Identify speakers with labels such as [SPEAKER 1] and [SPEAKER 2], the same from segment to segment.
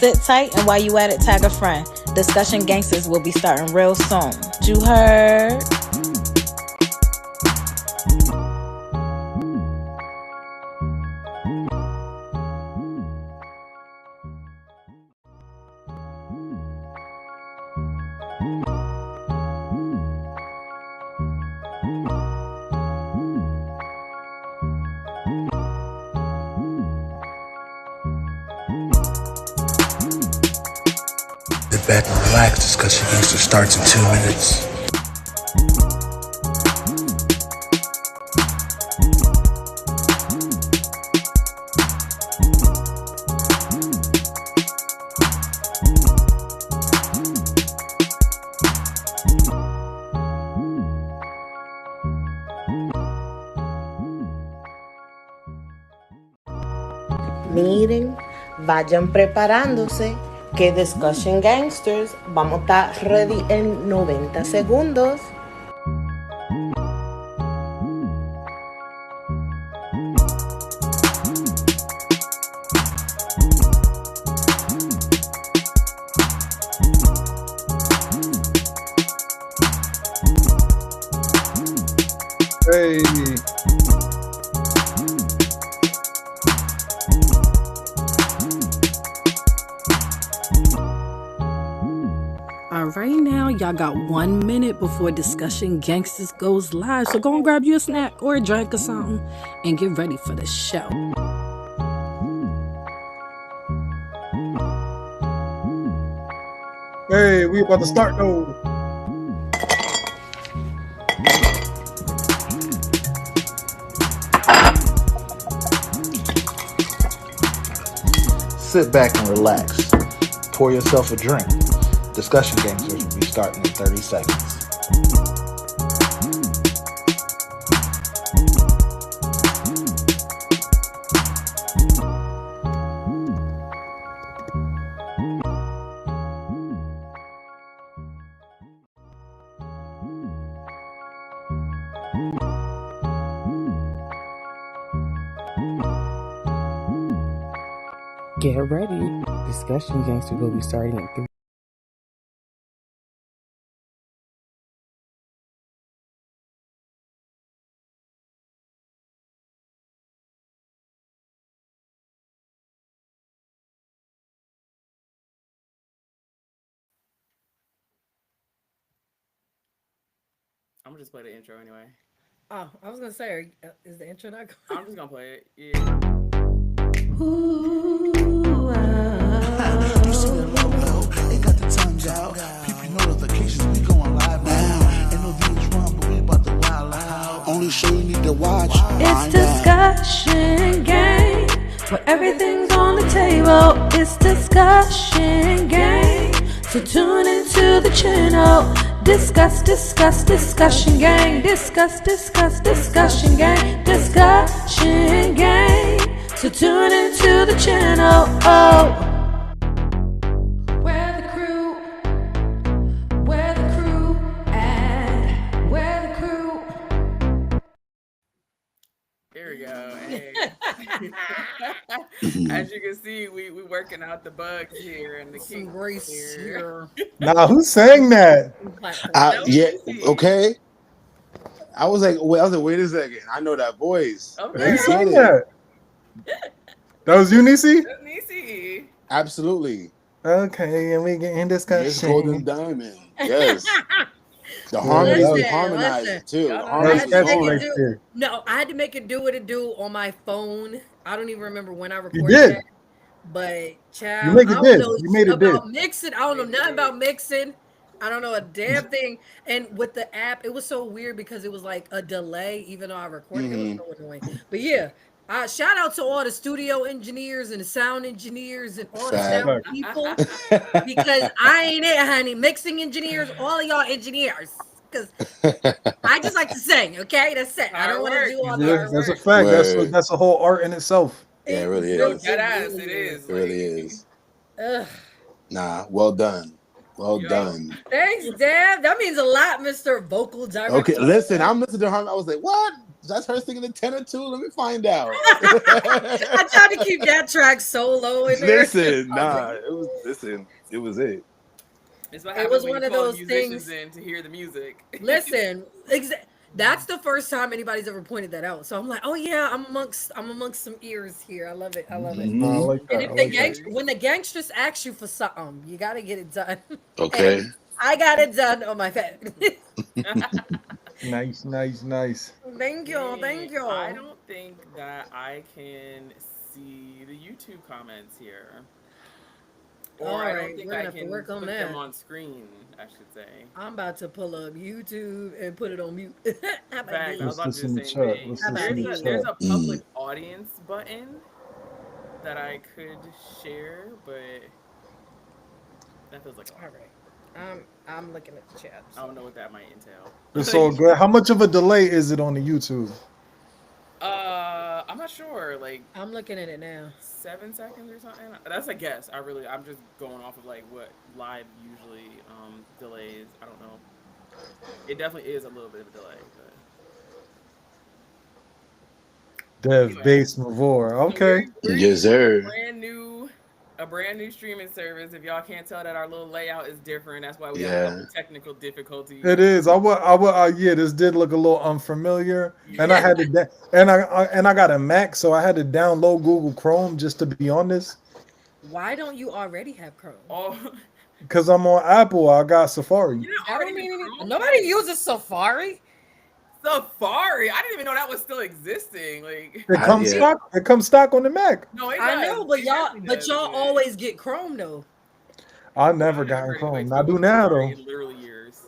[SPEAKER 1] Sit tight, and while you at it, tag a friend. Discussion Gangsters will be starting real soon. You heard?
[SPEAKER 2] Sit back and relax. Discussion Gangster starts in 2 minutes.
[SPEAKER 3] Miren, vayan preparándose, que Discussion Gangsters vamos a estar ready en 90 segundos.
[SPEAKER 4] Hey.
[SPEAKER 5] All right, now y'all got 1 minute before Discussion Gangsters goes live. So go and grab you a snack or a drink or something and get ready for the show.
[SPEAKER 4] Hey, we about to start though.
[SPEAKER 2] Sit back and relax. Pour yourself a drink. Discussion Gangsters will be starting in 30 seconds.
[SPEAKER 6] Get ready. Discussion Gangster will be starting in 3.
[SPEAKER 7] I'm gonna just play the intro anyway.
[SPEAKER 5] Oh, I was gonna say, is the intro not going?
[SPEAKER 7] I'm just gonna play it. Yeah.
[SPEAKER 8] You see the logo, they got the tongues out. People notifications, we going live now. Ain't no views wrong, but we about to wild out. Only show you need to watch.
[SPEAKER 1] It's Discussion Gang, where everything's on the table. It's Discussion Gang, so tune into the channel. Discussion Gang. Discussion Gang. Discussion Gang, so tune into the channel. Oh. Where the crew at? Where the crew?
[SPEAKER 7] Here we go. Hey. As you can see, we working out the bugs here and the
[SPEAKER 5] Some
[SPEAKER 7] kinks
[SPEAKER 5] grace
[SPEAKER 7] here.
[SPEAKER 4] Nah, who sang that?
[SPEAKER 2] Yeah, okay. I was like, wait a second. I know that voice.
[SPEAKER 7] Okay.
[SPEAKER 4] Who sang that? That was you, Nisi?
[SPEAKER 7] That's Nisi.
[SPEAKER 2] Absolutely.
[SPEAKER 4] Okay, and we get in
[SPEAKER 2] Yes,
[SPEAKER 4] discussion.
[SPEAKER 2] Golden Diamond. Yes. The harmony
[SPEAKER 4] that
[SPEAKER 2] was
[SPEAKER 4] was-
[SPEAKER 2] harmonized
[SPEAKER 5] listen.
[SPEAKER 2] too. The
[SPEAKER 7] Y'all know
[SPEAKER 4] That
[SPEAKER 2] harmony
[SPEAKER 4] was
[SPEAKER 2] was
[SPEAKER 4] catchy
[SPEAKER 2] on.
[SPEAKER 4] right there.
[SPEAKER 5] No, I had to make it do what it do on my phone. I don't even remember when I
[SPEAKER 4] You
[SPEAKER 5] recorded
[SPEAKER 4] did.
[SPEAKER 5] that. But child,
[SPEAKER 4] You make it
[SPEAKER 5] I don't
[SPEAKER 4] did.
[SPEAKER 5] know
[SPEAKER 4] You made it
[SPEAKER 5] about
[SPEAKER 4] did.
[SPEAKER 5] mixing. I don't know nothing about mixing. I don't know a damn thing. And with the app, it was so weird because it was like a delay, even though I recorded. It was so annoying. But yeah, shout out to all the studio engineers and the sound engineers and all the
[SPEAKER 2] Fact.
[SPEAKER 5] sound people because I ain't it, honey. Mixing engineers, all of y'all engineers. because I just like to sing. Okay, that's it. I don't want to do all the
[SPEAKER 4] Yeah,
[SPEAKER 5] other
[SPEAKER 4] that's a
[SPEAKER 5] work.
[SPEAKER 4] fact.
[SPEAKER 9] Word.
[SPEAKER 4] That's a whole art in itself.
[SPEAKER 9] Yeah, it really
[SPEAKER 7] No,
[SPEAKER 9] is.
[SPEAKER 7] dead
[SPEAKER 5] It
[SPEAKER 7] ass.
[SPEAKER 5] really
[SPEAKER 7] It
[SPEAKER 5] is.
[SPEAKER 7] is.
[SPEAKER 9] It really is.
[SPEAKER 5] Ugh.
[SPEAKER 9] Nah, well done. Well
[SPEAKER 7] Yo.
[SPEAKER 9] done.
[SPEAKER 5] Thanks, Dad. That means a lot, Mr. Vocal
[SPEAKER 9] Okay,
[SPEAKER 5] Director.
[SPEAKER 9] listen, I'm listening to her. I was like, what? That's her singing a tenor too? Let me find out.
[SPEAKER 5] I tried to keep that track so low in there.
[SPEAKER 9] Listen, nah, it was it.
[SPEAKER 7] It's what
[SPEAKER 5] It
[SPEAKER 7] happens
[SPEAKER 5] was
[SPEAKER 7] when you
[SPEAKER 5] one of
[SPEAKER 7] call
[SPEAKER 5] those
[SPEAKER 7] musicians
[SPEAKER 5] things.
[SPEAKER 7] in to hear the music.
[SPEAKER 5] Listen, that's the first time anybody's ever pointed that out. So I'm like, oh yeah, I'm amongst some ears here. I love it. I love it.
[SPEAKER 4] I
[SPEAKER 9] Mhm.
[SPEAKER 4] like
[SPEAKER 5] And
[SPEAKER 4] that. I
[SPEAKER 5] if
[SPEAKER 4] like that.
[SPEAKER 5] when the gangsters ask you for something, you gotta get it done.
[SPEAKER 9] Okay.
[SPEAKER 5] And I got it done on my phone.
[SPEAKER 4] Nice, nice, nice.
[SPEAKER 5] Thank you, thank you.
[SPEAKER 7] I don't think that I can see the YouTube comments here. Or
[SPEAKER 5] All
[SPEAKER 7] I don't
[SPEAKER 5] right,
[SPEAKER 7] think
[SPEAKER 5] we're
[SPEAKER 7] I
[SPEAKER 5] gonna have to
[SPEAKER 7] can
[SPEAKER 5] work on
[SPEAKER 7] put them
[SPEAKER 5] that.
[SPEAKER 7] on screen, I should say.
[SPEAKER 5] I'm about to pull up YouTube and put it on mute. How about
[SPEAKER 7] Fact, I was
[SPEAKER 5] this?
[SPEAKER 4] Let's
[SPEAKER 7] about to
[SPEAKER 4] this
[SPEAKER 7] do
[SPEAKER 4] in
[SPEAKER 7] the
[SPEAKER 4] the
[SPEAKER 7] same
[SPEAKER 4] chat.
[SPEAKER 7] thing.
[SPEAKER 4] Let's
[SPEAKER 5] How
[SPEAKER 4] this
[SPEAKER 5] about
[SPEAKER 4] in the
[SPEAKER 5] this?
[SPEAKER 7] There's
[SPEAKER 4] chat.
[SPEAKER 7] a public audience button that I could share, but that feels like a
[SPEAKER 5] All
[SPEAKER 7] lot.
[SPEAKER 5] right, I'm looking at the chat.
[SPEAKER 7] I don't know what that might entail.
[SPEAKER 4] It's all good. How much of a delay is it on the YouTube?
[SPEAKER 7] I'm not sure. Like
[SPEAKER 5] I'm looking at it now.
[SPEAKER 7] 7 seconds or something. That's a guess. I'm just going off of like what live usually delays. I don't know. It definitely is a little bit of a delay, but
[SPEAKER 4] Dev
[SPEAKER 7] anyway.
[SPEAKER 4] Base Mavor.
[SPEAKER 7] So
[SPEAKER 4] Okay.
[SPEAKER 7] we're
[SPEAKER 9] Yes,
[SPEAKER 7] using
[SPEAKER 9] sir.
[SPEAKER 7] a brand new streaming service. If y'all can't tell that our little layout is different, that's why we have a
[SPEAKER 9] Yeah.
[SPEAKER 7] couple technical difficulties.
[SPEAKER 4] It is. Yeah, this did look a little unfamiliar, and I
[SPEAKER 7] Yeah.
[SPEAKER 4] had to, and I got a Mac, so I had to download Google Chrome just to be on this.
[SPEAKER 5] Why don't you already have Chrome?
[SPEAKER 7] Oh,
[SPEAKER 4] Cause I'm on Apple, I got Safari.
[SPEAKER 7] you didn't
[SPEAKER 5] I
[SPEAKER 7] already
[SPEAKER 5] don't mean
[SPEAKER 7] use
[SPEAKER 5] any,
[SPEAKER 7] Chrome?
[SPEAKER 5] nobody uses Safari.
[SPEAKER 7] Safari. I didn't even know that was still existing. Like,
[SPEAKER 4] It comes
[SPEAKER 9] Yeah.
[SPEAKER 4] stock. It comes stock on the Mac.
[SPEAKER 7] no, it
[SPEAKER 5] I
[SPEAKER 7] does.
[SPEAKER 5] know, but
[SPEAKER 7] It
[SPEAKER 5] y'all,
[SPEAKER 7] definitely
[SPEAKER 5] but
[SPEAKER 7] does,
[SPEAKER 5] y'all always get Chrome though.
[SPEAKER 4] I never
[SPEAKER 7] I've
[SPEAKER 4] got
[SPEAKER 7] heard
[SPEAKER 4] Chrome.
[SPEAKER 7] anybody
[SPEAKER 4] I do
[SPEAKER 7] use
[SPEAKER 4] now
[SPEAKER 7] Safari
[SPEAKER 4] though.
[SPEAKER 7] in literally years.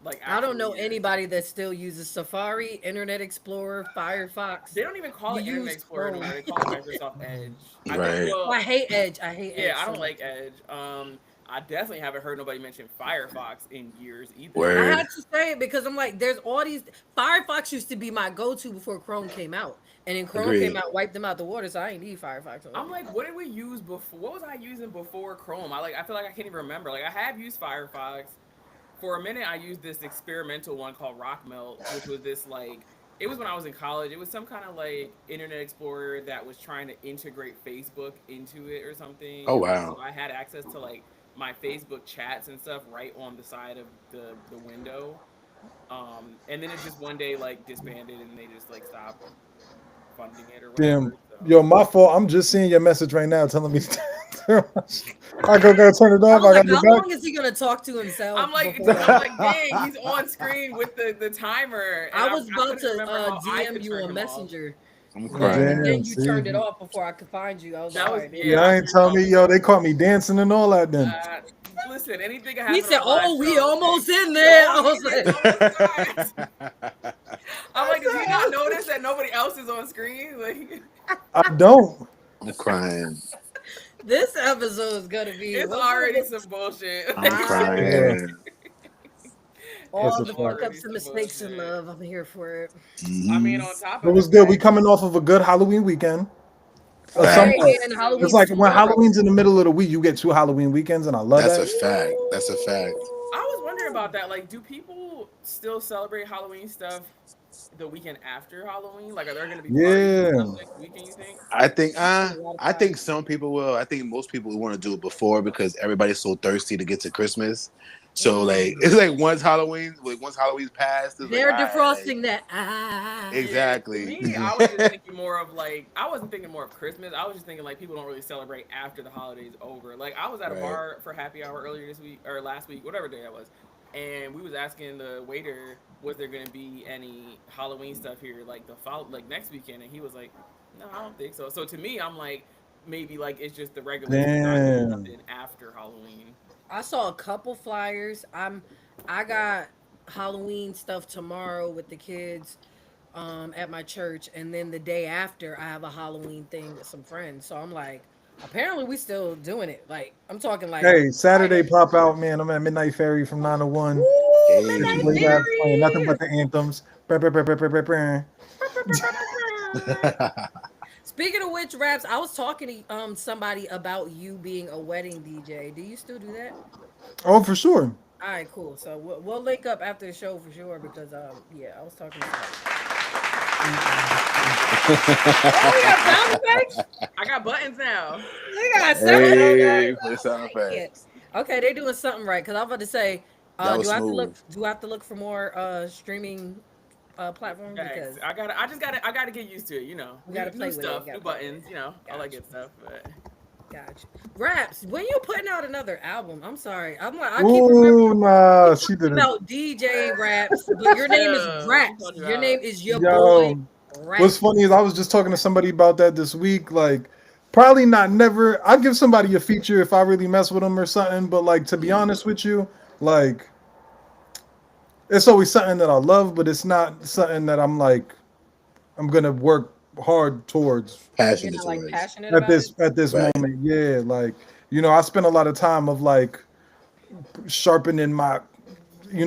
[SPEAKER 7] Like
[SPEAKER 5] I don't know
[SPEAKER 7] actual years.
[SPEAKER 5] anybody that still uses Safari, Internet Explorer, Firefox.
[SPEAKER 7] They don't even call it
[SPEAKER 5] You
[SPEAKER 7] Internet
[SPEAKER 5] use
[SPEAKER 7] Explorer
[SPEAKER 5] Chrome.
[SPEAKER 7] anymore. They call it Microsoft Edge. I
[SPEAKER 9] Right.
[SPEAKER 7] think,
[SPEAKER 5] Oh, I hate Edge. I hate Edge.
[SPEAKER 7] yeah, I
[SPEAKER 5] so
[SPEAKER 7] don't like
[SPEAKER 5] much.
[SPEAKER 7] Edge. I definitely haven't heard nobody mention Firefox in years either.
[SPEAKER 5] I
[SPEAKER 9] Word.
[SPEAKER 5] had to say it because I'm like, there's all these. Firefox used to be my go-to before Chrome came out, and then Chrome
[SPEAKER 9] Agreed.
[SPEAKER 5] came out, wiped them out the water, so I ain't need Firefox.
[SPEAKER 7] I'm like, what did we use before? What was I using before Chrome? I feel like I can't even remember. Like I have used Firefox. For a minute, I used this experimental one called Rockmelt, which was this like, it was when I was in college. It was some kind of like Internet Explorer that was trying to integrate Facebook into it or something.
[SPEAKER 9] Oh,
[SPEAKER 7] And,
[SPEAKER 9] wow.
[SPEAKER 7] so I had access to like my Facebook chats and stuff right on the side of the window. And then it just one day like disbanded and they just like stopped funding it or whatever.
[SPEAKER 4] Damn.
[SPEAKER 7] So.
[SPEAKER 4] Yo, my fault. I'm just seeing your message right now telling me I gotta turn it
[SPEAKER 5] I
[SPEAKER 4] off.
[SPEAKER 5] was
[SPEAKER 4] I
[SPEAKER 5] like,
[SPEAKER 4] gotta
[SPEAKER 5] how
[SPEAKER 4] be back.
[SPEAKER 5] long is he gonna talk to himself?
[SPEAKER 7] I'm like,
[SPEAKER 5] before-
[SPEAKER 7] dang, he's on screen with the timer. And
[SPEAKER 5] I was about
[SPEAKER 7] couldn't
[SPEAKER 5] to
[SPEAKER 7] remember how I could
[SPEAKER 5] DM you
[SPEAKER 7] turn
[SPEAKER 5] on
[SPEAKER 7] him off.
[SPEAKER 5] Messenger,
[SPEAKER 9] I'm
[SPEAKER 5] and
[SPEAKER 9] crying.
[SPEAKER 5] then
[SPEAKER 4] Damn,
[SPEAKER 5] you
[SPEAKER 4] see?
[SPEAKER 5] turned it off before I could find you. I was
[SPEAKER 7] That
[SPEAKER 5] like,
[SPEAKER 7] was-
[SPEAKER 5] all right,
[SPEAKER 7] yeah.
[SPEAKER 4] Yeah, I ain't tell me, yo, they caught me dancing and all that then.
[SPEAKER 7] Listen, anything can
[SPEAKER 5] He
[SPEAKER 7] happen.
[SPEAKER 5] said,
[SPEAKER 7] on a live
[SPEAKER 5] "Oh, we
[SPEAKER 7] show.
[SPEAKER 5] almost in there." I was like,
[SPEAKER 7] I'm like, does he not notice that nobody else is on screen? Like,
[SPEAKER 4] I don't.
[SPEAKER 9] I'm crying.
[SPEAKER 5] "This episode is gonna be
[SPEAKER 7] it's
[SPEAKER 5] what's
[SPEAKER 7] already
[SPEAKER 5] up with
[SPEAKER 7] some bullshit.
[SPEAKER 9] I'm crying.
[SPEAKER 5] all
[SPEAKER 4] That's a
[SPEAKER 5] the
[SPEAKER 4] fact.
[SPEAKER 5] fuck ups
[SPEAKER 7] Already
[SPEAKER 5] and
[SPEAKER 7] some
[SPEAKER 5] mistakes in
[SPEAKER 7] bullshit.
[SPEAKER 5] love." I'm here for it.
[SPEAKER 7] I mean, on top of
[SPEAKER 4] It was
[SPEAKER 7] the
[SPEAKER 4] good. We
[SPEAKER 7] fact-
[SPEAKER 4] coming off of a good Halloween weekend. Of
[SPEAKER 9] Facts.
[SPEAKER 4] some
[SPEAKER 5] Hey,
[SPEAKER 4] part.
[SPEAKER 5] and Halloween's
[SPEAKER 4] It's like when
[SPEAKER 5] tomorrow.
[SPEAKER 4] Halloween's in the middle of the week, you get 2 Halloween weekends, and I love
[SPEAKER 9] That's
[SPEAKER 4] that.
[SPEAKER 9] a fact. That's a fact.
[SPEAKER 7] I was wondering about that. Like, do people still celebrate Halloween stuff the weekend after Halloween? Like, are there going to be parties and
[SPEAKER 4] Yeah.
[SPEAKER 7] stuff next weekend, you think?
[SPEAKER 9] I think some people will. I think most people want to do it before because everybody's so thirsty to get to Christmas. So like it's like once Halloween's passed, it's
[SPEAKER 5] They're
[SPEAKER 9] like, all right,
[SPEAKER 5] defrosting that.
[SPEAKER 9] exactly.
[SPEAKER 7] To me, I was just thinking more of like, I wasn't thinking more of Christmas. I was just thinking like people don't really celebrate after the holidays over. Like I was at a
[SPEAKER 9] Right.
[SPEAKER 7] bar for happy hour earlier this week or last week, whatever day that was, and we was asking the waiter, was there going to be any Halloween stuff here like like next weekend, and he was like, no, I don't think so. So to me, I'm like, maybe like it's just the regular
[SPEAKER 4] Damn.
[SPEAKER 7] nothing after Halloween.
[SPEAKER 5] I saw a couple flyers. I got Halloween stuff tomorrow with the kids at my church, and then the day after I have a Halloween thing with some friends. So I'm like, apparently we still doing it. Like I'm talking like
[SPEAKER 4] Hey, Saturday pop out, man. I'm at Midnight Ferry from 9 to 1.
[SPEAKER 5] Midnight
[SPEAKER 4] Boy raps playing nothing but
[SPEAKER 5] Fury.
[SPEAKER 4] the anthems. Brr, brr, brr, brr, brr, brr, brr.
[SPEAKER 5] Speaking of which, raps, I was talking to somebody about you being a wedding DJ. Do you still do that?
[SPEAKER 4] Oh, for sure.
[SPEAKER 5] All right, cool. So we'll link up after the show for sure because yeah, I was talking to somebody. Oh, we got sound effects.
[SPEAKER 7] I got buttons now.
[SPEAKER 5] We got sound
[SPEAKER 9] Hey,
[SPEAKER 5] effects.
[SPEAKER 9] for the sound effects.
[SPEAKER 5] Okay, they're doing something right. Cause I'm about to say,
[SPEAKER 9] That was
[SPEAKER 5] do I have to look?
[SPEAKER 9] smooth.
[SPEAKER 5] Do I have to look for more streaming platforms? Because
[SPEAKER 7] I gotta get used to it. You know,
[SPEAKER 5] we gotta play
[SPEAKER 7] new
[SPEAKER 5] with it.
[SPEAKER 7] stuff,
[SPEAKER 5] Gotta
[SPEAKER 7] new
[SPEAKER 5] play with
[SPEAKER 7] buttons.
[SPEAKER 5] it.
[SPEAKER 7] You know, all that
[SPEAKER 5] Gotcha.
[SPEAKER 7] good stuff. But
[SPEAKER 5] Gotcha. Raps, when you putting out another album? I'm sorry. I'm like, I keep
[SPEAKER 4] Ooh,
[SPEAKER 5] remembering
[SPEAKER 4] nah, she did it.
[SPEAKER 5] about DJ Raps, but your name is
[SPEAKER 7] yeah, she
[SPEAKER 5] Raps.
[SPEAKER 7] called you
[SPEAKER 5] Your
[SPEAKER 7] out.
[SPEAKER 5] name is your boy
[SPEAKER 4] Yo,
[SPEAKER 5] Raps.
[SPEAKER 4] what's funny is I was just talking to somebody about that this week. Like, probably not never. I'd give somebody a feature if I really mess with them or something. But like, to be honest with you, like, it's always something that I love, but it's not something that I'm gonna work hard towards
[SPEAKER 5] You're
[SPEAKER 9] Passionate
[SPEAKER 5] not like
[SPEAKER 9] towards.
[SPEAKER 5] passionate about it.
[SPEAKER 4] at this
[SPEAKER 9] Right.
[SPEAKER 4] moment. Yeah, like I spend a lot of time of like sharpening my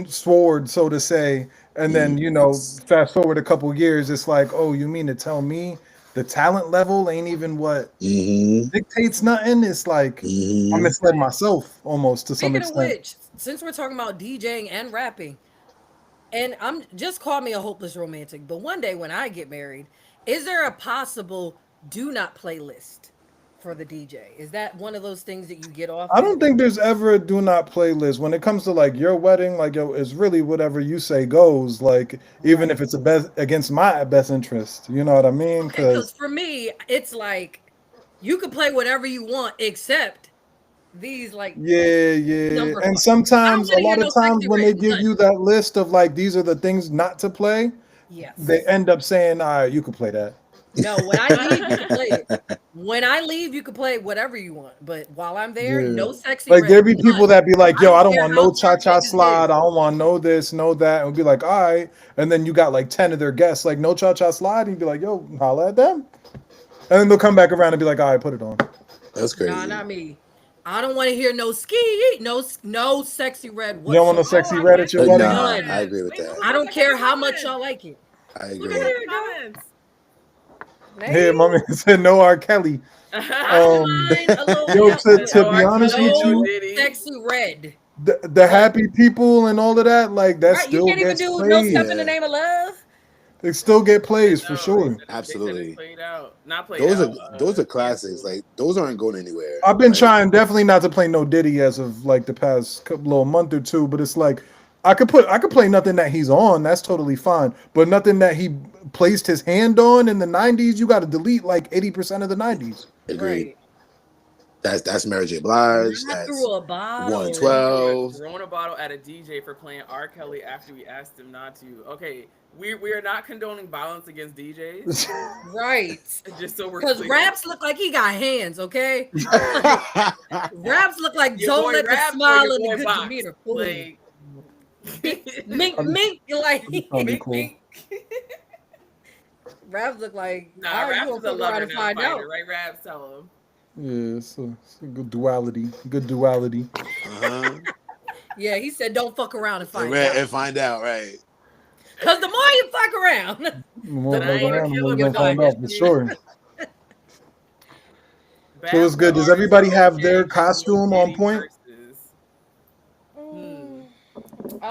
[SPEAKER 4] sword, so to say, and then
[SPEAKER 9] Yes.
[SPEAKER 4] fast forward a couple years, it's like, oh, you mean to tell me the talent level ain't even what
[SPEAKER 9] Mm-hmm.
[SPEAKER 4] dictates nothing? It's like I
[SPEAKER 9] Mm-hmm.
[SPEAKER 4] misled myself almost to some
[SPEAKER 5] Speaking of
[SPEAKER 4] extent.
[SPEAKER 5] which, since we're talking about DJing and rapping, and I'm just call me a hopeless romantic, but one day when I get married, is there a possible do not playlist for the DJ? Is that one of those things that you get off?
[SPEAKER 4] I don't think there's ever a do not playlist when it comes to like your wedding. Like, yo, it's really whatever you say goes. Like, even
[SPEAKER 5] Right.
[SPEAKER 4] if it's a best against my best interest, you know what I mean?
[SPEAKER 5] Okay, because
[SPEAKER 4] Because
[SPEAKER 5] for me, it's like you can play whatever you want except these like
[SPEAKER 4] yeah, yeah,
[SPEAKER 5] number
[SPEAKER 4] and
[SPEAKER 5] five. I don't
[SPEAKER 4] sometimes, a
[SPEAKER 5] want to hear
[SPEAKER 4] lot
[SPEAKER 5] no
[SPEAKER 4] of times
[SPEAKER 5] sexy
[SPEAKER 4] when
[SPEAKER 5] red.
[SPEAKER 4] they give
[SPEAKER 5] None.
[SPEAKER 4] you that list of like these are the things not to play, they
[SPEAKER 5] Yes.
[SPEAKER 4] end up saying, "All right, you can play that."
[SPEAKER 5] No, when I leave, you can play it. When I leave, you can play whatever you want. But while I'm there,
[SPEAKER 4] Yeah.
[SPEAKER 5] no sexy
[SPEAKER 4] Like
[SPEAKER 5] red.
[SPEAKER 4] there be people
[SPEAKER 5] None.
[SPEAKER 4] that be like,
[SPEAKER 5] I
[SPEAKER 4] "Yo,
[SPEAKER 5] don't
[SPEAKER 4] I don't
[SPEAKER 5] care
[SPEAKER 4] want
[SPEAKER 5] how
[SPEAKER 4] no cha
[SPEAKER 5] turned
[SPEAKER 4] cha
[SPEAKER 5] niggas is.
[SPEAKER 4] slide. I don't want no this, no that," and be like, "All right," and then you got like 10 of their guests like no cha cha slide, and you be like, "Yo, holla at them," and then they'll come back around and be like, "All right, put it on."
[SPEAKER 9] That's
[SPEAKER 5] Nah,
[SPEAKER 9] crazy.
[SPEAKER 5] not me. I don't want to hear no ski, no sexy red
[SPEAKER 4] You don't want no
[SPEAKER 5] whatsoever.
[SPEAKER 7] oh,
[SPEAKER 4] sexy
[SPEAKER 7] I
[SPEAKER 4] red at
[SPEAKER 7] missed
[SPEAKER 4] your
[SPEAKER 7] the
[SPEAKER 4] wedding.
[SPEAKER 9] Nah,
[SPEAKER 5] None.
[SPEAKER 9] I
[SPEAKER 7] comments.
[SPEAKER 9] agree with
[SPEAKER 7] Wait,
[SPEAKER 9] that.
[SPEAKER 5] I don't
[SPEAKER 7] check out
[SPEAKER 5] care
[SPEAKER 7] the
[SPEAKER 5] how much y'all
[SPEAKER 7] comments.
[SPEAKER 5] like it.
[SPEAKER 9] I
[SPEAKER 7] Look
[SPEAKER 9] agree.
[SPEAKER 7] at
[SPEAKER 5] There
[SPEAKER 7] the
[SPEAKER 5] you go.
[SPEAKER 7] comments.
[SPEAKER 4] Here,
[SPEAKER 5] Hey,
[SPEAKER 4] mommy said no R. Kelly.
[SPEAKER 5] I don't
[SPEAKER 4] Um,
[SPEAKER 5] mind a little
[SPEAKER 4] yo,
[SPEAKER 5] yellow,
[SPEAKER 4] to,
[SPEAKER 5] but
[SPEAKER 4] to
[SPEAKER 7] No
[SPEAKER 4] be
[SPEAKER 7] R.
[SPEAKER 4] honest
[SPEAKER 7] Kelly,
[SPEAKER 4] with
[SPEAKER 7] no
[SPEAKER 5] no
[SPEAKER 4] you,
[SPEAKER 7] Diddy.
[SPEAKER 5] sexy red.
[SPEAKER 4] the
[SPEAKER 5] None.
[SPEAKER 4] happy people and all of that, like that
[SPEAKER 5] Right? You
[SPEAKER 4] still
[SPEAKER 5] can't even
[SPEAKER 4] gets
[SPEAKER 5] do no step
[SPEAKER 4] played.
[SPEAKER 5] in the
[SPEAKER 9] Yeah,
[SPEAKER 5] name of love.
[SPEAKER 4] They still get
[SPEAKER 7] They said
[SPEAKER 4] plays for
[SPEAKER 7] no.
[SPEAKER 4] sure.
[SPEAKER 7] They said it's
[SPEAKER 9] absolutely.
[SPEAKER 7] played out. Not played
[SPEAKER 9] Those are
[SPEAKER 7] out.
[SPEAKER 9] those are classics.
[SPEAKER 7] Canceled.
[SPEAKER 9] Like those aren't going anywhere.
[SPEAKER 4] I've been
[SPEAKER 9] Like
[SPEAKER 4] trying definitely not to play no Diddy as of like the past couple little month or two, but it's like I could play nothing that he's on. That's totally fine, but nothing that he placed his hand on in the '90s. You got to delete like 80% of the '90s.
[SPEAKER 9] agreed.
[SPEAKER 5] Right.
[SPEAKER 9] That's Mary J. Blige.
[SPEAKER 5] Not
[SPEAKER 9] That's
[SPEAKER 5] through a
[SPEAKER 9] one
[SPEAKER 7] This nigga
[SPEAKER 5] bottle.
[SPEAKER 7] threw a
[SPEAKER 9] 12.
[SPEAKER 7] Corona bottle at a DJ for playing R. Kelly after we asked him not to. Okay, we are not condoning violence against DJs.
[SPEAKER 5] Right.
[SPEAKER 7] Just so we're
[SPEAKER 5] Because
[SPEAKER 7] clear.
[SPEAKER 5] Raps look like he got hands, okay? Raps look like
[SPEAKER 7] Your
[SPEAKER 5] don't
[SPEAKER 7] boy
[SPEAKER 5] let the
[SPEAKER 7] Raps or
[SPEAKER 5] smile
[SPEAKER 7] your
[SPEAKER 5] and the
[SPEAKER 7] boy
[SPEAKER 5] good
[SPEAKER 7] Box.
[SPEAKER 5] demeanor fool you.
[SPEAKER 7] Like
[SPEAKER 5] Mink,
[SPEAKER 4] I'm
[SPEAKER 5] mink, like
[SPEAKER 4] trying to be
[SPEAKER 7] mink,
[SPEAKER 4] cool.
[SPEAKER 7] mink.
[SPEAKER 5] Raps look like,
[SPEAKER 7] Nah,
[SPEAKER 5] all right, you
[SPEAKER 7] Raps
[SPEAKER 5] gonna
[SPEAKER 7] is a
[SPEAKER 5] fuck around
[SPEAKER 7] lover,
[SPEAKER 5] and
[SPEAKER 7] not a
[SPEAKER 5] find out.
[SPEAKER 7] fighter, right? Raps, tell him.
[SPEAKER 4] Yeah, it's a good duality. Good duality.
[SPEAKER 9] Uh-huh.
[SPEAKER 5] Yeah, he said don't fuck around and
[SPEAKER 9] And,
[SPEAKER 5] find out.
[SPEAKER 9] and find out, right?
[SPEAKER 5] Because the more you fuck around,
[SPEAKER 4] The more
[SPEAKER 7] Then
[SPEAKER 5] the
[SPEAKER 7] I
[SPEAKER 4] fuck
[SPEAKER 7] ain't
[SPEAKER 5] more
[SPEAKER 7] gonna
[SPEAKER 4] around, the
[SPEAKER 7] kill
[SPEAKER 4] more
[SPEAKER 7] him
[SPEAKER 4] you're
[SPEAKER 5] you'll
[SPEAKER 4] gonna
[SPEAKER 7] before I
[SPEAKER 4] find
[SPEAKER 5] find
[SPEAKER 7] get
[SPEAKER 4] out
[SPEAKER 5] out.
[SPEAKER 4] for
[SPEAKER 7] to you.
[SPEAKER 4] sure. So
[SPEAKER 7] Bad
[SPEAKER 4] it's
[SPEAKER 7] Boy
[SPEAKER 4] good. Does
[SPEAKER 7] artists
[SPEAKER 4] everybody
[SPEAKER 7] are
[SPEAKER 4] have
[SPEAKER 7] okay,
[SPEAKER 4] their
[SPEAKER 7] but no
[SPEAKER 4] costume on
[SPEAKER 7] Diddy
[SPEAKER 4] point?
[SPEAKER 7] verses. Hmm.
[SPEAKER 5] Mm,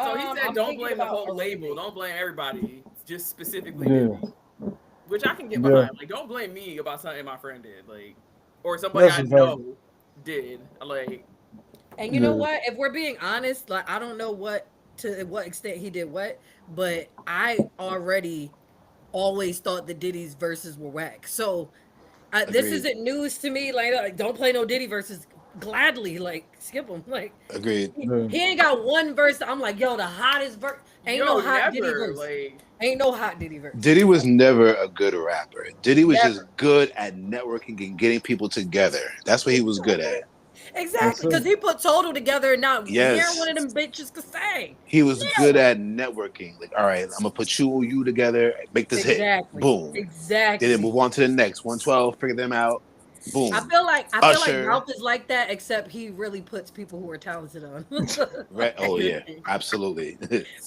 [SPEAKER 7] So he said,
[SPEAKER 5] I'm
[SPEAKER 7] don't
[SPEAKER 5] thinking
[SPEAKER 7] blame the
[SPEAKER 5] about
[SPEAKER 7] whole
[SPEAKER 5] a
[SPEAKER 7] label.
[SPEAKER 5] remake.
[SPEAKER 7] Don't blame everybody. Just specifically
[SPEAKER 4] Yeah,
[SPEAKER 7] Diddy. Which I can get
[SPEAKER 4] yeah,
[SPEAKER 7] behind. Like, don't blame me about something my friend did. Like, or somebody
[SPEAKER 4] that's
[SPEAKER 7] I
[SPEAKER 4] a fact.
[SPEAKER 7] know did. Like,
[SPEAKER 5] And you know
[SPEAKER 4] Yeah,
[SPEAKER 5] what? If we're being honest, like I don't know what extent he did what, but I already always thought the Diddy's verses were whack. So this
[SPEAKER 9] Agreed.
[SPEAKER 5] isn't news to me. Like, don't play no Diddy verses. Gladly, like skip them. Like
[SPEAKER 9] Agreed.
[SPEAKER 4] yeah.
[SPEAKER 5] he ain't got one verse. I'm like, yo, the hottest verse. Ain't
[SPEAKER 7] yo,
[SPEAKER 5] no hot Diddy
[SPEAKER 7] never.
[SPEAKER 5] verse.
[SPEAKER 7] Like,
[SPEAKER 5] Ain't no hot Diddy verse.
[SPEAKER 9] Diddy was never a good rapper. Diddy was just
[SPEAKER 5] Never.
[SPEAKER 9] good at networking and getting people together. That's what he was good at.
[SPEAKER 4] That's
[SPEAKER 5] Exactly,
[SPEAKER 4] it.
[SPEAKER 5] because he put Total together and not hearing one
[SPEAKER 9] Yes.
[SPEAKER 5] of them bitches could sing.
[SPEAKER 9] He was good
[SPEAKER 5] No.
[SPEAKER 9] at networking. Like, all right, I'm gonna put you together, make this hit.
[SPEAKER 5] Exactly.
[SPEAKER 9] Boom. Then
[SPEAKER 5] Exactly.
[SPEAKER 9] move on to the next 112, figure them out. Boom.
[SPEAKER 5] I feel like
[SPEAKER 9] Usher.
[SPEAKER 5] Ralph is like that, except he really puts people who are talented on.
[SPEAKER 9] Right. Oh yeah. Absolutely.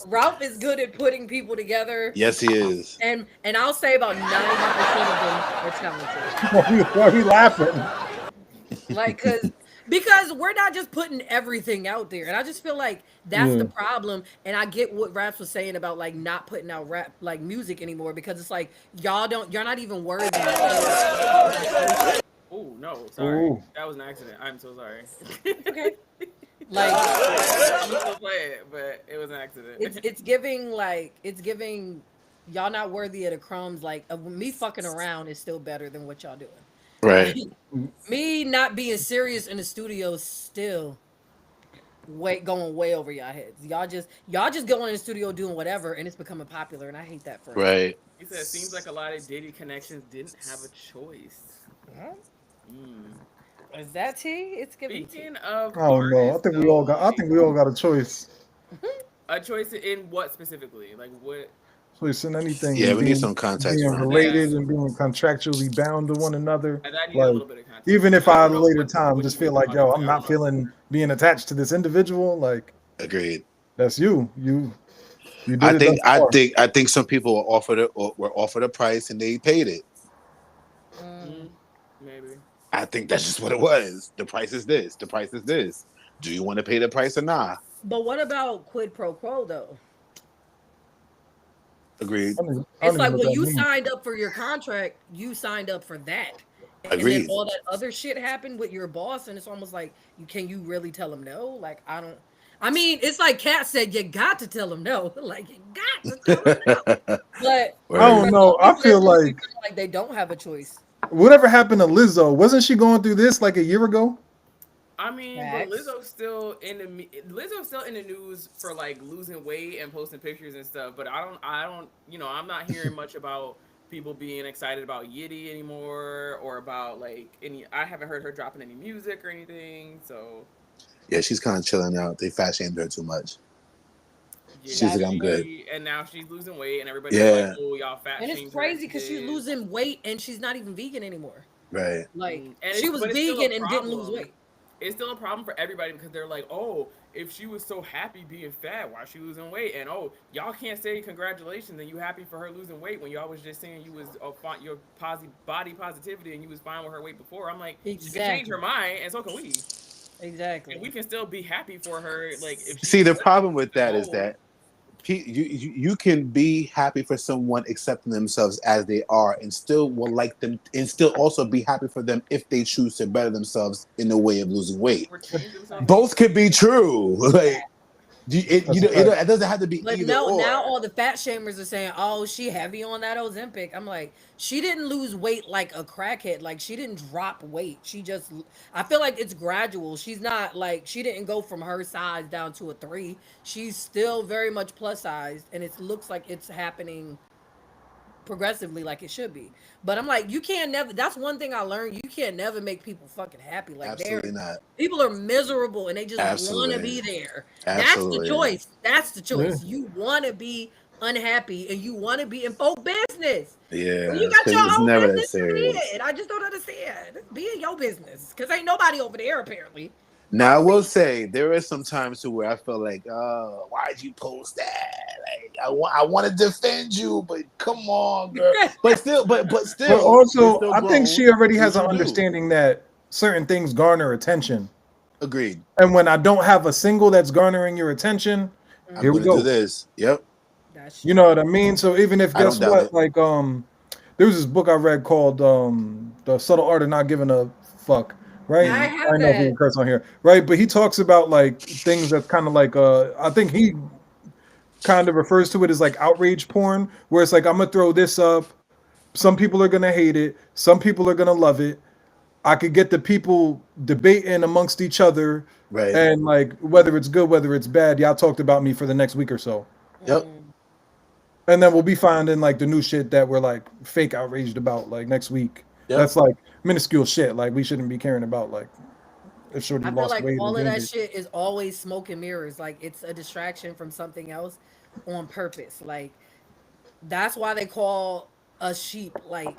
[SPEAKER 5] Ralph is good at putting people together,
[SPEAKER 9] Yes, he is.
[SPEAKER 5] and I'll say about 90% of them are talented.
[SPEAKER 4] Why are we laughing?
[SPEAKER 5] Like, because we're not just putting everything out there, and I just feel like that's the
[SPEAKER 4] Yeah.
[SPEAKER 5] problem. And I get what Raps was saying about like not putting out rap like music anymore because it's like you're not even worthy of.
[SPEAKER 7] Oh no, sorry.
[SPEAKER 4] Oh,
[SPEAKER 7] That was an accident. I'm so sorry.
[SPEAKER 5] It's okay. Like
[SPEAKER 7] I'm still playing, but it was an accident.
[SPEAKER 5] it's giving y'all not worthy of the crumbs. Like me fucking around is still better than what y'all doing. Like
[SPEAKER 9] Right.
[SPEAKER 5] me not being serious in the studio is still way over y'all heads. Y'all just going in the studio doing whatever and it's becoming popular and I hate that for us.
[SPEAKER 9] Right.
[SPEAKER 7] He said, it seems like a lot of Diddy connections didn't have a choice.
[SPEAKER 5] Huh?
[SPEAKER 7] Mm.
[SPEAKER 5] Is that tea? It's giving tea.
[SPEAKER 7] Speaking of
[SPEAKER 4] I don't know.
[SPEAKER 7] artists, though,
[SPEAKER 4] I think we all got a choice.
[SPEAKER 7] a choice in what specifically? Like what?
[SPEAKER 4] Choice in anything
[SPEAKER 9] Yeah,
[SPEAKER 4] and
[SPEAKER 9] we need some context
[SPEAKER 4] being
[SPEAKER 9] around that.
[SPEAKER 4] related and being contractually bound to one another.
[SPEAKER 7] I need a
[SPEAKER 4] Like
[SPEAKER 7] little bit of context.
[SPEAKER 4] even if
[SPEAKER 7] I
[SPEAKER 4] I at
[SPEAKER 7] don't
[SPEAKER 4] a
[SPEAKER 7] know
[SPEAKER 4] later time
[SPEAKER 7] what
[SPEAKER 4] just
[SPEAKER 7] you
[SPEAKER 4] feel
[SPEAKER 7] mean
[SPEAKER 4] like, yo,
[SPEAKER 7] context.
[SPEAKER 4] I'm
[SPEAKER 7] I don't
[SPEAKER 4] not
[SPEAKER 7] know.
[SPEAKER 4] feeling being attached to this individual, like
[SPEAKER 9] Agreed.
[SPEAKER 4] that's you. You did it thus far.
[SPEAKER 9] I think some people were offered a price and they paid it.
[SPEAKER 5] Mm.
[SPEAKER 7] Mm, maybe.
[SPEAKER 9] I think that's just what it was. The price is this. The price is this. Do you want to pay the price or not?
[SPEAKER 5] But what about quid pro quo though?
[SPEAKER 9] Agreed.
[SPEAKER 4] I don't
[SPEAKER 5] It's
[SPEAKER 4] even
[SPEAKER 5] like
[SPEAKER 4] know what
[SPEAKER 5] when
[SPEAKER 4] that
[SPEAKER 5] you
[SPEAKER 4] means.
[SPEAKER 5] signed up for your contract, you signed up for that. And then
[SPEAKER 9] Agreed.
[SPEAKER 5] all that other shit happened with your boss, and it's almost like you really tell him no? Like I don't. I mean, it's like Kat said, you got to tell him no. Like you got to tell him no. But
[SPEAKER 4] I
[SPEAKER 9] Word.
[SPEAKER 4] don't
[SPEAKER 5] for some
[SPEAKER 4] know. I
[SPEAKER 5] people, they
[SPEAKER 4] feel
[SPEAKER 5] probably
[SPEAKER 4] like
[SPEAKER 5] feel like they don't have a choice.
[SPEAKER 4] whatever happened to Lizzo? Wasn't she going through this like a year ago?
[SPEAKER 7] I mean, but
[SPEAKER 5] Facts.
[SPEAKER 7] Lizzo's still in the news for like losing weight and posting pictures and stuff. But I don't, I'm not hearing much about people being excited about Yitty anymore or about like any. I haven't heard her dropping any music or anything. So
[SPEAKER 9] Yeah, she's kind of chilling out. They fat shamed her too much.
[SPEAKER 7] yeah,
[SPEAKER 9] She's
[SPEAKER 5] That's
[SPEAKER 9] like, I'm
[SPEAKER 5] true.
[SPEAKER 9] good.
[SPEAKER 7] and now she's losing weight, and everybody's like,
[SPEAKER 9] Yeah.
[SPEAKER 7] "Oh, y'all fat
[SPEAKER 5] And it's
[SPEAKER 7] shamed her
[SPEAKER 5] crazy
[SPEAKER 7] into
[SPEAKER 5] because she's
[SPEAKER 7] this."
[SPEAKER 5] losing weight and she's not even vegan anymore.
[SPEAKER 9] Right.
[SPEAKER 5] Like
[SPEAKER 7] And
[SPEAKER 5] she was
[SPEAKER 7] but it's still a
[SPEAKER 5] vegan and didn't lose
[SPEAKER 7] problem.
[SPEAKER 5] weight.
[SPEAKER 7] It's still a problem for everybody because they're like, oh, if she was so happy being fat, why is she losing weight? And oh, y'all can't say congratulations and you happy for her losing weight when y'all was just saying you was your body positivity and you was fine with her weight before. I'm like, she can change her
[SPEAKER 5] Exactly.
[SPEAKER 7] mind and so can we. And
[SPEAKER 5] Exactly.
[SPEAKER 7] we can still be happy for her. Like if
[SPEAKER 9] See,
[SPEAKER 7] she's
[SPEAKER 9] the
[SPEAKER 7] working
[SPEAKER 9] problem
[SPEAKER 7] towards
[SPEAKER 9] with
[SPEAKER 7] the
[SPEAKER 9] that is
[SPEAKER 7] goal,
[SPEAKER 9] that you can be happy for someone accepting themselves as they are and still will like them and still also be happy for them if they choose to better themselves in the way of losing weight.
[SPEAKER 7] or change themselves in
[SPEAKER 9] Both could be true. Like
[SPEAKER 4] That's a fact.
[SPEAKER 9] it doesn't have to be
[SPEAKER 5] But
[SPEAKER 9] either
[SPEAKER 5] no, now
[SPEAKER 9] or.
[SPEAKER 5] all the fat shamers are saying, "Oh, she heavy on that Ozempic." I'm like, she didn't lose weight like a crackhead. Like she didn't drop weight. She just, I feel like it's gradual. She's not like she didn't go from her size down to a 3. She's still very much plus sized, and it looks like it's happening progressively like it should be. But I'm like, you can't never. That's one thing I learned. You can't never make people fucking happy. Like
[SPEAKER 9] Absolutely not.
[SPEAKER 5] people are miserable and they just want to
[SPEAKER 9] Absolutely.
[SPEAKER 5] be there. That's the
[SPEAKER 9] Absolutely.
[SPEAKER 5] choice. That's the
[SPEAKER 4] Yeah.
[SPEAKER 5] choice. You want to be unhappy and you want to be in folk business. When you
[SPEAKER 9] Yeah,
[SPEAKER 5] got
[SPEAKER 9] it's
[SPEAKER 5] your own
[SPEAKER 9] never that
[SPEAKER 5] business, be
[SPEAKER 9] serious.
[SPEAKER 5] it. I just don't understand. Be in your business because ain't nobody over there apparently.
[SPEAKER 9] Now I will say there are some times to where I feel like, oh, why'd you post that? Like I want to defend you, but come on, girl. But
[SPEAKER 4] But
[SPEAKER 9] still, you're
[SPEAKER 4] also,
[SPEAKER 9] still
[SPEAKER 4] I think
[SPEAKER 9] grown.
[SPEAKER 4] she already
[SPEAKER 9] Do
[SPEAKER 4] has
[SPEAKER 9] what
[SPEAKER 4] an
[SPEAKER 9] you do.
[SPEAKER 4] understanding that certain things garner attention.
[SPEAKER 9] Agreed.
[SPEAKER 4] And when I don't have a single that's garnering your attention,
[SPEAKER 9] I'm
[SPEAKER 4] here we
[SPEAKER 9] gonna do
[SPEAKER 4] go.
[SPEAKER 9] this. Yep.
[SPEAKER 5] That's
[SPEAKER 4] You know
[SPEAKER 5] true.
[SPEAKER 4] what I mean? So even if
[SPEAKER 9] I don't
[SPEAKER 4] guess
[SPEAKER 9] doubt
[SPEAKER 4] what,
[SPEAKER 9] it.
[SPEAKER 4] like there was this book I read called The Subtle Art of Not Giving a Fuck, right?
[SPEAKER 5] I
[SPEAKER 9] Hmm.
[SPEAKER 4] I
[SPEAKER 5] have
[SPEAKER 4] don't know if we
[SPEAKER 5] that.
[SPEAKER 4] can curse on here, right? But he talks about like things that's kind of like I think he kind of refers to it as like outrage porn, where it's like I'm gonna throw this up. Some people are gonna hate it. Some people are gonna love it. I could get the people debating amongst each other,
[SPEAKER 9] Right.
[SPEAKER 4] and like whether it's good, whether it's bad, y'all talked about me for the next week or so,
[SPEAKER 9] Yep.
[SPEAKER 5] Mm.
[SPEAKER 4] and then we'll be finding like the new shit that we're like fake outraged about like next week.
[SPEAKER 9] Yep.
[SPEAKER 4] That's like minuscule shit. Like we shouldn't be caring about like if Shorty
[SPEAKER 5] I feel
[SPEAKER 4] lost
[SPEAKER 5] like
[SPEAKER 4] weight or
[SPEAKER 5] all of
[SPEAKER 4] gained
[SPEAKER 5] that
[SPEAKER 4] it.
[SPEAKER 5] shit is always smoke and mirrors. Like it's a distraction from something else on purpose. Like that's why they call us sheep. Like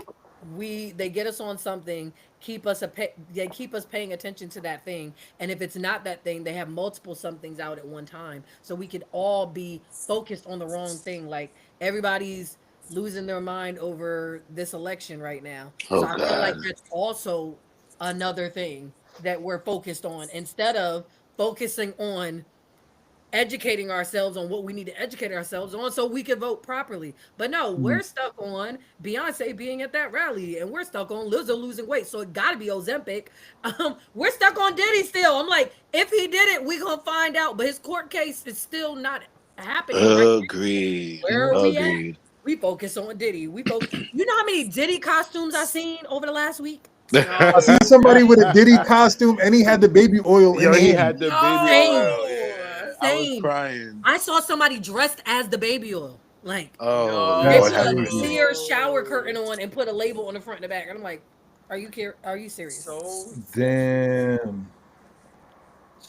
[SPEAKER 5] they get us on something, they keep us paying attention to that thing, and if it's not that thing, they have multiple somethings out at one time, so we could all be focused on the wrong thing. Like everybody's losing their mind over this election right now, so
[SPEAKER 9] Oh
[SPEAKER 5] I feel like
[SPEAKER 9] God.
[SPEAKER 5] that's also another thing that we're focused on instead of focusing on educating ourselves on what we need to educate ourselves on so we can vote properly. But no, we're stuck on Beyonce being at that rally, and we're stuck on Lizzo losing weight. So it got to be Ozempic. We're stuck on Diddy still. I'm like, if he did it, we gonna find out. But his court case is still not happening right now.
[SPEAKER 9] Agreed.
[SPEAKER 5] Where are we at?
[SPEAKER 9] Agreed.
[SPEAKER 5] We focus on Diddy. We focus. You know how many Diddy costumes I seen over the last week?
[SPEAKER 4] I seen somebody with a Diddy costume and he had the baby oil in
[SPEAKER 9] Yo, he
[SPEAKER 4] hand.
[SPEAKER 9] had the baby
[SPEAKER 5] Same,
[SPEAKER 9] oil. Yeah, I was
[SPEAKER 5] same.
[SPEAKER 9] crying.
[SPEAKER 5] I saw somebody dressed as the baby oil. Like
[SPEAKER 9] Oh
[SPEAKER 5] they
[SPEAKER 9] Lord,
[SPEAKER 5] put
[SPEAKER 9] have
[SPEAKER 5] a
[SPEAKER 9] mercy.
[SPEAKER 5] Sears shower curtain on and put a label on the front and the back. And I'm like, are you serious?
[SPEAKER 7] So
[SPEAKER 4] Damn.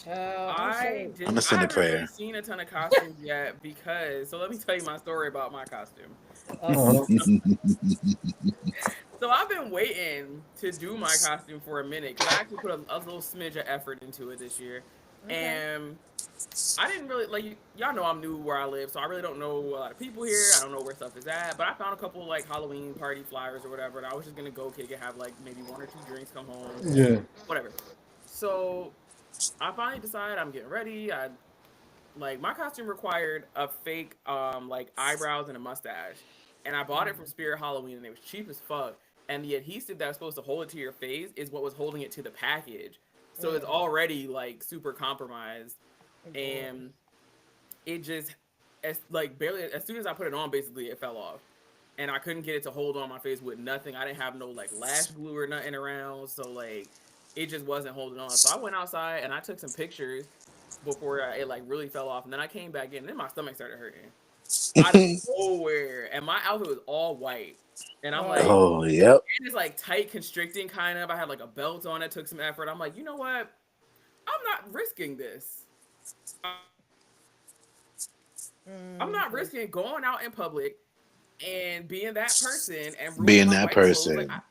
[SPEAKER 7] I
[SPEAKER 9] I'm gonna
[SPEAKER 7] I
[SPEAKER 9] send a
[SPEAKER 7] haven't really
[SPEAKER 9] prayer.
[SPEAKER 7] seen a ton of costumes yet because let me tell you my story about my costume.
[SPEAKER 4] Uh-huh.
[SPEAKER 7] So I've been waiting to do my costume for a minute because I actually put a little smidge of effort into it this year,
[SPEAKER 5] Okay.
[SPEAKER 7] and I didn't really y'all know I'm new where I live, so I really don't know a lot of people here. I don't know where stuff is at, but I found a couple like Halloween party flyers or whatever, and I was just gonna go kick it, have like maybe one or two drinks, come home,
[SPEAKER 4] Yeah.
[SPEAKER 7] whatever. So I finally decided I'm getting ready. I like my costume required a fake like eyebrows and a mustache, and I bought it from Spirit Halloween, and it was cheap as fuck. And the adhesive that was supposed to hold it to your face is what was holding it to the package, so it's already like super compromised, and it just as like barely as soon as I put it on, basically it fell off, and I couldn't get it to hold on my face with nothing. I didn't have no like lash glue or nothing around, so like it just wasn't holding on. So I went outside and I took some pictures before it like really fell off, and then I came back in, and then my stomach started hurting out of nowhere, and my outfit was all white, and I'm like,
[SPEAKER 9] Oh, yep.
[SPEAKER 7] and it's like tight, constricting kind of. I had like a belt on it, took some effort. I'm like, you know what? I'm not risking this. I'm not risking going out in public and being that person and ruining
[SPEAKER 9] Being
[SPEAKER 7] my
[SPEAKER 9] that
[SPEAKER 7] white clothes.
[SPEAKER 9] person.
[SPEAKER 7] Like,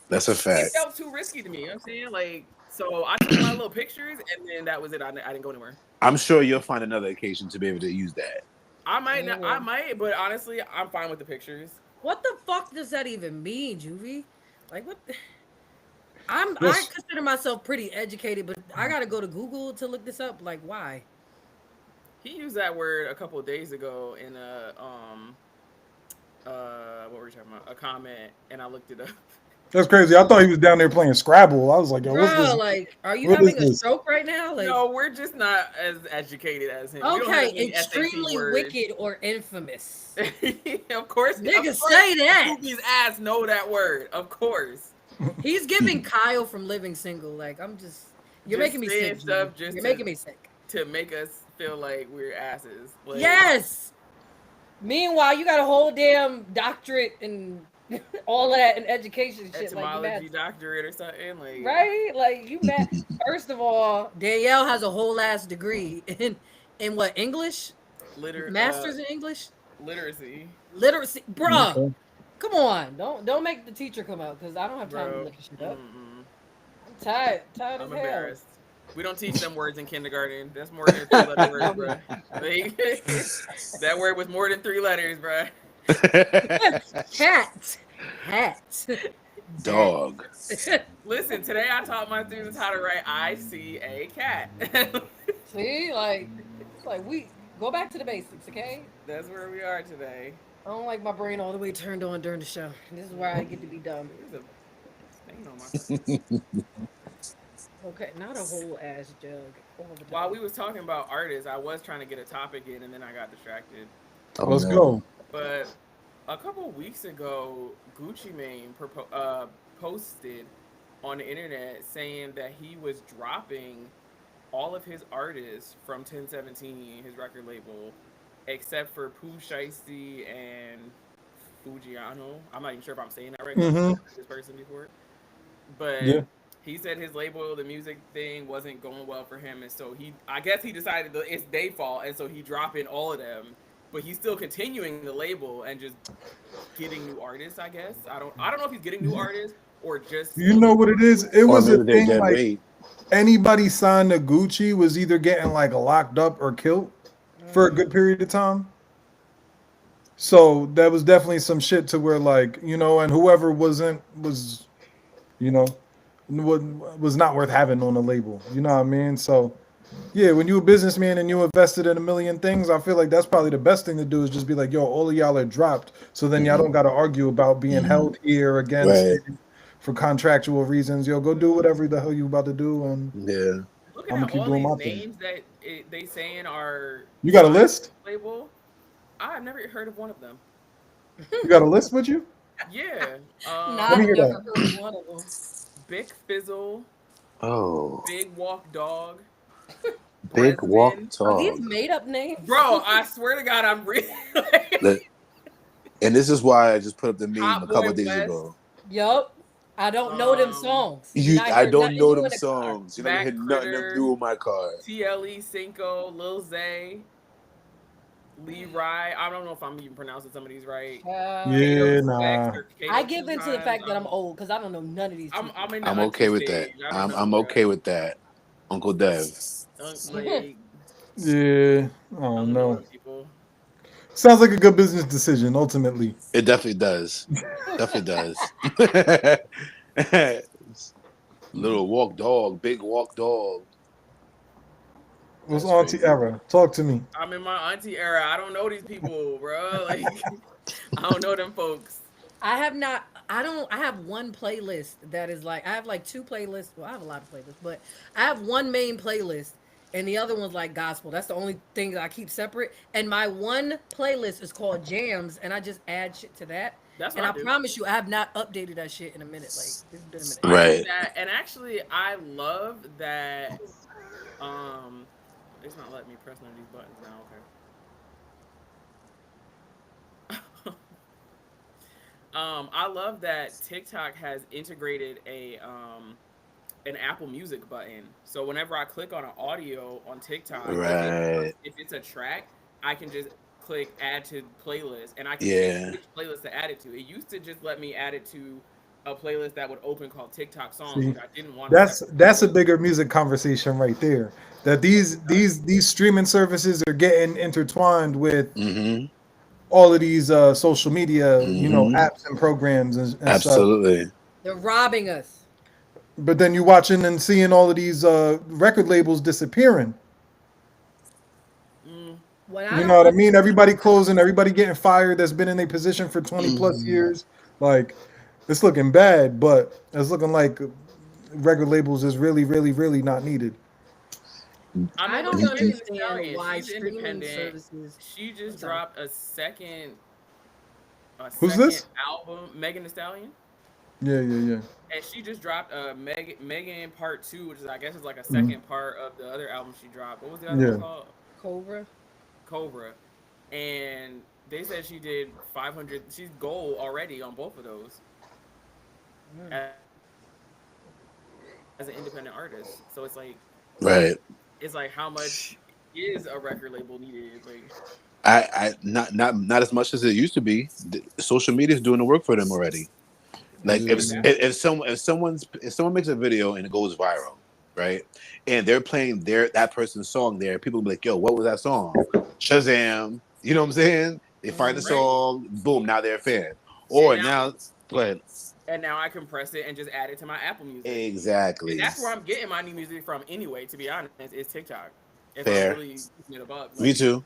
[SPEAKER 9] That's a
[SPEAKER 7] it
[SPEAKER 9] fact.
[SPEAKER 7] felt too risky to me. You know what I'm saying? Like, so I took my little pictures, and then that was it. I didn't go anywhere.
[SPEAKER 9] I'm sure you'll find another occasion to be able to use that.
[SPEAKER 7] I might not, I
[SPEAKER 5] Yeah.
[SPEAKER 7] might, but honestly, I'm fine with the pictures.
[SPEAKER 5] What the fuck does that even mean, Juvie? Like what? I
[SPEAKER 4] Just
[SPEAKER 5] consider myself pretty educated, but I gotta go to Google to look this up. Like why?
[SPEAKER 7] He used that word a couple of days ago in a what were we talking about? A comment, and I looked it up.
[SPEAKER 4] that's crazy. I thought he was down there playing Scrabble. I was like, yo, what's
[SPEAKER 5] Bro,
[SPEAKER 4] this?
[SPEAKER 5] like, are you
[SPEAKER 4] What is
[SPEAKER 5] having a
[SPEAKER 4] this?
[SPEAKER 5] stroke right now? Like,
[SPEAKER 7] No, we're just not as educated as him. We don't have
[SPEAKER 5] okay,
[SPEAKER 7] as many SAT
[SPEAKER 5] extremely
[SPEAKER 7] words.
[SPEAKER 5] wicked or infamous.
[SPEAKER 7] Of course,
[SPEAKER 5] Nigga,
[SPEAKER 7] of course,
[SPEAKER 5] say that.
[SPEAKER 7] Goofy's ass know that word. Of course.
[SPEAKER 5] He's giving Kyle from Living Single. Like, you're
[SPEAKER 7] Just
[SPEAKER 5] making me
[SPEAKER 7] saying
[SPEAKER 5] sick.
[SPEAKER 7] stuff
[SPEAKER 5] Juvie.
[SPEAKER 7] just
[SPEAKER 5] You're
[SPEAKER 7] to
[SPEAKER 5] making me sick.
[SPEAKER 7] make us feel like we're asses. Like,
[SPEAKER 5] Yes. Meanwhile, you got a whole damn doctorate and all that in education shit. Like, you
[SPEAKER 7] etymology
[SPEAKER 5] mad,
[SPEAKER 7] doctorate or something. Like,
[SPEAKER 5] right? Like, you mad. First of all, Danielle has a whole ass degree in what, English?
[SPEAKER 7] liter
[SPEAKER 5] Masters in English?
[SPEAKER 7] literacy,
[SPEAKER 5] Literacy, bruh.
[SPEAKER 4] Okay.
[SPEAKER 5] Come on, don't make the teacher come out because I don't have time to
[SPEAKER 7] bro.
[SPEAKER 5] look shit up.
[SPEAKER 7] Mm-mm.
[SPEAKER 5] I'm tired
[SPEAKER 7] I'm
[SPEAKER 5] as hell.
[SPEAKER 7] embarrassed. We don't teach them words in kindergarten. That's more than 3 letter words, bro. Like, that word was more than 3 letters, bro.
[SPEAKER 5] Cat, hat,
[SPEAKER 9] Dog.
[SPEAKER 7] Listen, today I taught my students how to write I see a cat.
[SPEAKER 5] See, like, it's like we go back to the basics, okay?
[SPEAKER 7] That's where we are today.
[SPEAKER 5] I don't like my brain all the way turned on during the show. This is where I get to be dumb.
[SPEAKER 7] There's a stain on my.
[SPEAKER 5] Okay, not a whole ass jug all the time.
[SPEAKER 7] While we was talking about artists, I was trying to get a topic in, and then I got distracted.
[SPEAKER 9] Oh,
[SPEAKER 4] Let's
[SPEAKER 9] no.
[SPEAKER 4] go.
[SPEAKER 7] But a couple weeks ago, Gucci Mane posted on the internet saying that he was dropping all of his artists from 1017, his record label, except for Pooh Shiesty and Fujiano. I'm not even sure if I'm saying that right because I've
[SPEAKER 4] Mm-hmm.
[SPEAKER 7] never heard this person before. But
[SPEAKER 4] Yeah.
[SPEAKER 7] he said his label, the music thing, wasn't going well for him, and so I guess he decided that it's their fault, and so he dropping all of them but he's still continuing the label and just getting new artists. I guess I don't know if he's getting new artists or just
[SPEAKER 4] You
[SPEAKER 7] still
[SPEAKER 4] know
[SPEAKER 7] doing
[SPEAKER 4] what it
[SPEAKER 7] it.
[SPEAKER 4] is? It
[SPEAKER 9] Or
[SPEAKER 4] was a
[SPEAKER 9] maybe they're
[SPEAKER 4] thing
[SPEAKER 9] dead
[SPEAKER 4] like
[SPEAKER 9] weight.
[SPEAKER 4] anybody signed to Gucci was either getting like locked up or killed for a good period of time. So that was definitely some shit to where like, and whoever wasn't was, you know, wa- was not worth having on the label. You know what I mean? So yeah, when you a businessman and you invested in a million things, I feel like that's probably the best thing to do is just be like, yo, all of y'all are dropped. So then y'all
[SPEAKER 9] Hmm.
[SPEAKER 4] don't got to argue about being
[SPEAKER 9] Hmm.
[SPEAKER 4] held here against
[SPEAKER 9] Right.
[SPEAKER 4] it for contractual reasons. Yo, go do whatever the hell you about to do, and
[SPEAKER 9] Yeah.
[SPEAKER 7] Looking
[SPEAKER 4] I'm
[SPEAKER 7] at
[SPEAKER 4] gonna keep
[SPEAKER 7] all
[SPEAKER 4] doing
[SPEAKER 7] these
[SPEAKER 4] my thing.
[SPEAKER 7] names that they saying are
[SPEAKER 4] You got a
[SPEAKER 7] signed to
[SPEAKER 4] list?
[SPEAKER 7] the label, I've never heard of one of them.
[SPEAKER 4] You got a list with you?
[SPEAKER 7] Yeah,
[SPEAKER 5] Nah,
[SPEAKER 4] Let me
[SPEAKER 5] I've
[SPEAKER 4] hear
[SPEAKER 5] never
[SPEAKER 4] that.
[SPEAKER 5] heard of one of them.
[SPEAKER 7] Big Fizzle,
[SPEAKER 9] Oh,
[SPEAKER 7] Big Walk Dog,
[SPEAKER 9] big walk
[SPEAKER 7] Bresman.
[SPEAKER 5] Are these
[SPEAKER 9] tall.
[SPEAKER 5] made up names?
[SPEAKER 7] Bro, I swear to God, I'm really
[SPEAKER 9] Let- And this is why I just put up the meme a
[SPEAKER 7] Hot
[SPEAKER 9] couple
[SPEAKER 7] Boy
[SPEAKER 9] of days
[SPEAKER 7] West,
[SPEAKER 9] ago.
[SPEAKER 5] Yup. I don't know them songs. You're not
[SPEAKER 9] I
[SPEAKER 5] hearing
[SPEAKER 9] don't
[SPEAKER 5] nothing
[SPEAKER 9] know
[SPEAKER 5] new
[SPEAKER 9] them
[SPEAKER 5] in the car.
[SPEAKER 9] songs. You're not gonna hear
[SPEAKER 7] Mac
[SPEAKER 9] nothing of
[SPEAKER 7] Critter,
[SPEAKER 9] new in my car.
[SPEAKER 7] TLE Cinco, Lil Zay, Lee Rye. I don't know if I'm even pronouncing some of these right. Kato
[SPEAKER 4] Yeah,
[SPEAKER 7] Specs
[SPEAKER 4] nah.
[SPEAKER 7] or
[SPEAKER 5] I
[SPEAKER 7] Kato
[SPEAKER 5] give
[SPEAKER 7] two
[SPEAKER 5] in to the
[SPEAKER 7] times.
[SPEAKER 5] fact that I'm old because I don't know none of these
[SPEAKER 7] I'm
[SPEAKER 5] people.
[SPEAKER 7] in the
[SPEAKER 9] I'm
[SPEAKER 7] auntie
[SPEAKER 9] okay with that.
[SPEAKER 7] stage. I don't know,
[SPEAKER 9] I'm
[SPEAKER 7] bro.
[SPEAKER 9] okay with that. Uncle Dev.
[SPEAKER 7] Like
[SPEAKER 4] Yeah, I
[SPEAKER 7] I
[SPEAKER 4] don't
[SPEAKER 7] don't know
[SPEAKER 4] know.
[SPEAKER 7] them people.
[SPEAKER 4] Sounds like a good business decision, ultimately.
[SPEAKER 9] It definitely does. Definitely does. Little walk dog, big walk dog.
[SPEAKER 4] What's
[SPEAKER 9] That's
[SPEAKER 4] Auntie
[SPEAKER 9] crazy.
[SPEAKER 4] Era? Talk to me.
[SPEAKER 7] I'm in my auntie era. I don't know these people, bro. Like I don't know them folks.
[SPEAKER 5] I have not. I don't. I have one playlist that is like I have like two playlists. Well, I have a lot of playlists, but I have one main playlist, and the other one's like gospel. That's the only thing that I keep separate. And my one playlist is called Jams, and I just add shit to that.
[SPEAKER 7] That's
[SPEAKER 5] And
[SPEAKER 7] what
[SPEAKER 5] I
[SPEAKER 7] I do.
[SPEAKER 5] promise you, I have not updated that shit in a minute. Like it's been a minute.
[SPEAKER 7] I do
[SPEAKER 9] Right.
[SPEAKER 7] that, and actually, I love that. Um, it's not letting me press none of these buttons now. Okay. I love that TikTok has integrated a an Apple Music button. So whenever I click on an audio on TikTok,
[SPEAKER 9] Right.
[SPEAKER 7] if it's a track, I can just click add to playlist, and I can pick
[SPEAKER 9] Yeah.
[SPEAKER 7] which playlist to add it to. It used to just let me add it to a playlist that would open called TikTok songs,
[SPEAKER 4] See,
[SPEAKER 7] which I didn't want a
[SPEAKER 4] that's
[SPEAKER 7] separate
[SPEAKER 4] that's a
[SPEAKER 7] playlist.
[SPEAKER 4] bigger music conversation right there. That
[SPEAKER 7] But
[SPEAKER 4] these streaming services are getting intertwined with
[SPEAKER 9] Mm-hmm.
[SPEAKER 4] all of these social media,
[SPEAKER 9] Mm-hmm.
[SPEAKER 4] apps and programs and stuff.
[SPEAKER 9] Absolutely.
[SPEAKER 5] They're robbing us.
[SPEAKER 4] But then you watching and seeing all of these record labels disappearing.
[SPEAKER 7] mm,
[SPEAKER 5] What I
[SPEAKER 4] You know
[SPEAKER 5] don't
[SPEAKER 4] what I mean?
[SPEAKER 5] understand.
[SPEAKER 4] Everybody closing, everybody getting fired that's been in their position for 20 plus
[SPEAKER 9] Mm.
[SPEAKER 4] years. Like, it's looking bad, but it's looking like record labels is really, really, really not needed.
[SPEAKER 7] I
[SPEAKER 5] I
[SPEAKER 7] mean, look
[SPEAKER 5] don't
[SPEAKER 7] at Megan Thee
[SPEAKER 5] understand
[SPEAKER 7] Stallion.
[SPEAKER 5] why
[SPEAKER 7] She's
[SPEAKER 5] streaming
[SPEAKER 7] independent.
[SPEAKER 5] services.
[SPEAKER 7] She
[SPEAKER 5] I'm
[SPEAKER 7] just
[SPEAKER 5] sorry.
[SPEAKER 7] dropped a
[SPEAKER 4] Who's
[SPEAKER 7] second
[SPEAKER 4] this?
[SPEAKER 7] album, Megan Thee Stallion.
[SPEAKER 4] Yeah, yeah, yeah.
[SPEAKER 7] And she just dropped a Megan Part Two, which is I guess is like a
[SPEAKER 4] Mhm.
[SPEAKER 7] second part of the other album she dropped. What was the other one
[SPEAKER 4] Yeah.
[SPEAKER 7] called?
[SPEAKER 5] Cobra.
[SPEAKER 7] Cobra. And they said she did 500. She's gold already on both of those
[SPEAKER 5] Mm.
[SPEAKER 7] as an independent artist. So
[SPEAKER 9] Right.
[SPEAKER 7] it's like how much is a record label needed? Like
[SPEAKER 9] Not as much as it used to be. Social media is doing the work for them already. Like
[SPEAKER 7] I mean
[SPEAKER 4] Yeah.
[SPEAKER 7] that's
[SPEAKER 9] if someone makes a video and it goes viral, right, and they're playing that person's song there, people will be like, "Yo, what was that song?" Shazam. You know what I'm saying? They find the
[SPEAKER 5] Mm.
[SPEAKER 7] right.
[SPEAKER 9] song, boom, now they're a fan.
[SPEAKER 7] And
[SPEAKER 9] Or
[SPEAKER 7] now
[SPEAKER 9] now, but
[SPEAKER 7] I compress it and just add it to my Apple Music. And
[SPEAKER 9] exactly
[SPEAKER 7] that's where I'm getting my new music from anyway, to be honest, is TikTok. If I'm
[SPEAKER 9] fair.
[SPEAKER 7] really keeping it above.
[SPEAKER 9] Me
[SPEAKER 7] Like
[SPEAKER 9] too.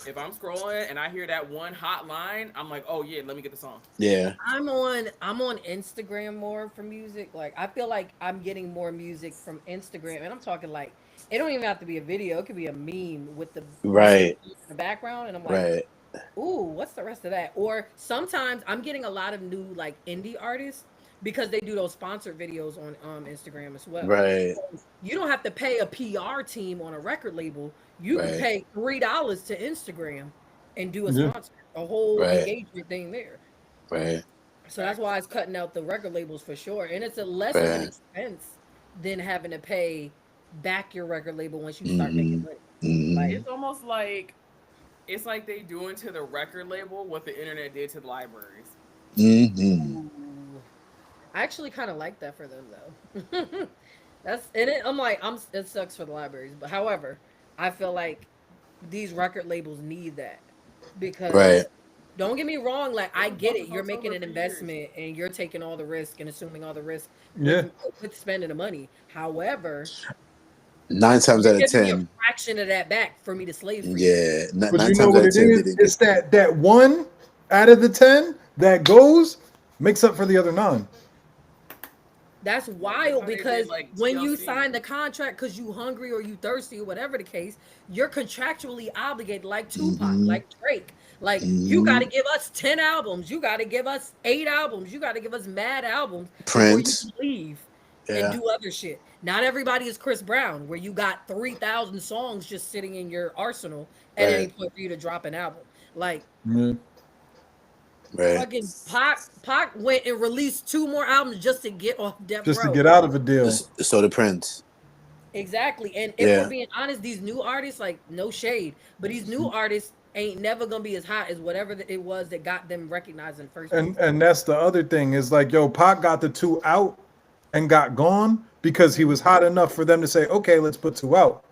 [SPEAKER 7] if I'm scrolling and I hear that one hot line, I'm like, oh yeah, let me get the song.
[SPEAKER 9] Yeah.
[SPEAKER 5] I'm on Instagram more for music. Like I feel like I'm getting more music from Instagram, and I'm talking like it don't even have to be a video. It could be a meme with the same
[SPEAKER 9] Right.
[SPEAKER 5] in the background, and I'm like,
[SPEAKER 9] Right.
[SPEAKER 5] ooh, what's the rest of that? Or sometimes I'm getting a lot of new like indie artists because they do those sponsored videos on Instagram as well.
[SPEAKER 9] Right.
[SPEAKER 5] You don't have to pay a PR team on a record label. You can
[SPEAKER 9] Right.
[SPEAKER 5] pay $3 to Instagram and do a
[SPEAKER 4] Yeah.
[SPEAKER 5] sponsor, a whole
[SPEAKER 9] Right.
[SPEAKER 5] engagement thing there.
[SPEAKER 9] Right.
[SPEAKER 5] So that's why it's cutting out the record labels for sure. And it's a less of an
[SPEAKER 9] Right.
[SPEAKER 5] expense than having to pay back your record label once you start making
[SPEAKER 9] Mm-hmm.
[SPEAKER 5] money.
[SPEAKER 9] Mm-hmm.
[SPEAKER 5] Like
[SPEAKER 7] It's almost like It's like they doing to the record label what the internet did to the libraries.
[SPEAKER 9] Hmm.
[SPEAKER 5] Ooh. I actually kind of like that for them though. That's in it. I'm like, It sucks for the libraries, but however, I feel like these record labels need that
[SPEAKER 9] Right.
[SPEAKER 5] because don't get me wrong. Like,
[SPEAKER 7] They
[SPEAKER 5] I
[SPEAKER 7] was
[SPEAKER 5] get
[SPEAKER 7] bumping
[SPEAKER 5] it. You're
[SPEAKER 7] folks
[SPEAKER 5] making
[SPEAKER 7] over
[SPEAKER 5] an
[SPEAKER 7] for years.
[SPEAKER 5] investment and you're taking all the risk and assuming all the risk
[SPEAKER 4] Yeah.
[SPEAKER 5] with spending the money. However,
[SPEAKER 9] 9 times
[SPEAKER 5] you're
[SPEAKER 9] out of
[SPEAKER 5] giving me a
[SPEAKER 9] 10,
[SPEAKER 5] fraction of that back for me to slave for you.
[SPEAKER 9] yeah,
[SPEAKER 4] But
[SPEAKER 9] nine
[SPEAKER 4] you know
[SPEAKER 9] times
[SPEAKER 4] what
[SPEAKER 9] out of
[SPEAKER 4] it
[SPEAKER 9] 10 they
[SPEAKER 4] is?
[SPEAKER 9] didn't get.
[SPEAKER 4] It's that one out of the 10 that goes makes up for the other nine.
[SPEAKER 5] That's
[SPEAKER 7] Like that's
[SPEAKER 5] wild
[SPEAKER 7] how they did
[SPEAKER 5] because
[SPEAKER 7] like
[SPEAKER 5] when you
[SPEAKER 7] TLC.
[SPEAKER 5] sign the contract because you hungry or you thirsty or whatever the case, you're contractually obligated like Tupac,
[SPEAKER 9] Hmm.
[SPEAKER 5] like Drake. Like you got to
[SPEAKER 9] Hmm.
[SPEAKER 5] give us 10 albums, you got to give us 8 albums, you got to give us mad albums before you
[SPEAKER 9] Prince.
[SPEAKER 5] can leave and
[SPEAKER 9] Yeah.
[SPEAKER 5] do other shit. Not everybody is Chris Brown where you got 3,000 songs just sitting in your arsenal at any
[SPEAKER 9] Right.
[SPEAKER 5] point for you to drop an album. Like
[SPEAKER 4] Yeah.
[SPEAKER 9] Right.
[SPEAKER 5] fucking Pac went and released 2 more albums just to get off Death
[SPEAKER 4] Just to
[SPEAKER 5] Row.
[SPEAKER 4] get out of a deal.
[SPEAKER 9] So the Prince.
[SPEAKER 5] Exactly. And if we're
[SPEAKER 9] Yeah.
[SPEAKER 5] being honest, these new artists, like no shade, but these new artists ain't never gonna be as hot as whatever it was that got them recognized in the first place.
[SPEAKER 4] And that's the other thing is like, yo, Pac got the two out and got gone because he was hot enough for them to say, okay, let's put two out.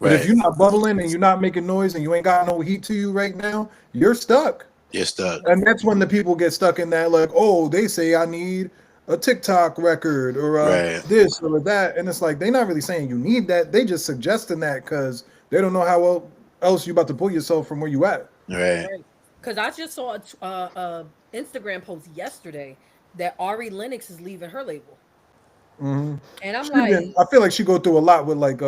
[SPEAKER 4] But if
[SPEAKER 9] Right.
[SPEAKER 4] you're not bubbling and you're not making noise and you ain't got no heat to you right now, you're stuck.
[SPEAKER 9] You're stuck.
[SPEAKER 4] And that's when the people get stuck in that, like, oh, they say I need a TikTok record or
[SPEAKER 9] Right.
[SPEAKER 4] this or that. And it's like, they're not really saying you need that. They just suggesting that because they don't know how else you about to pull yourself from where you at.
[SPEAKER 9] Right.
[SPEAKER 5] Right. Because I just saw a Instagram post yesterday that Ari Lennox is leaving her label, and I'm
[SPEAKER 4] She
[SPEAKER 5] like,
[SPEAKER 4] been, I feel like she go through a lot with like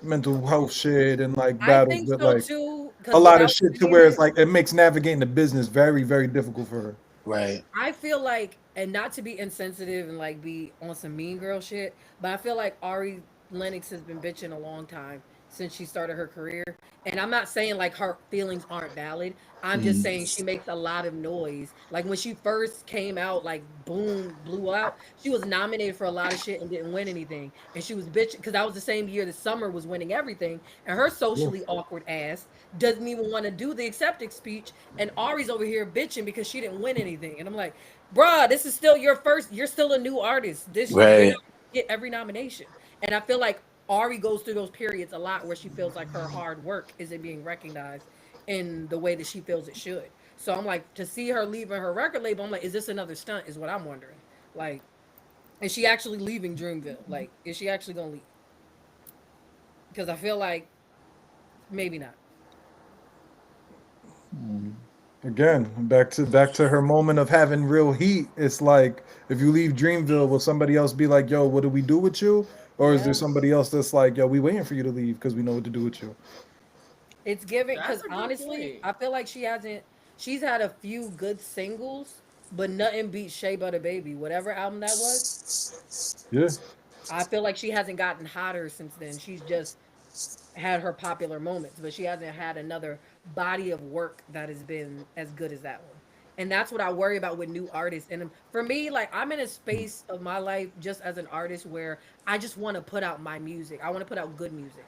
[SPEAKER 4] mental health shit and like
[SPEAKER 5] I
[SPEAKER 4] battles
[SPEAKER 5] think
[SPEAKER 4] with
[SPEAKER 5] so
[SPEAKER 4] like
[SPEAKER 5] too.
[SPEAKER 4] a
[SPEAKER 5] Because what
[SPEAKER 4] lot
[SPEAKER 5] I
[SPEAKER 4] of
[SPEAKER 5] was
[SPEAKER 4] shit to where
[SPEAKER 5] saying
[SPEAKER 4] it's like it makes navigating the business very, very difficult for her.
[SPEAKER 9] Right.
[SPEAKER 5] I feel like, and not to be insensitive and like be on some mean girl shit, but I feel like Ari Lennox has been bitching a long time since she started her career. And I'm not saying like her feelings aren't valid. I'm just
[SPEAKER 9] Mm.
[SPEAKER 5] saying she makes a lot of noise. Like when she first came out, like boom, blew out. She was nominated for a lot of shit and didn't win anything. And she was bitching because that was the same year that Summer was winning everything. And her socially awkward ass doesn't even want to do the acceptance speech. And Ari's over here bitching because she didn't win anything. And I'm like, bruh, this is still your first. You're still a new artist. You're
[SPEAKER 9] Right.
[SPEAKER 5] not gonna get every nomination. And I feel like Ari goes through those periods a lot where she feels like her hard work isn't being recognized in the way that she feels it should. So I'm like, to see her leaving her record label, I'm like, is this another stunt? Is what I'm wondering. Like, is she actually leaving Dreamville? Like, is she actually gonna leave? Because I feel like maybe not.
[SPEAKER 4] Again, back to her moment of having real heat. It's like if you leave Dreamville, will somebody else be like, "Yo, what do we do with you?" Or is there
[SPEAKER 5] Yeah,
[SPEAKER 4] somebody else that's like, "Yo, we waiting for you to leave because we know what to do with you."
[SPEAKER 5] it's giving.
[SPEAKER 7] That's
[SPEAKER 5] Because
[SPEAKER 7] a good
[SPEAKER 5] honestly,
[SPEAKER 7] point.
[SPEAKER 5] I feel like she hasn't. She's had a few good singles, but nothing beats Shea Butter Baby. Whatever album that was,
[SPEAKER 4] Yeah,
[SPEAKER 5] I feel like she hasn't gotten hotter since then. She's just had her popular moments, but she hasn't had another body of work that has been as good as that one. And that's what I worry about with new artists. And for me, like I'm in a space of my life just as an artist where I just want to put out my music. I want to put out good music.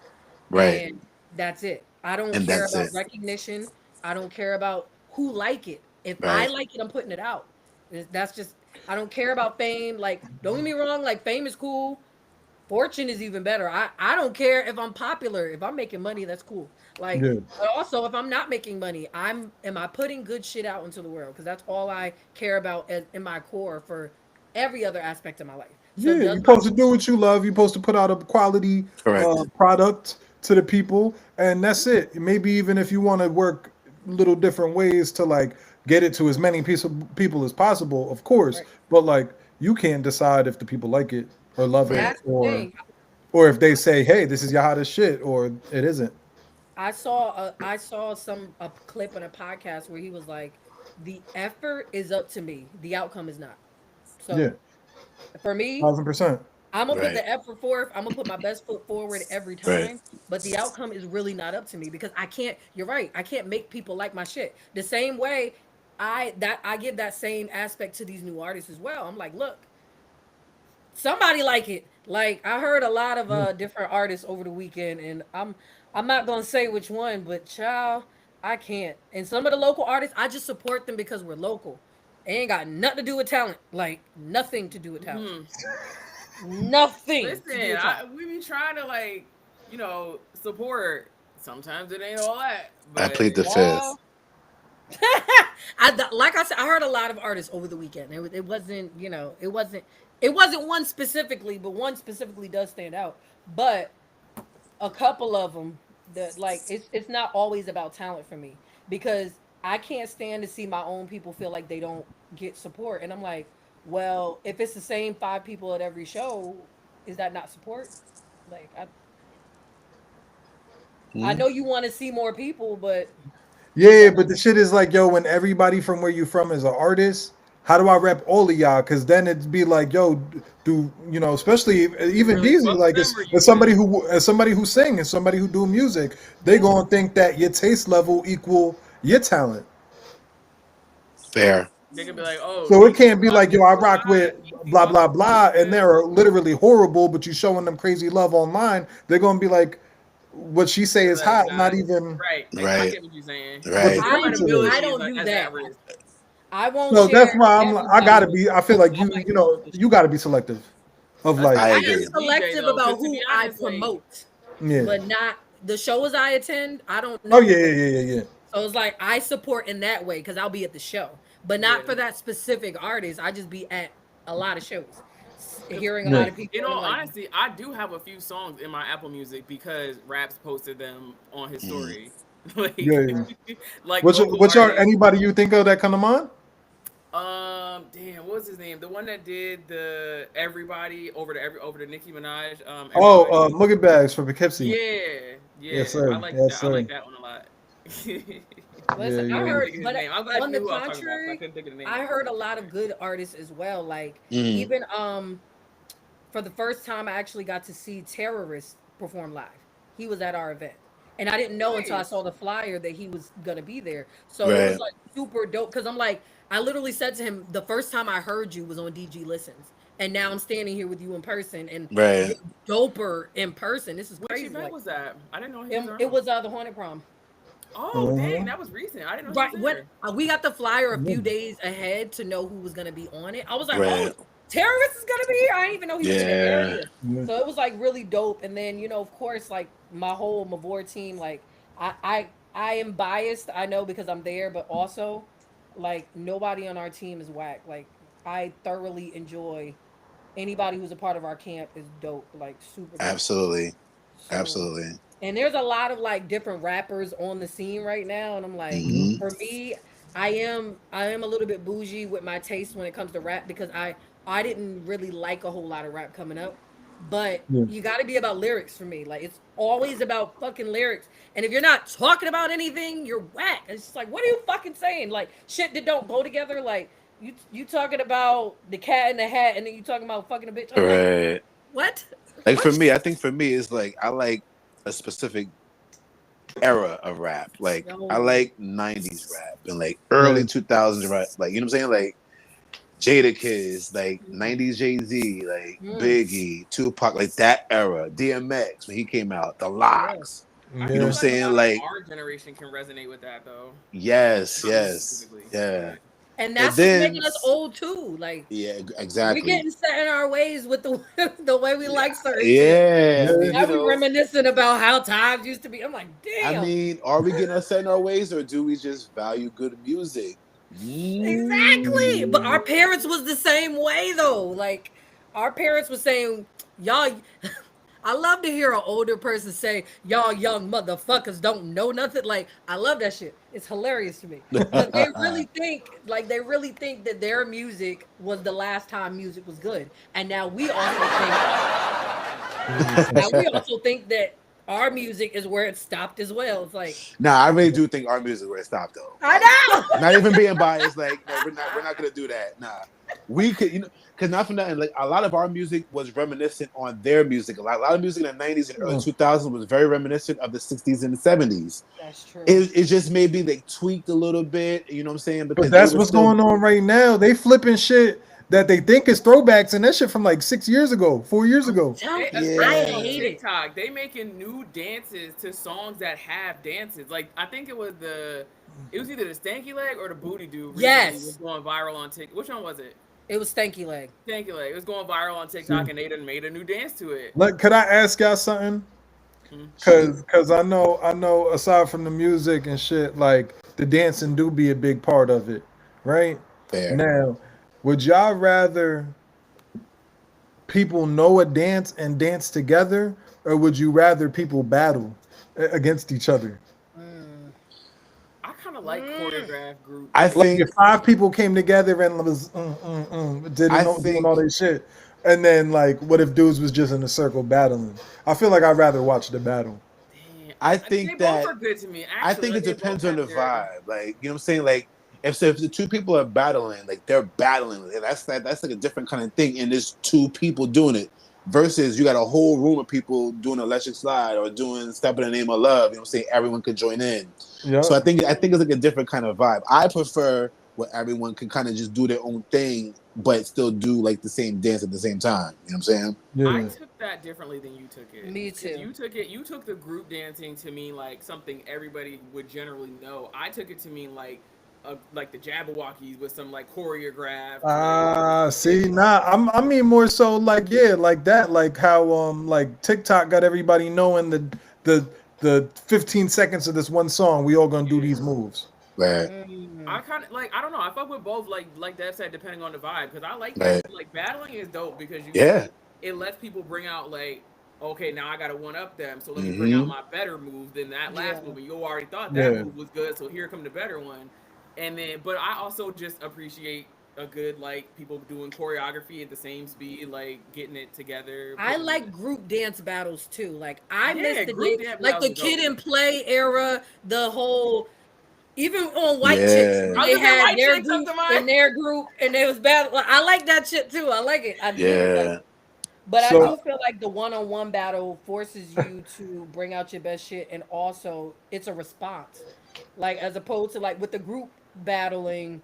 [SPEAKER 9] Right.
[SPEAKER 5] And that's it. I don't
[SPEAKER 9] And
[SPEAKER 5] care
[SPEAKER 9] that's
[SPEAKER 5] about
[SPEAKER 9] it.
[SPEAKER 5] recognition. I don't care about who like it. If I
[SPEAKER 9] Right.
[SPEAKER 5] like it, I'm putting it out. That's just I don't care about fame. Like don't get me wrong, like fame is cool. Fortune is even better. I don't care if I'm popular. If I'm making money, that's cool. Like,
[SPEAKER 4] yeah,
[SPEAKER 5] but also if I'm not making money, am I putting good shit out into the world? Because that's all I care about in my core for every other aspect of my life. So
[SPEAKER 4] yeah.
[SPEAKER 5] does
[SPEAKER 4] You're
[SPEAKER 5] my
[SPEAKER 4] supposed to do what you love. You're supposed to put out a quality
[SPEAKER 9] Correct.
[SPEAKER 4] product to the people, and that's it. Maybe even if you want to work little different ways to like get it to as many people as possible, of course.
[SPEAKER 5] right?
[SPEAKER 4] But like, you can't decide if the people like it or love it,
[SPEAKER 9] Right.
[SPEAKER 5] That's the thing.
[SPEAKER 4] or if they say, "Hey, this is your hottest shit," or it isn't.
[SPEAKER 5] I saw some a clip on a podcast where he was like, the effort is up to me. The outcome is not.
[SPEAKER 4] Yeah,
[SPEAKER 5] So for me,
[SPEAKER 4] 1,000%.
[SPEAKER 5] I'm gonna put
[SPEAKER 9] Right.
[SPEAKER 5] the effort forth. I'm gonna put my best foot forward every
[SPEAKER 9] Right.
[SPEAKER 5] time. But the outcome is really not up to me because I can't. You're right. I can't make people like my shit the same way. I give that same aspect to these new artists as well. I'm like, look, somebody like it. Like I heard a lot of different artists over the weekend, and I'm not gonna say which one, but child, I can't. And some of the local artists, I just support them because we're local. It ain't got nothing to do with talent. Like nothing to do with talent.
[SPEAKER 7] Hmm.
[SPEAKER 5] Nothing to do
[SPEAKER 7] Listen,
[SPEAKER 5] with talent.
[SPEAKER 7] we be trying to like, support. Sometimes it ain't all that,
[SPEAKER 9] I
[SPEAKER 7] but
[SPEAKER 9] plead the fifth.
[SPEAKER 5] Well, like I said, I heard a lot of artists over the weekend. It wasn't, it wasn't one specifically, but one specifically does stand out. But a couple of them that like it's not always about talent for me because I can't stand to see my own people feel like they don't get support, and I'm like, well, if it's the same five people at every show, is that not support? Like I
[SPEAKER 9] Hmm?
[SPEAKER 5] know you want to see more people, but is
[SPEAKER 4] Yeah,
[SPEAKER 5] that
[SPEAKER 4] but
[SPEAKER 5] not
[SPEAKER 4] the shit is like, yo, when everybody from where you from is an artist, how do I rep all of y'all? Because then it'd be like, yo, do especially
[SPEAKER 7] you
[SPEAKER 4] even
[SPEAKER 7] really
[SPEAKER 4] Deezy,
[SPEAKER 7] fuck with
[SPEAKER 4] like
[SPEAKER 7] them or you
[SPEAKER 4] as somebody
[SPEAKER 7] just
[SPEAKER 4] who sing and somebody who do music, they
[SPEAKER 5] yeah?
[SPEAKER 4] gonna think that your taste level equal your talent.
[SPEAKER 9] Fair.
[SPEAKER 7] they could be like, oh,
[SPEAKER 4] So it
[SPEAKER 7] DC
[SPEAKER 4] can't be
[SPEAKER 7] Bop
[SPEAKER 4] like, yo,
[SPEAKER 7] is
[SPEAKER 4] I
[SPEAKER 7] so
[SPEAKER 4] rock with
[SPEAKER 7] hot. DC
[SPEAKER 4] blah
[SPEAKER 7] Bop
[SPEAKER 4] blah
[SPEAKER 7] is so
[SPEAKER 4] blah, and
[SPEAKER 7] good.
[SPEAKER 4] they're literally horrible, but you showing them crazy love online. They're gonna be like, what she say
[SPEAKER 7] They're
[SPEAKER 4] is
[SPEAKER 7] like,
[SPEAKER 4] hot,
[SPEAKER 7] nah,
[SPEAKER 4] not even
[SPEAKER 7] right. I
[SPEAKER 9] Right.
[SPEAKER 7] get what you're saying.
[SPEAKER 4] what
[SPEAKER 9] Right.
[SPEAKER 4] the
[SPEAKER 5] I I
[SPEAKER 4] feature
[SPEAKER 7] Credibility
[SPEAKER 4] is.
[SPEAKER 5] don't do
[SPEAKER 7] is
[SPEAKER 5] that.
[SPEAKER 7] at risk.
[SPEAKER 5] I won't
[SPEAKER 4] So that's
[SPEAKER 5] share
[SPEAKER 4] why I gotta
[SPEAKER 5] everybody.
[SPEAKER 4] be. I feel like
[SPEAKER 5] I
[SPEAKER 4] you,
[SPEAKER 5] might promote the
[SPEAKER 4] you
[SPEAKER 5] show.
[SPEAKER 4] gotta be selective of
[SPEAKER 7] That's the
[SPEAKER 4] like,
[SPEAKER 9] I
[SPEAKER 5] I
[SPEAKER 7] thing
[SPEAKER 5] am
[SPEAKER 7] as
[SPEAKER 9] agree.
[SPEAKER 7] a DJ
[SPEAKER 5] selective
[SPEAKER 7] though,
[SPEAKER 5] about
[SPEAKER 7] because to be
[SPEAKER 5] who I
[SPEAKER 7] honest, like,
[SPEAKER 5] promote,
[SPEAKER 4] yeah.
[SPEAKER 5] but not the shows I attend. I don't
[SPEAKER 4] Oh
[SPEAKER 5] know
[SPEAKER 4] yeah,
[SPEAKER 5] the
[SPEAKER 4] yeah,
[SPEAKER 5] host.
[SPEAKER 4] yeah, yeah, yeah.
[SPEAKER 5] So it's like I support in that way because I'll be at the show, but not
[SPEAKER 7] yeah.
[SPEAKER 5] for that specific artist. I just be at a lot of shows,
[SPEAKER 7] Because
[SPEAKER 5] hearing a
[SPEAKER 4] Yeah.
[SPEAKER 5] lot of people,
[SPEAKER 7] in
[SPEAKER 5] and I'm
[SPEAKER 7] all
[SPEAKER 5] like,
[SPEAKER 7] honesty, I do have a few songs in my Apple Music because Raps posted them on his
[SPEAKER 9] Mhm.
[SPEAKER 7] story, like
[SPEAKER 4] Yeah, yeah.
[SPEAKER 7] like
[SPEAKER 4] Which
[SPEAKER 7] local
[SPEAKER 4] which are
[SPEAKER 7] artists.
[SPEAKER 4] anybody you think of that come to mind?
[SPEAKER 7] Damn, what was his name? The one that did the everybody over the Nicki Minaj. Everybody.
[SPEAKER 4] Oh, Muggy Bags from Poughkeepsie.
[SPEAKER 7] Yeah,
[SPEAKER 4] Yes,
[SPEAKER 7] yeah.
[SPEAKER 4] sir. Yes,
[SPEAKER 7] I
[SPEAKER 4] sir.
[SPEAKER 7] like that one a lot.
[SPEAKER 4] Yeah,
[SPEAKER 5] listen,
[SPEAKER 7] I
[SPEAKER 5] I
[SPEAKER 4] yeah.
[SPEAKER 7] couldn't
[SPEAKER 5] heard,
[SPEAKER 7] think of his
[SPEAKER 5] but
[SPEAKER 7] name. I'm glad
[SPEAKER 5] on
[SPEAKER 7] you
[SPEAKER 5] the
[SPEAKER 7] knew who I was talking about because I
[SPEAKER 5] contrary,
[SPEAKER 7] couldn't think of the name.
[SPEAKER 5] I heard a lot of good artists as well. Like
[SPEAKER 9] Mhm.
[SPEAKER 5] even for the first time, I actually got to see Terrorist perform live. He was at our event. And I didn't know until I
[SPEAKER 7] Nice.
[SPEAKER 5] saw the flyer that he was gonna be there. So it was
[SPEAKER 9] Right.
[SPEAKER 5] like super dope. Cause I'm like, I literally said to him, the first time I heard you was on DG Listens. And now I'm standing here with you in person and
[SPEAKER 9] Right.
[SPEAKER 5] you're doper in person. This is
[SPEAKER 7] Which
[SPEAKER 5] crazy.
[SPEAKER 7] event
[SPEAKER 5] Like
[SPEAKER 7] was that? I didn't know he was
[SPEAKER 5] it
[SPEAKER 7] around.
[SPEAKER 5] was the Hornet Prom.
[SPEAKER 7] Oh, dang,
[SPEAKER 4] Uh-huh.
[SPEAKER 7] that was recent. I didn't know he was
[SPEAKER 5] Right when
[SPEAKER 7] there.
[SPEAKER 5] we got the flyer a
[SPEAKER 4] Yeah.
[SPEAKER 5] few days ahead to know who was gonna be on it, I was like, "Oh,
[SPEAKER 9] Right.
[SPEAKER 5] Terrorist is gonna be here." I didn't even know he was in the
[SPEAKER 9] Yeah.
[SPEAKER 5] area,
[SPEAKER 4] Yeah.
[SPEAKER 5] so it was like really dope. And then of course, like my whole Mavor team, like I am biased, I know because I'm there, but also like nobody on our team is whack. Like I thoroughly enjoy anybody who's a part of our camp is dope, like super dope.
[SPEAKER 9] Absolutely.
[SPEAKER 5] So,
[SPEAKER 9] Absolutely.
[SPEAKER 5] and there's a lot of like different rappers on the scene right now, and I'm like,
[SPEAKER 9] Hmm.
[SPEAKER 5] for me, I am a little bit bougie with my taste when it comes to rap because I didn't really like a whole lot of rap coming up, but
[SPEAKER 4] Yeah.
[SPEAKER 5] you got to be about lyrics for me. Like it's always about fucking lyrics, and if you're not talking about anything, you're whack. It's just like, what are you fucking saying? Like shit that don't go together. Like you talking about the cat in the hat, and then you talking about fucking a bitch. I'm like,
[SPEAKER 9] Right.
[SPEAKER 5] what?
[SPEAKER 9] Like for
[SPEAKER 5] What?
[SPEAKER 9] me, I think for me it's like I like a specific era of rap. Like I
[SPEAKER 5] No.
[SPEAKER 9] like '90s rap and like early
[SPEAKER 4] Right.
[SPEAKER 9] 2000s rap. Like you know what I'm saying? Like Jada Kids, like '90s Jay Z, like
[SPEAKER 5] Mm,
[SPEAKER 9] Biggie, Tupac, like that era. DMX when he came out, the
[SPEAKER 5] yeah.
[SPEAKER 9] Locks.
[SPEAKER 7] I
[SPEAKER 9] You know what
[SPEAKER 7] feel
[SPEAKER 9] I'm
[SPEAKER 4] Yeah.
[SPEAKER 7] like a
[SPEAKER 9] saying?
[SPEAKER 7] lot of
[SPEAKER 9] Like
[SPEAKER 7] our generation can resonate with that though.
[SPEAKER 9] yes,
[SPEAKER 7] Not me
[SPEAKER 9] yes,
[SPEAKER 7] specifically,
[SPEAKER 9] yeah.
[SPEAKER 7] but
[SPEAKER 5] And
[SPEAKER 9] And
[SPEAKER 5] that's what's
[SPEAKER 9] then
[SPEAKER 5] making us old too. Like
[SPEAKER 9] yeah,
[SPEAKER 5] we
[SPEAKER 9] exactly.
[SPEAKER 5] getting set in our ways with the the way we
[SPEAKER 9] Yeah,
[SPEAKER 5] like certain shit.
[SPEAKER 9] yeah. I
[SPEAKER 4] Yeah.
[SPEAKER 9] mean, you
[SPEAKER 5] Now we
[SPEAKER 9] know,
[SPEAKER 5] reminiscing about how times used to be. I'm like,
[SPEAKER 9] I
[SPEAKER 5] damn.
[SPEAKER 9] mean, are we getting us set in our ways, or do we just value good music?
[SPEAKER 5] Exactly. But our
[SPEAKER 9] Mm.
[SPEAKER 5] parents was the same way though. Like our parents were saying, y'all I love to hear an older person say, y'all young motherfuckers don't know nothing. Like, I love that shit. It's hilarious to me. Because they really think that their music was the last time music was good. And now we also think that our music is where it stopped as well. It's like,
[SPEAKER 9] Nah, I really do think our music is where it stopped though.
[SPEAKER 5] I
[SPEAKER 9] Like,
[SPEAKER 5] know.
[SPEAKER 9] not even being biased. Like, no, we're not gonna do that. Nah, we could, because not for nothing. Like, a lot of our music was reminiscent on their music. A lot of music in the '90s and early
[SPEAKER 4] Mm.
[SPEAKER 9] 2000s was very reminiscent of the '60s and the '70s.
[SPEAKER 5] That's true.
[SPEAKER 9] It just maybe they tweaked a little bit. You know what I'm saying?
[SPEAKER 4] But
[SPEAKER 9] Because they
[SPEAKER 4] that's
[SPEAKER 9] were
[SPEAKER 4] what's
[SPEAKER 9] still
[SPEAKER 4] going on right now. They flipping shit that they think is throwbacks, and that shit from like 6 years ago, 4 years ago.
[SPEAKER 7] They,
[SPEAKER 3] I
[SPEAKER 7] especially on
[SPEAKER 3] hate it.
[SPEAKER 7] TikTok, they making new dances to songs that have dances. Like I think it was either the stanky leg or the booty dude recently was
[SPEAKER 5] Yes,
[SPEAKER 7] going viral on TikTok. Which one was it?
[SPEAKER 5] it was Stanky Leg.
[SPEAKER 7] Stanky leg. It was going viral on TikTok, and they done made a new dance to it.
[SPEAKER 4] Like, could I ask y'all something?
[SPEAKER 7] Mhm.
[SPEAKER 4] Cause I know aside from the music and shit, like the dancing do be a big part of it, right?
[SPEAKER 9] Fair.
[SPEAKER 4] Now, would y'all rather people know a dance and dance together, or would you rather people battle against each other?
[SPEAKER 7] I kind of like choreographed group
[SPEAKER 9] I
[SPEAKER 7] dances.
[SPEAKER 4] Like
[SPEAKER 9] think
[SPEAKER 4] if 5 people came together and was
[SPEAKER 9] I
[SPEAKER 4] doing
[SPEAKER 9] think
[SPEAKER 4] all their shit, and then like, what if dudes was just in a circle battling? I feel like I'd rather watch the battle.
[SPEAKER 7] Damn,
[SPEAKER 9] I
[SPEAKER 7] they
[SPEAKER 9] think
[SPEAKER 7] both
[SPEAKER 9] that
[SPEAKER 7] are good to me.
[SPEAKER 9] I
[SPEAKER 7] Actually,
[SPEAKER 9] think
[SPEAKER 7] like,
[SPEAKER 9] it
[SPEAKER 7] they both
[SPEAKER 9] depends on
[SPEAKER 7] have
[SPEAKER 9] the
[SPEAKER 7] their.
[SPEAKER 9] vibe. Like, you know what I'm saying? Like, if the two people are battling, like they're battling, and that's like a different kind of thing. And there's two people doing it versus you got a whole room of people doing electric slide or doing step in the name of love. You know what I'm saying? Everyone could join in.
[SPEAKER 4] Yeah,
[SPEAKER 9] So I think it's like a different kind of vibe. I prefer where everyone can kind of just do their own thing, but still do like the same dance at the same time. You know what I'm saying?
[SPEAKER 7] I
[SPEAKER 4] yeah.
[SPEAKER 7] took that differently than you took it.
[SPEAKER 5] Me
[SPEAKER 7] Because
[SPEAKER 5] too.
[SPEAKER 7] you took the group dancing to mean like something everybody would generally know. I took it to mean like the Jabberwockies with some like choreographed like
[SPEAKER 4] See, nah, I mean more so like, yeah, like that, like how like TikTok got everybody knowing the the 15 seconds of this one song. We all gonna do
[SPEAKER 7] yeah.
[SPEAKER 4] these moves.
[SPEAKER 9] Right,
[SPEAKER 7] I kind of like I don't know. I fuck with both like Dad said, depending on the vibe. Because I like that
[SPEAKER 9] right,
[SPEAKER 7] too. Like battling is dope because
[SPEAKER 9] yeah.
[SPEAKER 7] it lets people bring out like okay now I gotta one up them, so let me bring out
[SPEAKER 9] Hmm.
[SPEAKER 7] my better move than that
[SPEAKER 5] Yeah.
[SPEAKER 7] last move. And you already thought that
[SPEAKER 4] Yeah,
[SPEAKER 7] move was good, so here come the better one. And then, but I also just appreciate a good like people doing choreography at the same speed, like getting it together.
[SPEAKER 5] I
[SPEAKER 7] Putting
[SPEAKER 5] like group dance battles too. Like I miss
[SPEAKER 7] yeah,
[SPEAKER 5] the
[SPEAKER 7] group
[SPEAKER 5] day,
[SPEAKER 7] dance
[SPEAKER 5] like
[SPEAKER 7] battles
[SPEAKER 5] the
[SPEAKER 7] are
[SPEAKER 5] Kid
[SPEAKER 7] dope.
[SPEAKER 5] and Play era, the whole even on White Chicks
[SPEAKER 9] Yeah,
[SPEAKER 5] when
[SPEAKER 7] I was
[SPEAKER 5] they
[SPEAKER 7] gonna say
[SPEAKER 5] had
[SPEAKER 7] white chicks up to mine.
[SPEAKER 5] their group and they was battle. Like, I like that shit too. I like it. I do. Like,
[SPEAKER 9] yeah.
[SPEAKER 5] but I
[SPEAKER 4] so
[SPEAKER 5] do feel like the one-on-one battle forces you to bring out your best shit, and also it's a response. Like as opposed to like with the group battling,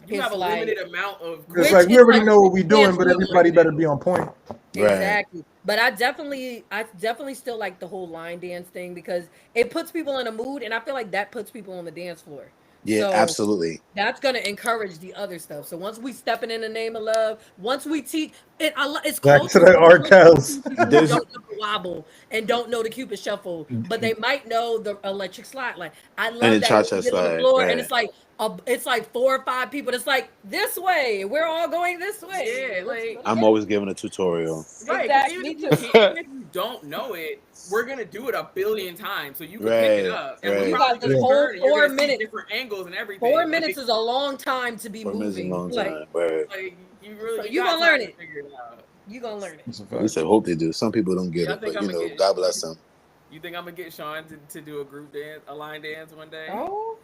[SPEAKER 7] You have
[SPEAKER 5] it's
[SPEAKER 7] a
[SPEAKER 5] like
[SPEAKER 7] limited amount of
[SPEAKER 4] it's
[SPEAKER 5] which
[SPEAKER 4] like we
[SPEAKER 5] is
[SPEAKER 4] already
[SPEAKER 5] like
[SPEAKER 4] know what we
[SPEAKER 5] you can't
[SPEAKER 4] doing,
[SPEAKER 5] do
[SPEAKER 4] but
[SPEAKER 5] it like
[SPEAKER 4] everybody better be on point.
[SPEAKER 9] Right.
[SPEAKER 5] exactly. But I definitely still like the whole line dance thing because it puts people in a mood, and I feel like that puts people on the dance floor.
[SPEAKER 9] Yeah,
[SPEAKER 5] So
[SPEAKER 9] absolutely.
[SPEAKER 5] that's gonna encourage the other stuff. So once we stepping in the name of love, once we teach it, it's
[SPEAKER 4] Back to
[SPEAKER 5] culture.
[SPEAKER 4] that
[SPEAKER 5] So
[SPEAKER 4] Art
[SPEAKER 5] good to see
[SPEAKER 4] Cows.
[SPEAKER 5] people who
[SPEAKER 9] There's
[SPEAKER 5] don't know the wobble and don't know the Cupid shuffle, but they might know the electric slide. Like I
[SPEAKER 9] and
[SPEAKER 5] love
[SPEAKER 9] the
[SPEAKER 5] that
[SPEAKER 9] cha
[SPEAKER 5] when
[SPEAKER 9] cha
[SPEAKER 5] you get on the
[SPEAKER 9] slide.
[SPEAKER 5] floor and
[SPEAKER 9] Right.
[SPEAKER 5] it's like 4 or 5 people. It's like this way. We're all going this way.
[SPEAKER 7] yeah, like
[SPEAKER 9] I'm always giving a tutorial.
[SPEAKER 7] right. Because
[SPEAKER 5] Exactly. Me too.
[SPEAKER 7] even if you don't know it, we're gonna do it a billion times, so you could pick it
[SPEAKER 9] Right,
[SPEAKER 7] up, and we'll
[SPEAKER 5] You
[SPEAKER 9] right.
[SPEAKER 7] probably
[SPEAKER 5] got this
[SPEAKER 7] just
[SPEAKER 9] Yeah.
[SPEAKER 5] whole
[SPEAKER 7] turn, and you're
[SPEAKER 5] four
[SPEAKER 7] gonna see
[SPEAKER 5] minutes.
[SPEAKER 7] different angles and
[SPEAKER 5] 4
[SPEAKER 7] everything.
[SPEAKER 5] minutes is a long time to be
[SPEAKER 9] 4 minutes is a
[SPEAKER 5] moving.
[SPEAKER 9] long time. Right.
[SPEAKER 7] Like you
[SPEAKER 5] So
[SPEAKER 7] really you
[SPEAKER 5] you
[SPEAKER 7] got
[SPEAKER 5] gonna learn
[SPEAKER 7] time to
[SPEAKER 5] it.
[SPEAKER 7] figure it out.
[SPEAKER 5] You gonna learn it.
[SPEAKER 4] That's a
[SPEAKER 9] At least
[SPEAKER 4] fact.
[SPEAKER 9] I hope they do. Some people don't get
[SPEAKER 7] Yeah, I
[SPEAKER 9] it,
[SPEAKER 7] think
[SPEAKER 9] but
[SPEAKER 7] I'm
[SPEAKER 9] you
[SPEAKER 7] gonna
[SPEAKER 9] know,
[SPEAKER 7] get.
[SPEAKER 9] God bless them.
[SPEAKER 7] You think I'm gonna get Sean to do a group dance, a line dance one day?
[SPEAKER 5] Oh,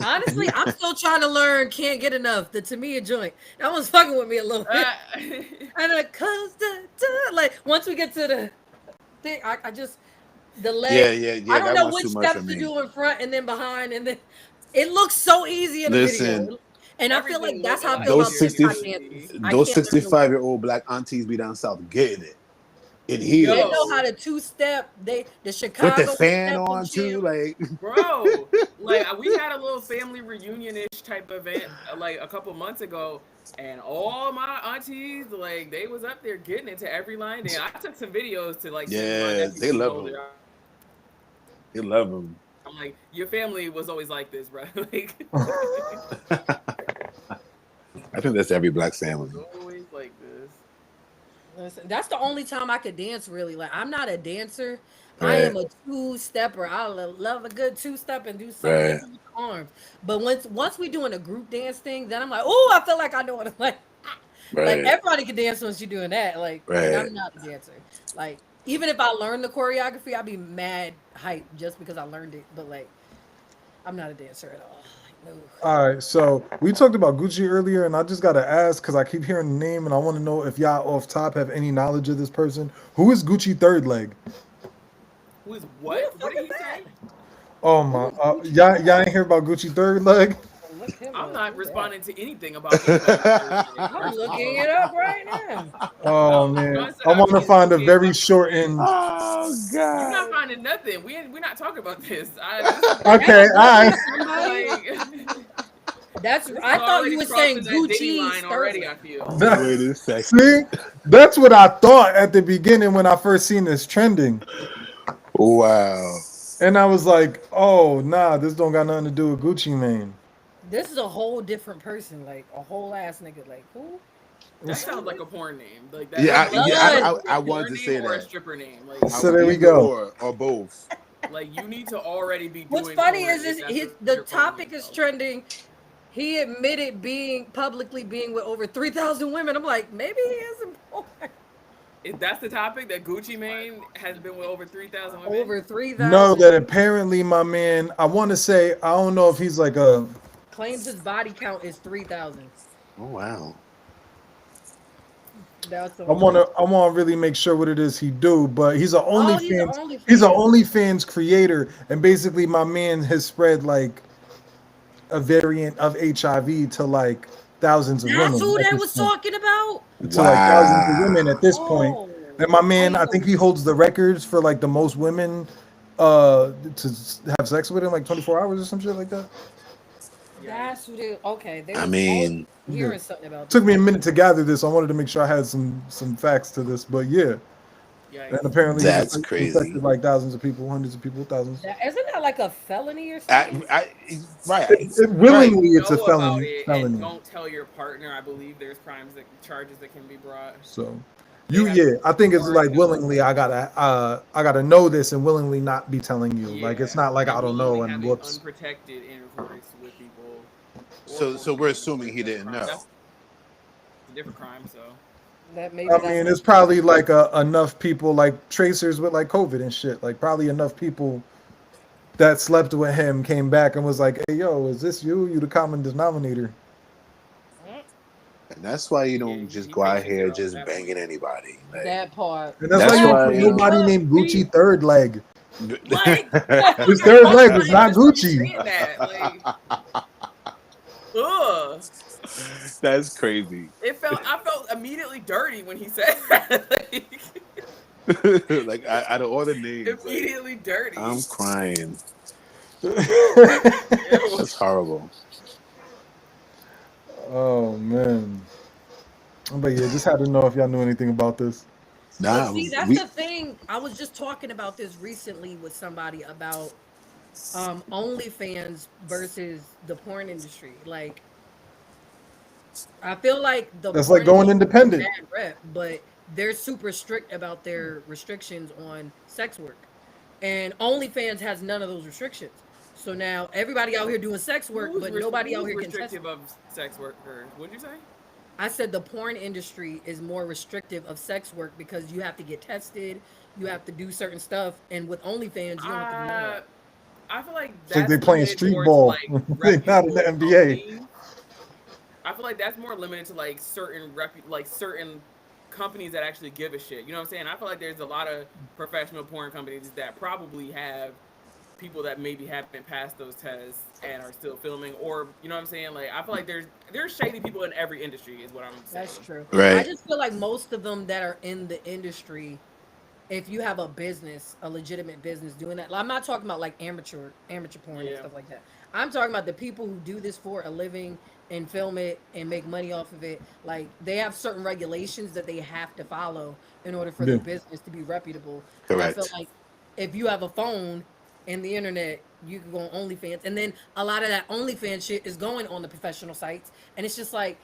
[SPEAKER 5] honestly, I'm still trying to learn. Can't get enough. The Tamia joint. That was fucking with me a little bit. And it comes like once we get to the thing, I just the
[SPEAKER 9] Yeah,
[SPEAKER 5] legs.
[SPEAKER 9] yeah,
[SPEAKER 5] I
[SPEAKER 9] yeah.
[SPEAKER 5] don't
[SPEAKER 9] That
[SPEAKER 5] know
[SPEAKER 9] one's
[SPEAKER 5] which
[SPEAKER 9] too much for
[SPEAKER 5] steps to
[SPEAKER 9] me.
[SPEAKER 5] do in front and then behind, and then it looks so easy in the
[SPEAKER 9] Listen,
[SPEAKER 5] video. And I feel like
[SPEAKER 7] Everything
[SPEAKER 5] that's
[SPEAKER 7] looked
[SPEAKER 5] how I
[SPEAKER 7] like
[SPEAKER 5] feel
[SPEAKER 9] those
[SPEAKER 5] about
[SPEAKER 7] easier than
[SPEAKER 9] 60,
[SPEAKER 5] TikTok
[SPEAKER 7] it should be.
[SPEAKER 5] dances. I
[SPEAKER 9] those
[SPEAKER 5] can't learn them.
[SPEAKER 9] 65-year-old black aunties be down south getting it in
[SPEAKER 5] They know
[SPEAKER 9] heels
[SPEAKER 5] how
[SPEAKER 7] Yo,
[SPEAKER 5] to two step. They the
[SPEAKER 9] with the
[SPEAKER 5] Chicago
[SPEAKER 9] fan
[SPEAKER 5] step and
[SPEAKER 9] on too.
[SPEAKER 5] shit.
[SPEAKER 9] Like,
[SPEAKER 7] bro, like we had a little family reunion ish type event like a couple months ago, and all my aunties like they was up there getting into every line dance. I took some videos to like send to my
[SPEAKER 9] yeah,
[SPEAKER 7] nephew
[SPEAKER 9] they
[SPEAKER 7] who's
[SPEAKER 9] love
[SPEAKER 7] older.
[SPEAKER 9] them. They love them.
[SPEAKER 7] I'm like, your family was always like this, bro. Like,
[SPEAKER 9] I think that's every black family.
[SPEAKER 7] was always like this.
[SPEAKER 5] Listen, that's the only time I could dance really. Like I'm not a dancer. I
[SPEAKER 9] Right,
[SPEAKER 5] am a two stepper. I love a good two step and do some
[SPEAKER 9] right,
[SPEAKER 5] different with the arms. But once we doing a group dance thing, then I'm like, oh, I feel like I know what I'm like
[SPEAKER 9] right,
[SPEAKER 5] everybody can dance once you're doing that. Like, and
[SPEAKER 9] right.
[SPEAKER 5] I'm not a dancer. Like even if I learn the choreography, I'd be mad hype just because I learned it. But like I'm not a dancer at all. Like, no.
[SPEAKER 4] All right, so we talked about Gucci earlier, and I just gotta ask because I keep hearing the name, and I want to know if y'all off top have any knowledge of this person. Who is Gucci third leg?
[SPEAKER 7] Who is
[SPEAKER 5] Who the
[SPEAKER 7] what?
[SPEAKER 5] fuck
[SPEAKER 7] What did
[SPEAKER 5] is
[SPEAKER 7] he
[SPEAKER 5] that?
[SPEAKER 7] say?
[SPEAKER 4] Oh
[SPEAKER 5] Who
[SPEAKER 4] my,
[SPEAKER 5] is Gucci
[SPEAKER 4] y'all
[SPEAKER 5] third?
[SPEAKER 4] ain't hear about Gucci third leg?
[SPEAKER 5] Look him
[SPEAKER 7] I'm
[SPEAKER 5] up.
[SPEAKER 7] not
[SPEAKER 5] Who
[SPEAKER 7] responding to anything about anybody's birthday.
[SPEAKER 5] that? I'm
[SPEAKER 7] First of
[SPEAKER 5] looking
[SPEAKER 7] all.
[SPEAKER 5] it up right now.
[SPEAKER 4] Oh
[SPEAKER 7] No,
[SPEAKER 4] man,
[SPEAKER 7] I said
[SPEAKER 4] I
[SPEAKER 7] I
[SPEAKER 4] want to
[SPEAKER 7] really
[SPEAKER 4] find a
[SPEAKER 7] appreciate
[SPEAKER 4] very
[SPEAKER 7] my
[SPEAKER 4] shortened.
[SPEAKER 9] Oh
[SPEAKER 7] You're not
[SPEAKER 9] God.
[SPEAKER 7] finding nothing. We're not talking about this. This is
[SPEAKER 4] Okay, all
[SPEAKER 5] That's
[SPEAKER 4] right.
[SPEAKER 5] somebody.
[SPEAKER 7] like
[SPEAKER 5] That's.
[SPEAKER 7] this is
[SPEAKER 5] I thought you
[SPEAKER 7] already
[SPEAKER 5] were saying
[SPEAKER 7] crossing that Diddy
[SPEAKER 5] Gucci
[SPEAKER 7] line already.
[SPEAKER 5] Sterling.
[SPEAKER 7] I feel.
[SPEAKER 9] Wait a
[SPEAKER 4] See,
[SPEAKER 9] second.
[SPEAKER 4] that's what I thought at the beginning when I first seen this trending,
[SPEAKER 9] Wow.
[SPEAKER 4] and I was like, "Oh, nah, this don't got nothing to do with Gucci Mane."
[SPEAKER 5] This is a whole different person, like a whole ass nigga. Like who?
[SPEAKER 7] That sounds like a porn name. Like that.
[SPEAKER 5] It
[SPEAKER 7] That
[SPEAKER 5] does.
[SPEAKER 7] sounds like
[SPEAKER 9] I
[SPEAKER 7] a
[SPEAKER 9] wanted
[SPEAKER 7] porn
[SPEAKER 9] to
[SPEAKER 7] name
[SPEAKER 9] say
[SPEAKER 7] or a
[SPEAKER 9] that.
[SPEAKER 7] stripper name. Like,
[SPEAKER 4] So there we
[SPEAKER 9] Either
[SPEAKER 4] go.
[SPEAKER 9] or both.
[SPEAKER 7] like you need to already be
[SPEAKER 5] What's
[SPEAKER 7] doing
[SPEAKER 5] funny
[SPEAKER 7] porn
[SPEAKER 5] is
[SPEAKER 7] if
[SPEAKER 5] this,
[SPEAKER 7] that's what
[SPEAKER 5] the
[SPEAKER 7] you're calling
[SPEAKER 5] topic is
[SPEAKER 7] yourself.
[SPEAKER 5] trending. He admitted publicly being with over 3,000 women. I'm like, maybe he isn't porn.
[SPEAKER 7] If that's the topic, that Gucci Mane has been with over 3,000 women.
[SPEAKER 5] Over
[SPEAKER 4] No,
[SPEAKER 5] 3,000.
[SPEAKER 4] that apparently my man. I want to say I don't know if he's like a.
[SPEAKER 5] Claims his body count is 3,000.
[SPEAKER 9] Oh wow.
[SPEAKER 5] That's
[SPEAKER 4] I want to. I want to really make sure what it is he do, but he's a
[SPEAKER 5] Oh, he's an
[SPEAKER 4] OnlyFans.
[SPEAKER 5] OnlyFans.
[SPEAKER 4] He's an OnlyFans creator, and basically my man has spread like a variant of HIV to like thousands of
[SPEAKER 5] That's
[SPEAKER 4] women
[SPEAKER 5] who
[SPEAKER 4] at
[SPEAKER 5] they
[SPEAKER 4] this
[SPEAKER 5] was
[SPEAKER 4] point.
[SPEAKER 5] talking about.
[SPEAKER 4] To like thousands of
[SPEAKER 9] Wow.
[SPEAKER 4] women at this point.
[SPEAKER 5] Oh,
[SPEAKER 4] And my man, I think he holds the records for like the most women to have sex with in like 24 hours or some shit like that.
[SPEAKER 5] that's who they. Okay, they
[SPEAKER 9] I
[SPEAKER 5] was
[SPEAKER 9] mean,
[SPEAKER 5] hearing something about this.
[SPEAKER 4] Took me a minute to gather this. I wanted to make sure I had some facts to this, but yeah. And
[SPEAKER 7] Yikes.
[SPEAKER 4] apparently
[SPEAKER 9] that's
[SPEAKER 4] he's
[SPEAKER 9] crazy.
[SPEAKER 4] infected like thousands of people, hundreds of people, thousands.
[SPEAKER 5] Isn't that like a felony or something?
[SPEAKER 9] Right.
[SPEAKER 4] Willingly, it's a
[SPEAKER 7] Know about
[SPEAKER 4] felony.
[SPEAKER 7] it and
[SPEAKER 4] Felony.
[SPEAKER 7] don't tell your partner. I believe there's charges that can be brought.
[SPEAKER 4] So,
[SPEAKER 7] They have
[SPEAKER 4] yeah, I think it's
[SPEAKER 7] to
[SPEAKER 4] like
[SPEAKER 7] know.
[SPEAKER 4] willingly. I gotta know this and willingly not be telling you. Like it's not like
[SPEAKER 7] and
[SPEAKER 4] I don't
[SPEAKER 7] willingly
[SPEAKER 4] know and
[SPEAKER 7] having
[SPEAKER 4] whoops.
[SPEAKER 7] unprotected intercourse with people.
[SPEAKER 9] So we're assuming he didn't know.
[SPEAKER 7] That's a different crime. So
[SPEAKER 5] That maybe
[SPEAKER 4] I
[SPEAKER 5] that's
[SPEAKER 4] mean, it's probably like enough people like tracers with like COVID and shit. Like probably enough people that slept with him came back and was like, "Hey, yo, is this you? You the common denominator?"
[SPEAKER 9] And that's why you don't
[SPEAKER 7] Yeah,
[SPEAKER 9] just
[SPEAKER 7] he
[SPEAKER 9] go out
[SPEAKER 7] fixed
[SPEAKER 9] here
[SPEAKER 7] it at
[SPEAKER 9] just
[SPEAKER 7] that
[SPEAKER 9] banging
[SPEAKER 7] point.
[SPEAKER 9] anybody. Like,
[SPEAKER 5] that part.
[SPEAKER 4] And that's
[SPEAKER 9] That's
[SPEAKER 4] why you don't
[SPEAKER 9] why,
[SPEAKER 4] put
[SPEAKER 9] you know-
[SPEAKER 4] nobody named Gucci third leg.
[SPEAKER 5] Like,
[SPEAKER 4] His third leg was not Gucci.
[SPEAKER 7] saying that, like, ugh.
[SPEAKER 9] That's crazy.
[SPEAKER 7] I felt immediately dirty when he said that.
[SPEAKER 9] Like out of all the names, like,
[SPEAKER 7] Immediately dirty.
[SPEAKER 9] I'm crying.
[SPEAKER 7] Ew.
[SPEAKER 9] That's horrible.
[SPEAKER 4] Oh man. But yeah, just had to know if y'all knew anything about this.
[SPEAKER 9] Nah,
[SPEAKER 5] but see, that's
[SPEAKER 9] we,
[SPEAKER 5] the thing. I was just talking about this recently with somebody about OnlyFans versus the porn industry. Like, I feel like the
[SPEAKER 4] That's
[SPEAKER 5] porn
[SPEAKER 4] like going
[SPEAKER 5] industry has a
[SPEAKER 4] independent.
[SPEAKER 5] bad rep, but they're super strict about their restrictions on sex work, and OnlyFans has none of those restrictions. So now everybody out here doing sex work, but nobody out here can test.
[SPEAKER 7] restrictive of sex workers. What'd you say?
[SPEAKER 5] I said the porn industry is more restrictive of sex work because you have to get tested, you have to do certain stuff, and with OnlyFans, you don't have to do none of that.
[SPEAKER 7] I feel like
[SPEAKER 4] It's like
[SPEAKER 7] that's
[SPEAKER 4] they playing
[SPEAKER 7] limited
[SPEAKER 4] street
[SPEAKER 7] towards,
[SPEAKER 4] ball.
[SPEAKER 7] like,
[SPEAKER 4] They not in the
[SPEAKER 7] reputable
[SPEAKER 4] NBA.
[SPEAKER 7] companies. I feel like that's more limited to like certain companies that actually give a shit. You know what I'm saying? I feel like there's a lot of professional porn companies that probably have people that maybe haven't passed those tests and are still filming, or you know what I'm saying? Like I feel like there's shady people in every industry, is what I'm saying.
[SPEAKER 5] That's true.
[SPEAKER 9] Right.
[SPEAKER 5] I just feel like most of them that are in the industry, if you have a business, a legitimate business doing that, I'm not talking about like amateur porn and
[SPEAKER 7] Yeah.
[SPEAKER 5] stuff like that. I'm talking about the people who do this for a living and film it and make money off of it. Like they have certain regulations that they have to follow in order for
[SPEAKER 4] Yeah.
[SPEAKER 5] their business to be reputable. And I feel
[SPEAKER 9] Correct.
[SPEAKER 5] like if you have a phone and the internet, you can go on OnlyFans, and then a lot of that OnlyFans shit is going on the professional sites, and it's just like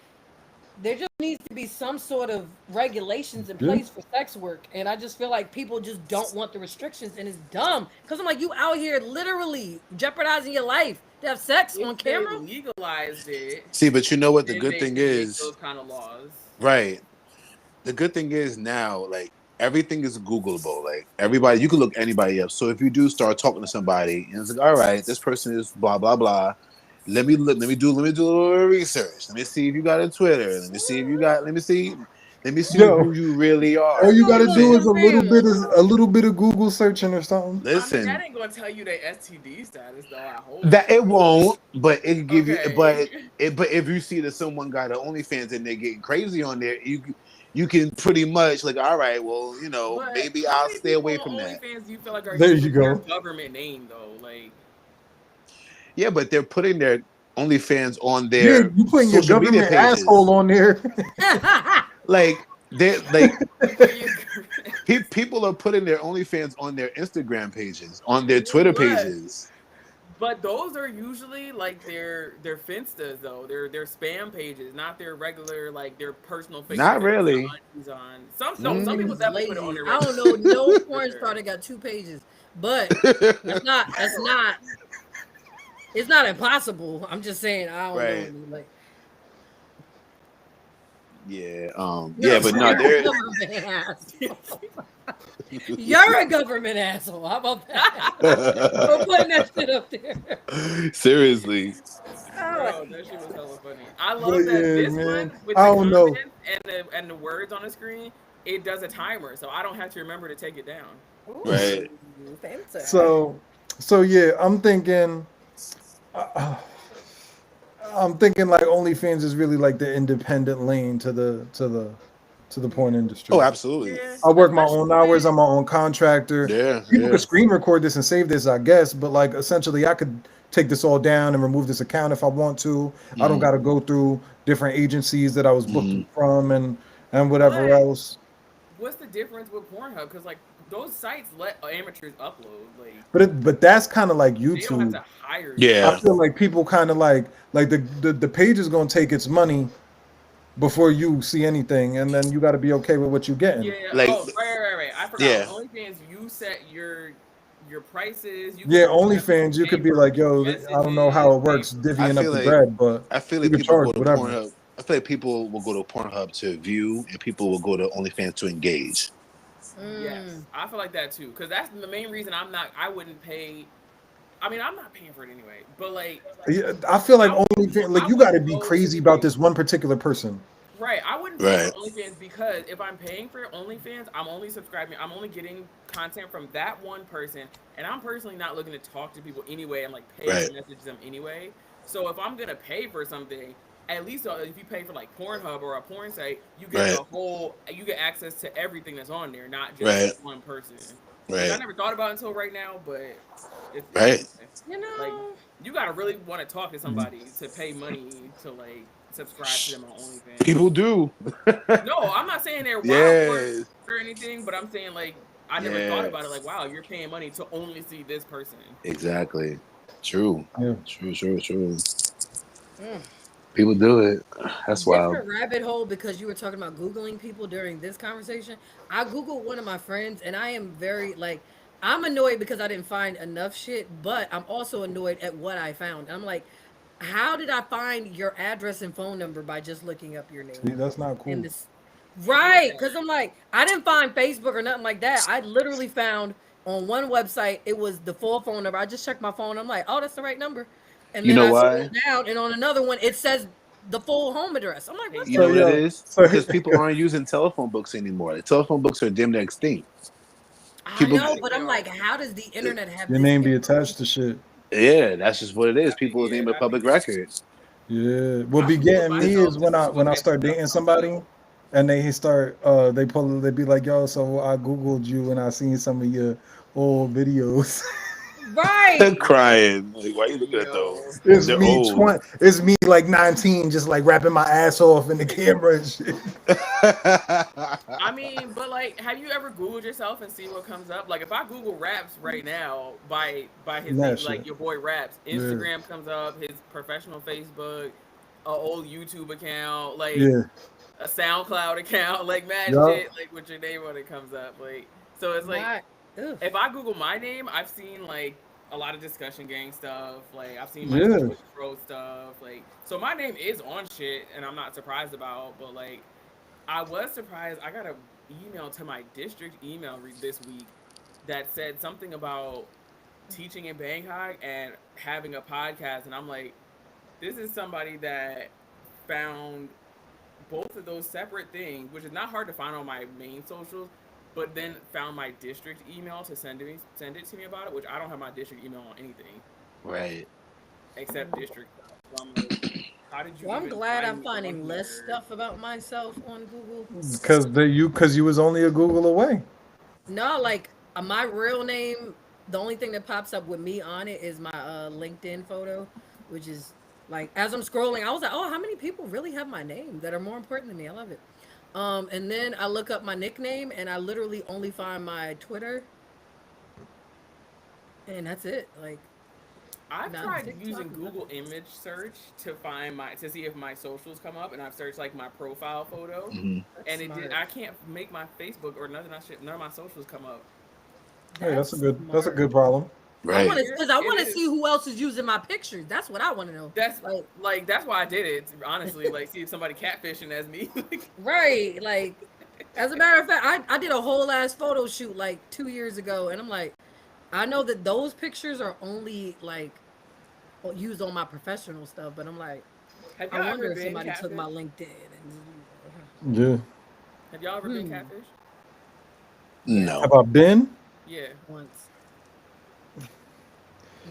[SPEAKER 5] there just needs to be some sort of regulations in
[SPEAKER 4] Yeah.
[SPEAKER 5] place for sex work, and I just feel like people just don't want the restrictions, and it's dumb because I'm like, you out here literally jeopardizing your life to have sex on
[SPEAKER 7] If they
[SPEAKER 5] camera.
[SPEAKER 7] legalized it,
[SPEAKER 9] See, but you know what the
[SPEAKER 7] then
[SPEAKER 9] good
[SPEAKER 7] they
[SPEAKER 9] thing
[SPEAKER 7] could make
[SPEAKER 9] is,
[SPEAKER 7] those kind of laws.
[SPEAKER 9] right? The good thing is now, like everything is Googleable. Like everybody, you can look anybody up. So if you do start talking to somebody, and it's like, all right, this person is blah blah blah. Let me do a little research. Let me see if you got a Twitter. Let me see if you got. Let me see. Let me see
[SPEAKER 4] Yo,
[SPEAKER 9] who you really
[SPEAKER 4] all
[SPEAKER 9] are.
[SPEAKER 4] you
[SPEAKER 9] You know what
[SPEAKER 4] gotta
[SPEAKER 9] I'm
[SPEAKER 4] do
[SPEAKER 9] saying?
[SPEAKER 4] is a little bit of Google searching or something.
[SPEAKER 7] I mean, that
[SPEAKER 9] Listen,
[SPEAKER 7] ain't gonna tell you their STD status though. I hope.
[SPEAKER 9] that it won't, but it can give you.
[SPEAKER 7] Okay.
[SPEAKER 9] But if you see that someone got an OnlyFans and they're getting crazy on there, you can pretty much like, all right, well,
[SPEAKER 7] But
[SPEAKER 9] maybe
[SPEAKER 7] how
[SPEAKER 9] I'll
[SPEAKER 7] many
[SPEAKER 9] stay
[SPEAKER 7] people
[SPEAKER 9] away
[SPEAKER 7] on
[SPEAKER 9] from that.
[SPEAKER 7] OnlyFans do you feel like are
[SPEAKER 4] There you
[SPEAKER 7] using their
[SPEAKER 4] go.
[SPEAKER 7] government name though? Like,
[SPEAKER 9] Yeah, but they're putting their OnlyFans on
[SPEAKER 4] Yeah,
[SPEAKER 9] their
[SPEAKER 4] you putting your
[SPEAKER 9] social media
[SPEAKER 4] government asshole
[SPEAKER 9] pages.
[SPEAKER 4] on there.
[SPEAKER 9] Like they're like
[SPEAKER 7] put your
[SPEAKER 9] people are putting their OnlyFans on their Instagram pages, on their Twitter
[SPEAKER 7] what?
[SPEAKER 9] pages.
[SPEAKER 7] But those are usually like their finstas though. They're spam pages, not their regular like their personal Facebook
[SPEAKER 9] Not
[SPEAKER 7] that their
[SPEAKER 9] really.
[SPEAKER 7] aunties on. Some no,
[SPEAKER 5] Them
[SPEAKER 7] some
[SPEAKER 9] Mm.
[SPEAKER 7] people
[SPEAKER 5] niggas is
[SPEAKER 7] definitely put it on
[SPEAKER 5] lazy.
[SPEAKER 7] their
[SPEAKER 5] I
[SPEAKER 7] regular
[SPEAKER 5] don't know no porn star
[SPEAKER 7] Twitter.
[SPEAKER 5] that got 2 pages, but it's not impossible. I'm just saying I don't know
[SPEAKER 9] Right.
[SPEAKER 5] any like
[SPEAKER 9] Yeah.
[SPEAKER 5] no,
[SPEAKER 9] But no,
[SPEAKER 5] you're a
[SPEAKER 9] they're
[SPEAKER 5] government asshole. You're a government asshole. How about that? For putting that shit up there.
[SPEAKER 9] seriously.
[SPEAKER 7] Bro, that shit was hella funny. I
[SPEAKER 4] But
[SPEAKER 7] love that
[SPEAKER 4] yeah,
[SPEAKER 7] this
[SPEAKER 4] man.
[SPEAKER 7] one with
[SPEAKER 4] I
[SPEAKER 7] the
[SPEAKER 4] don't know.
[SPEAKER 7] comments and the words on the screen, it does a timer, so I don't have to remember to take it down.
[SPEAKER 9] Right.
[SPEAKER 5] Ooh, fancy.
[SPEAKER 4] So yeah, uh, I'm thinking like OnlyFans is really like the independent lane to the porn
[SPEAKER 9] Oh,
[SPEAKER 4] industry.
[SPEAKER 9] absolutely.
[SPEAKER 7] Yeah,
[SPEAKER 4] I work my
[SPEAKER 7] especially
[SPEAKER 4] own
[SPEAKER 7] with
[SPEAKER 4] hours. I'm my own contractor.
[SPEAKER 9] Yeah.
[SPEAKER 4] People
[SPEAKER 9] Yeah.
[SPEAKER 4] could screen record this and save this, I guess, but like essentially, I could take this all down and remove this account if I want to. I don't
[SPEAKER 9] Mm,
[SPEAKER 4] got to go through different agencies that I was booked
[SPEAKER 9] mm.
[SPEAKER 4] from and whatever
[SPEAKER 7] but
[SPEAKER 4] else.
[SPEAKER 7] what's the difference with Pornhub? Because like those sites let amateurs upload. Like
[SPEAKER 4] But that's kind of like
[SPEAKER 7] they don't have
[SPEAKER 4] YouTube.
[SPEAKER 7] to hire you.
[SPEAKER 4] I
[SPEAKER 9] Yeah.
[SPEAKER 4] feel like people kind of like the page is gonna take its money before you see anything, and then you got to be okay with what you're getting.
[SPEAKER 7] Yeah.
[SPEAKER 9] Like,
[SPEAKER 7] Oh, right. I forgot. On
[SPEAKER 9] yeah.
[SPEAKER 7] OnlyFans, you set your prices. You can
[SPEAKER 4] Yeah,
[SPEAKER 7] literally have people
[SPEAKER 4] OnlyFans, you
[SPEAKER 7] pay
[SPEAKER 4] could be
[SPEAKER 7] for
[SPEAKER 4] like, yo, I don't know how
[SPEAKER 7] messages,
[SPEAKER 4] it
[SPEAKER 7] pay
[SPEAKER 4] works
[SPEAKER 7] for
[SPEAKER 9] I
[SPEAKER 4] divvying up
[SPEAKER 9] feel
[SPEAKER 4] the
[SPEAKER 9] like
[SPEAKER 4] bread, but
[SPEAKER 9] I feel
[SPEAKER 4] you
[SPEAKER 9] like
[SPEAKER 4] could
[SPEAKER 9] people go
[SPEAKER 4] charge
[SPEAKER 9] to
[SPEAKER 4] whatever.
[SPEAKER 9] Pornhub. I feel like people will go to Pornhub to view, and people will go to OnlyFans to engage.
[SPEAKER 7] yes. I feel like that too, because that's the main reason I wouldn't pay. I mean, I'm not paying for it anyway, but like
[SPEAKER 4] Yeah, I feel like OnlyFans, like
[SPEAKER 7] I
[SPEAKER 4] you got to
[SPEAKER 7] wouldn't
[SPEAKER 4] be
[SPEAKER 7] go to
[SPEAKER 4] crazy about
[SPEAKER 7] like
[SPEAKER 4] this one particular person.
[SPEAKER 7] right. I wouldn't pay for
[SPEAKER 9] Right.
[SPEAKER 7] OnlyFans because if I'm paying for OnlyFans, I'm only subscribing. I'm only getting content from that one person, and I'm personally not looking to talk to people anyway and like pay
[SPEAKER 9] Right.
[SPEAKER 7] to message them anyway. So if I'm gonna pay for something, at least if you pay for like Pornhub or a porn site,
[SPEAKER 9] Right.
[SPEAKER 7] you get access to everything that's on there, not just
[SPEAKER 9] Right.
[SPEAKER 7] one person. Which I
[SPEAKER 9] Right.
[SPEAKER 7] never thought about until right now, but it's
[SPEAKER 9] Right.
[SPEAKER 7] anyway.
[SPEAKER 5] You
[SPEAKER 7] Like
[SPEAKER 5] know,
[SPEAKER 7] you gotta really want to talk to somebody to pay money to like subscribe to them on OnlyFans.
[SPEAKER 9] People do.
[SPEAKER 7] No, I'm not saying they're wild
[SPEAKER 9] Yes.
[SPEAKER 7] or anything, but I'm saying like I never thought
[SPEAKER 9] Yeah.
[SPEAKER 7] about it. Like, wow, you're paying money to only see this person.
[SPEAKER 9] Exactly. True.
[SPEAKER 4] Yeah.
[SPEAKER 9] True.
[SPEAKER 5] mm.
[SPEAKER 9] People do it. That's wild.
[SPEAKER 5] Different rabbit hole because you were talking about Googling people during this conversation. I Googled one of my friends and I am very like, I'm annoyed because I didn't find enough shit, but I'm also annoyed at what I found. I'm like, how did I find your address and phone number by just looking up your
[SPEAKER 4] See,
[SPEAKER 5] name
[SPEAKER 4] that's not
[SPEAKER 5] in
[SPEAKER 4] cool.
[SPEAKER 5] this? Right, because I'm like, I didn't find Facebook or nothing like that. I literally found on one website it was the full phone number. I just checked my phone. I'm like, oh, that's the right number. And
[SPEAKER 9] You
[SPEAKER 5] then
[SPEAKER 9] know
[SPEAKER 5] I scroll
[SPEAKER 9] why?
[SPEAKER 5] down, and on another one it says the full home address. I'm like, what
[SPEAKER 9] You
[SPEAKER 7] Page.
[SPEAKER 4] So
[SPEAKER 9] know what it
[SPEAKER 5] the?
[SPEAKER 4] yo,
[SPEAKER 9] is?
[SPEAKER 4] so
[SPEAKER 9] Because people aren't using telephone books anymore. The telephone books are damn near extinct.
[SPEAKER 5] I
[SPEAKER 9] People,
[SPEAKER 5] know, but
[SPEAKER 7] They
[SPEAKER 5] I'm
[SPEAKER 7] are.
[SPEAKER 5] like, how does the internet have
[SPEAKER 4] your
[SPEAKER 5] this
[SPEAKER 4] name be attached to
[SPEAKER 5] information?
[SPEAKER 4] shit.
[SPEAKER 9] yeah, that's just what it is.
[SPEAKER 7] I think
[SPEAKER 9] People's
[SPEAKER 7] yeah,
[SPEAKER 9] name a
[SPEAKER 7] I think
[SPEAKER 9] public record.
[SPEAKER 4] Yeah, what
[SPEAKER 7] I
[SPEAKER 4] be
[SPEAKER 7] Googled
[SPEAKER 4] getting me
[SPEAKER 7] myself
[SPEAKER 4] is
[SPEAKER 7] just
[SPEAKER 4] when
[SPEAKER 7] to
[SPEAKER 4] I
[SPEAKER 7] see
[SPEAKER 4] when
[SPEAKER 7] what
[SPEAKER 4] I
[SPEAKER 7] kind
[SPEAKER 4] start
[SPEAKER 7] of stuff
[SPEAKER 4] dating
[SPEAKER 7] comes up.
[SPEAKER 4] somebody and they be like, yo, so I Googled you and I seen some of your old videos.
[SPEAKER 5] Right.
[SPEAKER 9] Crying. Like, why are you looking at
[SPEAKER 7] Yo.
[SPEAKER 9] those?
[SPEAKER 4] It's
[SPEAKER 9] They're
[SPEAKER 4] me
[SPEAKER 9] old.
[SPEAKER 4] 20, it's me like 19, just like rapping my ass off in the camera and shit.
[SPEAKER 7] I mean, but like, have you ever Googled yourself and see what comes up? Like, if I Google Raps right now by his name,
[SPEAKER 4] That
[SPEAKER 7] like
[SPEAKER 4] shit.
[SPEAKER 7] your boy Raps,
[SPEAKER 4] Yeah.
[SPEAKER 7] Instagram comes up, his professional Facebook, a old YouTube account, like
[SPEAKER 4] Yeah.
[SPEAKER 7] a SoundCloud account, like mad
[SPEAKER 4] Yup.
[SPEAKER 7] shit, like with your name on it comes up, like so it's like
[SPEAKER 5] My ugh.
[SPEAKER 7] if I Google my name, I've seen like a lot of discussion gang stuff, like I've seen my
[SPEAKER 4] Yeah.
[SPEAKER 7] Switch Pro stuff, like so my name is on shit, and I'm not surprised about, but like. I was surprised. I got an email to my district email this week that said something about teaching in Bangkok and having a podcast, and I'm like, this is somebody that found both of those separate things, which is not hard to find on my main socials, but then found my district email to send it to me about it, which I don't have my district email on anything
[SPEAKER 9] Right.
[SPEAKER 7] except district stuff. So I'm like, how did you
[SPEAKER 5] Well, I'm
[SPEAKER 7] even
[SPEAKER 5] glad
[SPEAKER 7] find
[SPEAKER 5] I'm
[SPEAKER 7] me on
[SPEAKER 5] finding less
[SPEAKER 7] here?
[SPEAKER 5] stuff about myself on Google.
[SPEAKER 4] Because you was only a Google away.
[SPEAKER 5] No, like my real name, the only thing that pops up with me on it is my LinkedIn photo, which is like as I'm scrolling, I was like, oh, how many people really have my name that are more important than me? I love it. And then I look up my nickname, and I literally only find my Twitter, and that's it. Like,
[SPEAKER 7] I've
[SPEAKER 5] not
[SPEAKER 7] tried
[SPEAKER 5] TikTok.
[SPEAKER 7] using Google image search to find my to see if my socials come up, and I've searched like my profile photo,
[SPEAKER 9] Hmm.
[SPEAKER 5] That's
[SPEAKER 7] and it did.
[SPEAKER 5] smart.
[SPEAKER 7] I can't make my Facebook or none of my socials come up.
[SPEAKER 4] Hey,
[SPEAKER 5] That's
[SPEAKER 4] that's a
[SPEAKER 5] smart.
[SPEAKER 4] good problem.
[SPEAKER 5] I want
[SPEAKER 9] Right.
[SPEAKER 5] to, because I
[SPEAKER 7] It
[SPEAKER 5] want to
[SPEAKER 7] is.
[SPEAKER 5] see who else is using my pictures. That's what I want to know.
[SPEAKER 7] That's
[SPEAKER 5] Like,
[SPEAKER 7] like that's why I did it. Honestly, like see if somebody catfishing as me. Like,
[SPEAKER 5] right? Like, as a matter of fact, I did a whole ass photo shoot like 2 years ago, and I'm like, I know that those pictures are only like used on my professional stuff, but I'm like,
[SPEAKER 7] have
[SPEAKER 5] I
[SPEAKER 7] y'all ever
[SPEAKER 5] wonder if
[SPEAKER 7] been
[SPEAKER 5] somebody took my
[SPEAKER 7] catfish?
[SPEAKER 5] LinkedIn and
[SPEAKER 4] Yeah.
[SPEAKER 7] Have y'all ever been catfish?
[SPEAKER 5] yes,
[SPEAKER 9] No.
[SPEAKER 4] Have I been?
[SPEAKER 7] Yeah.
[SPEAKER 5] once,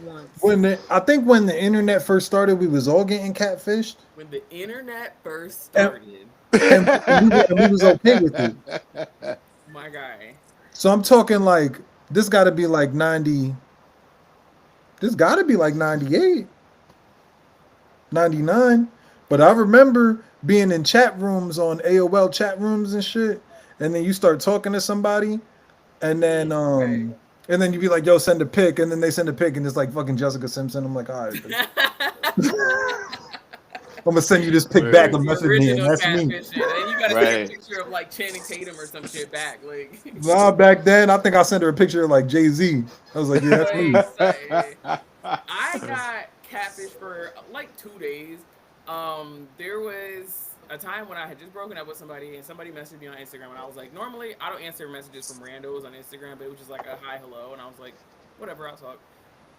[SPEAKER 5] once.
[SPEAKER 4] I think when the internet first started, we was all getting catfished,
[SPEAKER 7] When the internet first
[SPEAKER 4] and
[SPEAKER 7] started,
[SPEAKER 4] and we was okay with it.
[SPEAKER 7] my guy.
[SPEAKER 4] So I'm talking like this got to be like 90. This got to be like 98, 99. But I remember being in chat rooms on AOL chat rooms and shit, and then you start talking to somebody, and then
[SPEAKER 7] Okay.
[SPEAKER 4] you be like, "Yo, send a pic," and then they send a pic, and it's like fucking Jessica Simpson. I'm like, all right, bitch. I'm gonna send you this pic back
[SPEAKER 7] Here's
[SPEAKER 9] Word.
[SPEAKER 4] and
[SPEAKER 7] the
[SPEAKER 4] message me, and
[SPEAKER 7] original
[SPEAKER 4] that's me.
[SPEAKER 7] catfishing, and you got to send a
[SPEAKER 9] Right.
[SPEAKER 7] picture of like Channing Tatum or some shit back, like,
[SPEAKER 4] Nah, back then I think I sent her a picture of like Jay-Z. I was like, yeah, that's me.
[SPEAKER 7] like, I got catfish for like 2 days. There was a time when I had just broken up with somebody, and somebody messaged me on Instagram, and I was like, normally I don't answer messages from randos on Instagram, but it was just like a hi, hello, and I was like, whatever, I'll talk.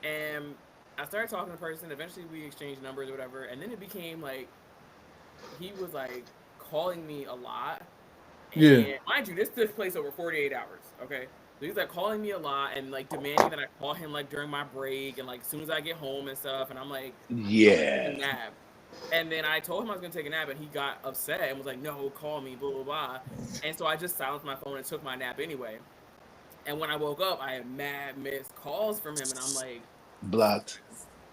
[SPEAKER 7] And I started talking to the person. Eventually, we exchanged numbers or whatever, and then it became like he was like calling me a lot.
[SPEAKER 4] Yeah,
[SPEAKER 7] And mind you, this took place over 48 hours. Okay. So he's like calling me a lot and like demanding that I call him like during my break and like as soon as I get home and stuff. And I'm like, I'm gonna take a
[SPEAKER 9] Yeah.
[SPEAKER 7] nap. And then I told him I was gonna take a nap, and he got upset and was like, "No, call me, blah blah blah." And so I just silenced my phone and took my nap anyway. And when I woke up, I had mad missed calls from him, and I'm like,
[SPEAKER 9] Blocked.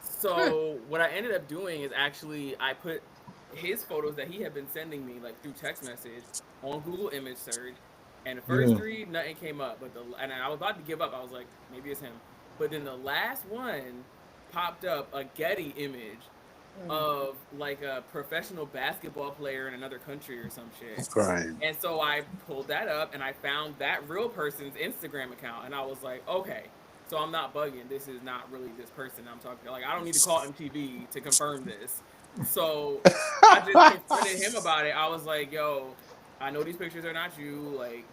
[SPEAKER 7] so what I ended up doing is actually I put his photos that he had been sending me like through text message on Google image search, and the first
[SPEAKER 4] yeah,
[SPEAKER 7] three nothing came up, but the and I was about to give up. I was like, maybe it's him, but then the last one popped up a Getty image of like a professional basketball player in another country or some shit.
[SPEAKER 9] Crying.
[SPEAKER 7] And so I pulled that up and I found that real person's Instagram account, and I was like, okay, so I'm not bugging. This is not really this person I'm talking to. Like, I don't need to call MTV to confirm this. So I just confronted him about it. I was like, yo, I know these pictures are not you. Like,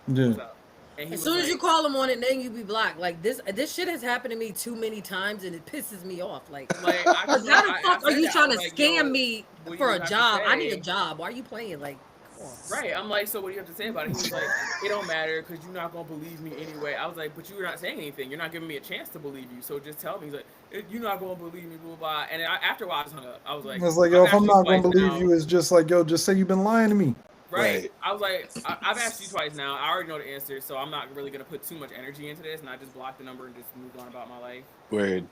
[SPEAKER 4] yeah.
[SPEAKER 7] what's up? And he
[SPEAKER 5] As
[SPEAKER 7] was
[SPEAKER 5] soon as you
[SPEAKER 7] like,
[SPEAKER 5] call them on it, then you be blocked. Like this shit has happened to me too many times, and it pisses me off. Like,
[SPEAKER 7] I
[SPEAKER 5] cause
[SPEAKER 7] told
[SPEAKER 5] how
[SPEAKER 7] him,
[SPEAKER 5] the
[SPEAKER 7] I
[SPEAKER 5] fuck are
[SPEAKER 7] said
[SPEAKER 5] you
[SPEAKER 7] that. I
[SPEAKER 5] trying
[SPEAKER 7] was
[SPEAKER 5] to
[SPEAKER 7] like,
[SPEAKER 5] scam
[SPEAKER 7] yo,
[SPEAKER 5] me
[SPEAKER 7] what do
[SPEAKER 5] for
[SPEAKER 7] you
[SPEAKER 5] a
[SPEAKER 7] have to
[SPEAKER 5] job? I need a
[SPEAKER 7] say?
[SPEAKER 5] job. Why are you playing? Like, come on.
[SPEAKER 7] Right. I'm like, so what do you have to say about it? He was like, it don't matter because you're not gonna believe me anyway. I was like, but you're not saying anything. You're not giving me a chance to believe you. So just tell me. He's like, you're not gonna believe me, blah blah. Blah. And after a while, I just hung up. I was like,
[SPEAKER 4] It's like,
[SPEAKER 7] I've
[SPEAKER 4] yo, if
[SPEAKER 7] asked
[SPEAKER 4] I'm
[SPEAKER 7] you
[SPEAKER 4] not gonna
[SPEAKER 7] twice
[SPEAKER 4] believe
[SPEAKER 7] now.
[SPEAKER 4] you, it's just like, yo, just say you've been lying to me.
[SPEAKER 7] Right.
[SPEAKER 9] Right.
[SPEAKER 7] I was like, I've asked you twice now. I already know the answer, so I'm not really gonna put too much energy into this, and I just blocked the number and just moved on about my life.
[SPEAKER 9] Word.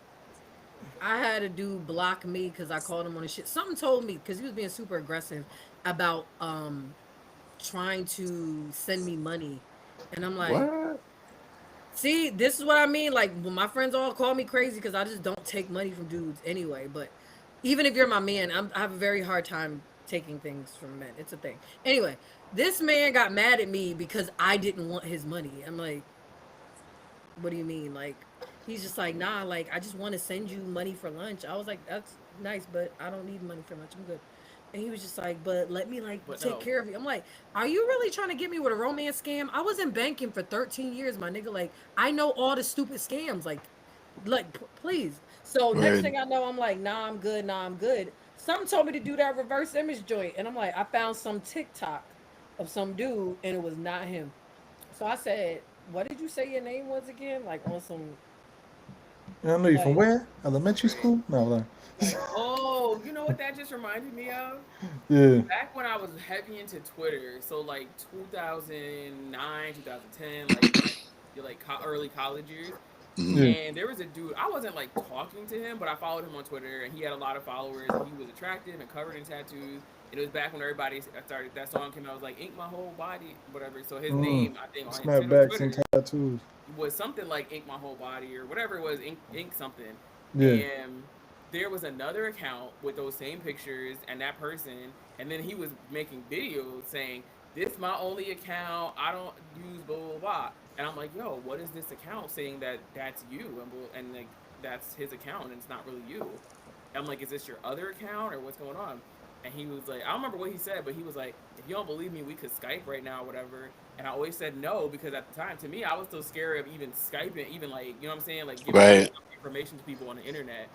[SPEAKER 5] I had a dude block me because I called him on his shit. Something told me because he was being super aggressive about trying to send me money, and I'm like,
[SPEAKER 9] What?
[SPEAKER 5] see, this is what I mean. Like, when my friends all call me crazy because I just don't take money from dudes anyway. But even if you're my man, I have a very hard time taking things from men. It's a thing. Anyway, this man got mad at me because I didn't want his money. I'm like, what do you mean? Like, he's just like, nah, like, I just want to send you money for lunch. I was like, that's nice, but I don't need money for lunch. I'm good. And he was just like, but let me like
[SPEAKER 7] But
[SPEAKER 5] take
[SPEAKER 7] no.
[SPEAKER 5] care of you. I'm like, are you really trying to get me with a romance scam? I was in banking for 13 years, my nigga. Like, I know all the stupid scams. Like, please. So next
[SPEAKER 9] Word.
[SPEAKER 5] thing I know, I'm like, nah, I'm good. Nah, I'm good. Some told me to do that reverse image joint, and I'm like, I found some TikTok of some dude, and it was not him. So I said, "What did you say your name was again?" Like on some
[SPEAKER 4] I know you from
[SPEAKER 5] like
[SPEAKER 4] where? Elementary school? No, like,
[SPEAKER 7] Oh, you know what that just reminded me of?
[SPEAKER 4] yeah,
[SPEAKER 7] Back when I was heavy into Twitter, so like 2009, 2010, like my early college years.
[SPEAKER 9] Mhm.
[SPEAKER 4] yeah.
[SPEAKER 7] And there was a dude, I wasn't like talking to him, but I followed him on Twitter and he had a lot of followers and he was attractive and covered in tattoos. And it was back when everybody started, that song came out, I was like, Ink My Whole Body, whatever. So his
[SPEAKER 4] Mm.
[SPEAKER 7] name, I think, on his
[SPEAKER 4] Snapbacks and
[SPEAKER 7] Twitter
[SPEAKER 4] tattoos.
[SPEAKER 7] was something like Ink My Whole Body or whatever it was, Ink something.
[SPEAKER 4] Yeah.
[SPEAKER 7] And there was another account with those same pictures and that person, and then he was making videos saying, "This my only account. I don't use blah blah blah." And I'm like, "Yo, what is this account saying that that's you?" And like that's his account, and it's not really you. I'm like, is this your other account or what's going on? And he was like, I don't remember what he said, but he was like, if you don't believe me, we could Skype right now or whatever. And I always said no because at the time, to me, I was still scared of even Skyping, even like, you know what I'm saying, like giving out
[SPEAKER 9] Right.
[SPEAKER 7] information to people on the internet.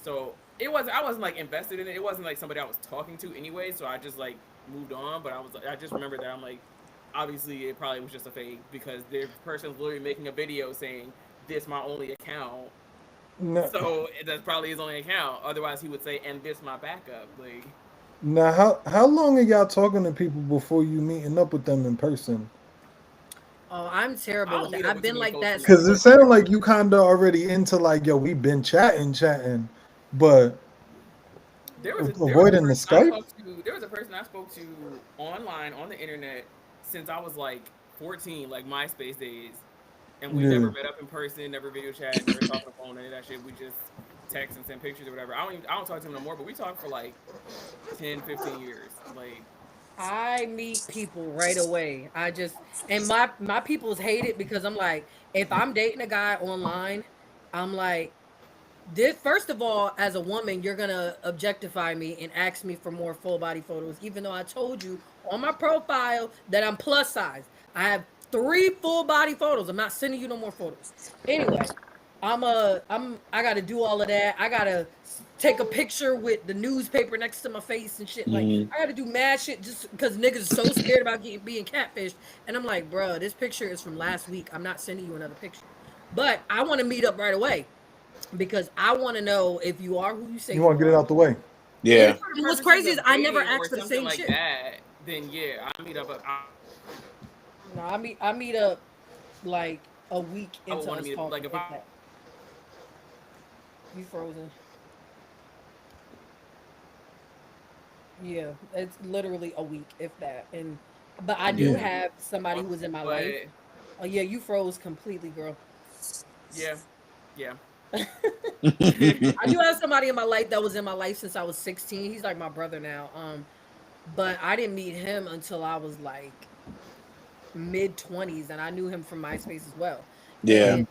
[SPEAKER 7] So I wasn't like invested in it. It wasn't like somebody I was talking to anyway. So I just like moved on. But I just remember that I'm like, obviously it probably was just a fake because the person's literally making a video saying this my only account,
[SPEAKER 4] Now,
[SPEAKER 7] so that's probably his only account. Otherwise, he would say, "And this my backup." Like,
[SPEAKER 4] now, how long are y'all talking to people before you meeting up with them in person?
[SPEAKER 5] oh, I'm
[SPEAKER 7] I
[SPEAKER 5] terrible with
[SPEAKER 7] don't
[SPEAKER 5] that.
[SPEAKER 7] meet up
[SPEAKER 5] I've
[SPEAKER 7] with too
[SPEAKER 5] been
[SPEAKER 7] many
[SPEAKER 5] like
[SPEAKER 7] folks
[SPEAKER 5] that
[SPEAKER 7] to meet in
[SPEAKER 4] Because it
[SPEAKER 5] since
[SPEAKER 4] sounded
[SPEAKER 7] person.
[SPEAKER 4] like you kind of already into like, yo, we've been chatting, but
[SPEAKER 7] There was a
[SPEAKER 4] avoiding the
[SPEAKER 7] person I
[SPEAKER 4] Skype.
[SPEAKER 7] talked to. There was a person I spoke to online on the internet since I was like 14, like MySpace days, and we've
[SPEAKER 4] Yeah.
[SPEAKER 7] never met up in person, never video chat, never talked on the phone, any of that shit. We just text and send pictures or whatever. I don't talk to him no more, but we talked for like 10, 15 years. Like,
[SPEAKER 5] I meet people right away. I just and my peoples hate it because I'm like, if I'm dating a guy online, I'm like, this first of all, as a woman, you're gonna objectify me and ask me for more full body photos, even though I told you on my profile that I'm plus size. I have 3 full body photos. I'm not sending you no more photos. Anyway, I gotta do all of that. I gotta take a picture with the newspaper next to my face and shit. Like
[SPEAKER 9] Mhm.
[SPEAKER 5] I gotta do mad shit just because niggas are so scared about being catfished. And I'm like, bruh, this picture is from last week. I'm not sending you another picture. But I want to meet up right away because I want to know if you are who you say
[SPEAKER 4] You
[SPEAKER 5] you
[SPEAKER 4] want to get it
[SPEAKER 5] are.
[SPEAKER 4] out the way?
[SPEAKER 5] And,
[SPEAKER 9] Yeah.
[SPEAKER 7] for the
[SPEAKER 5] and what's
[SPEAKER 7] purposes
[SPEAKER 5] crazy is
[SPEAKER 7] of
[SPEAKER 5] I never
[SPEAKER 7] dating
[SPEAKER 5] asked
[SPEAKER 7] or
[SPEAKER 5] for the
[SPEAKER 7] something
[SPEAKER 5] same
[SPEAKER 7] like
[SPEAKER 5] shit.
[SPEAKER 7] that, then yeah, I meet up.
[SPEAKER 5] No, I meet up like a week
[SPEAKER 7] I would
[SPEAKER 5] into
[SPEAKER 7] want to
[SPEAKER 5] us
[SPEAKER 7] meet up. Like
[SPEAKER 5] talking.
[SPEAKER 7] if
[SPEAKER 5] If
[SPEAKER 7] I
[SPEAKER 5] that, you frozen. Yeah, it's literally a week, if that. And but I do
[SPEAKER 4] Yeah.
[SPEAKER 5] have somebody who was in my life.
[SPEAKER 7] but
[SPEAKER 5] Oh yeah, you froze completely, girl.
[SPEAKER 7] yeah, yeah.
[SPEAKER 5] I do have somebody in my life that was in my life since I was 16. He's like my brother now. But I didn't meet him until I was like mid 20s, and I knew him from MySpace as well.
[SPEAKER 9] Yeah.
[SPEAKER 5] And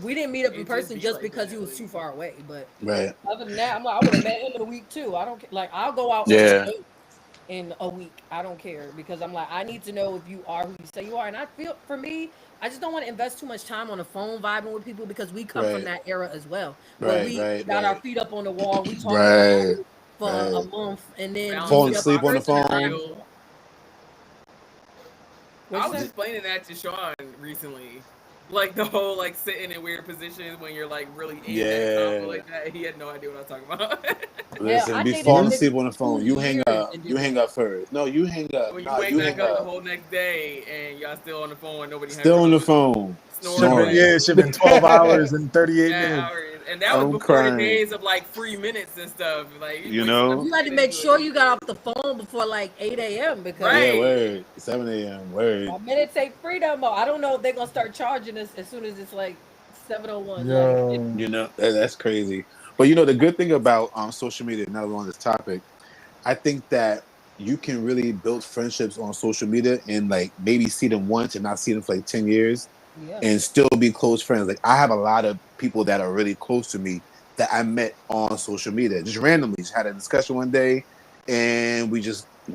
[SPEAKER 5] we didn't meet up in
[SPEAKER 7] It just
[SPEAKER 5] person
[SPEAKER 7] be
[SPEAKER 5] just
[SPEAKER 7] like
[SPEAKER 5] because he
[SPEAKER 7] that.
[SPEAKER 5] was too
[SPEAKER 7] Like
[SPEAKER 5] far away. But
[SPEAKER 9] Right.
[SPEAKER 5] other than that, I'm like, I would have met him in a week too. I don't care. Like, I'll go out on some
[SPEAKER 9] Yeah.
[SPEAKER 5] dates in a week. I don't care because I'm like, I need to know if you are who you say you are. And I feel for me, I just don't want to invest too much time on the phone vibing with people because we come from
[SPEAKER 9] Right.
[SPEAKER 5] that era as well, where
[SPEAKER 9] Right.
[SPEAKER 5] we
[SPEAKER 9] Right.
[SPEAKER 5] got our
[SPEAKER 9] Right.
[SPEAKER 5] feet up on the wall, we talk on the
[SPEAKER 9] Right.
[SPEAKER 5] phone for a
[SPEAKER 9] Right.
[SPEAKER 5] month, and then we
[SPEAKER 7] balance
[SPEAKER 9] Falling
[SPEAKER 5] meet
[SPEAKER 7] of
[SPEAKER 5] up in
[SPEAKER 9] asleep on the
[SPEAKER 5] person and
[SPEAKER 9] phone.
[SPEAKER 5] vibing.
[SPEAKER 7] real.
[SPEAKER 5] What'd
[SPEAKER 7] I
[SPEAKER 5] you
[SPEAKER 7] was
[SPEAKER 5] say?
[SPEAKER 7] explaining that to Sean recently. Like the whole like sitting in weird positions when you're like really aimed at a combo
[SPEAKER 9] Yeah.
[SPEAKER 7] like that. He had no idea what I was talking about.
[SPEAKER 5] Hell,
[SPEAKER 9] Listen,
[SPEAKER 5] I
[SPEAKER 9] be
[SPEAKER 5] dated a
[SPEAKER 9] falling
[SPEAKER 4] Yeah.
[SPEAKER 5] nigga
[SPEAKER 9] asleep on
[SPEAKER 5] for
[SPEAKER 9] the
[SPEAKER 5] two
[SPEAKER 9] phone. You hang
[SPEAKER 5] years
[SPEAKER 9] up.
[SPEAKER 5] and
[SPEAKER 9] You
[SPEAKER 5] did
[SPEAKER 9] hang
[SPEAKER 5] that.
[SPEAKER 9] up first. No, you hang up.
[SPEAKER 7] When you
[SPEAKER 9] Nah,
[SPEAKER 7] wake
[SPEAKER 9] you
[SPEAKER 7] back
[SPEAKER 9] hang
[SPEAKER 7] up the
[SPEAKER 9] up.
[SPEAKER 7] whole next day and y'all still on the phone and nobody
[SPEAKER 9] Still on the
[SPEAKER 7] frozen,
[SPEAKER 9] phone,
[SPEAKER 5] Yeah.
[SPEAKER 7] snoring
[SPEAKER 9] snoring.
[SPEAKER 7] away.
[SPEAKER 4] It should have been 12 hours and 38
[SPEAKER 7] Mad
[SPEAKER 4] minutes.
[SPEAKER 7] hours. And that was
[SPEAKER 9] I'm
[SPEAKER 7] before the
[SPEAKER 9] crying.
[SPEAKER 7] days of like free minutes and stuff. Like you
[SPEAKER 9] You
[SPEAKER 7] wasting a
[SPEAKER 9] know?
[SPEAKER 5] You had to
[SPEAKER 7] minute
[SPEAKER 5] make
[SPEAKER 7] into a
[SPEAKER 5] sure you got
[SPEAKER 7] shit.
[SPEAKER 5] off the phone before like 8 a.m. because
[SPEAKER 9] Yeah,
[SPEAKER 7] Right.
[SPEAKER 9] word. 7 a.m. Word.
[SPEAKER 5] my minutes ain't free no more. I don't know if they're gonna start charging us as soon as it's like 7:01. Like,
[SPEAKER 4] Yo.
[SPEAKER 9] You know, that's crazy. But the good thing about social media, now we're on this topic, I think that you can really build friendships on social media and like maybe see them once and not see them for like 10 years
[SPEAKER 5] yeah,
[SPEAKER 9] and still be close friends. Like I have a lot of people that are really close to me that I met on social media, just randomly. Just had a discussion one day, and we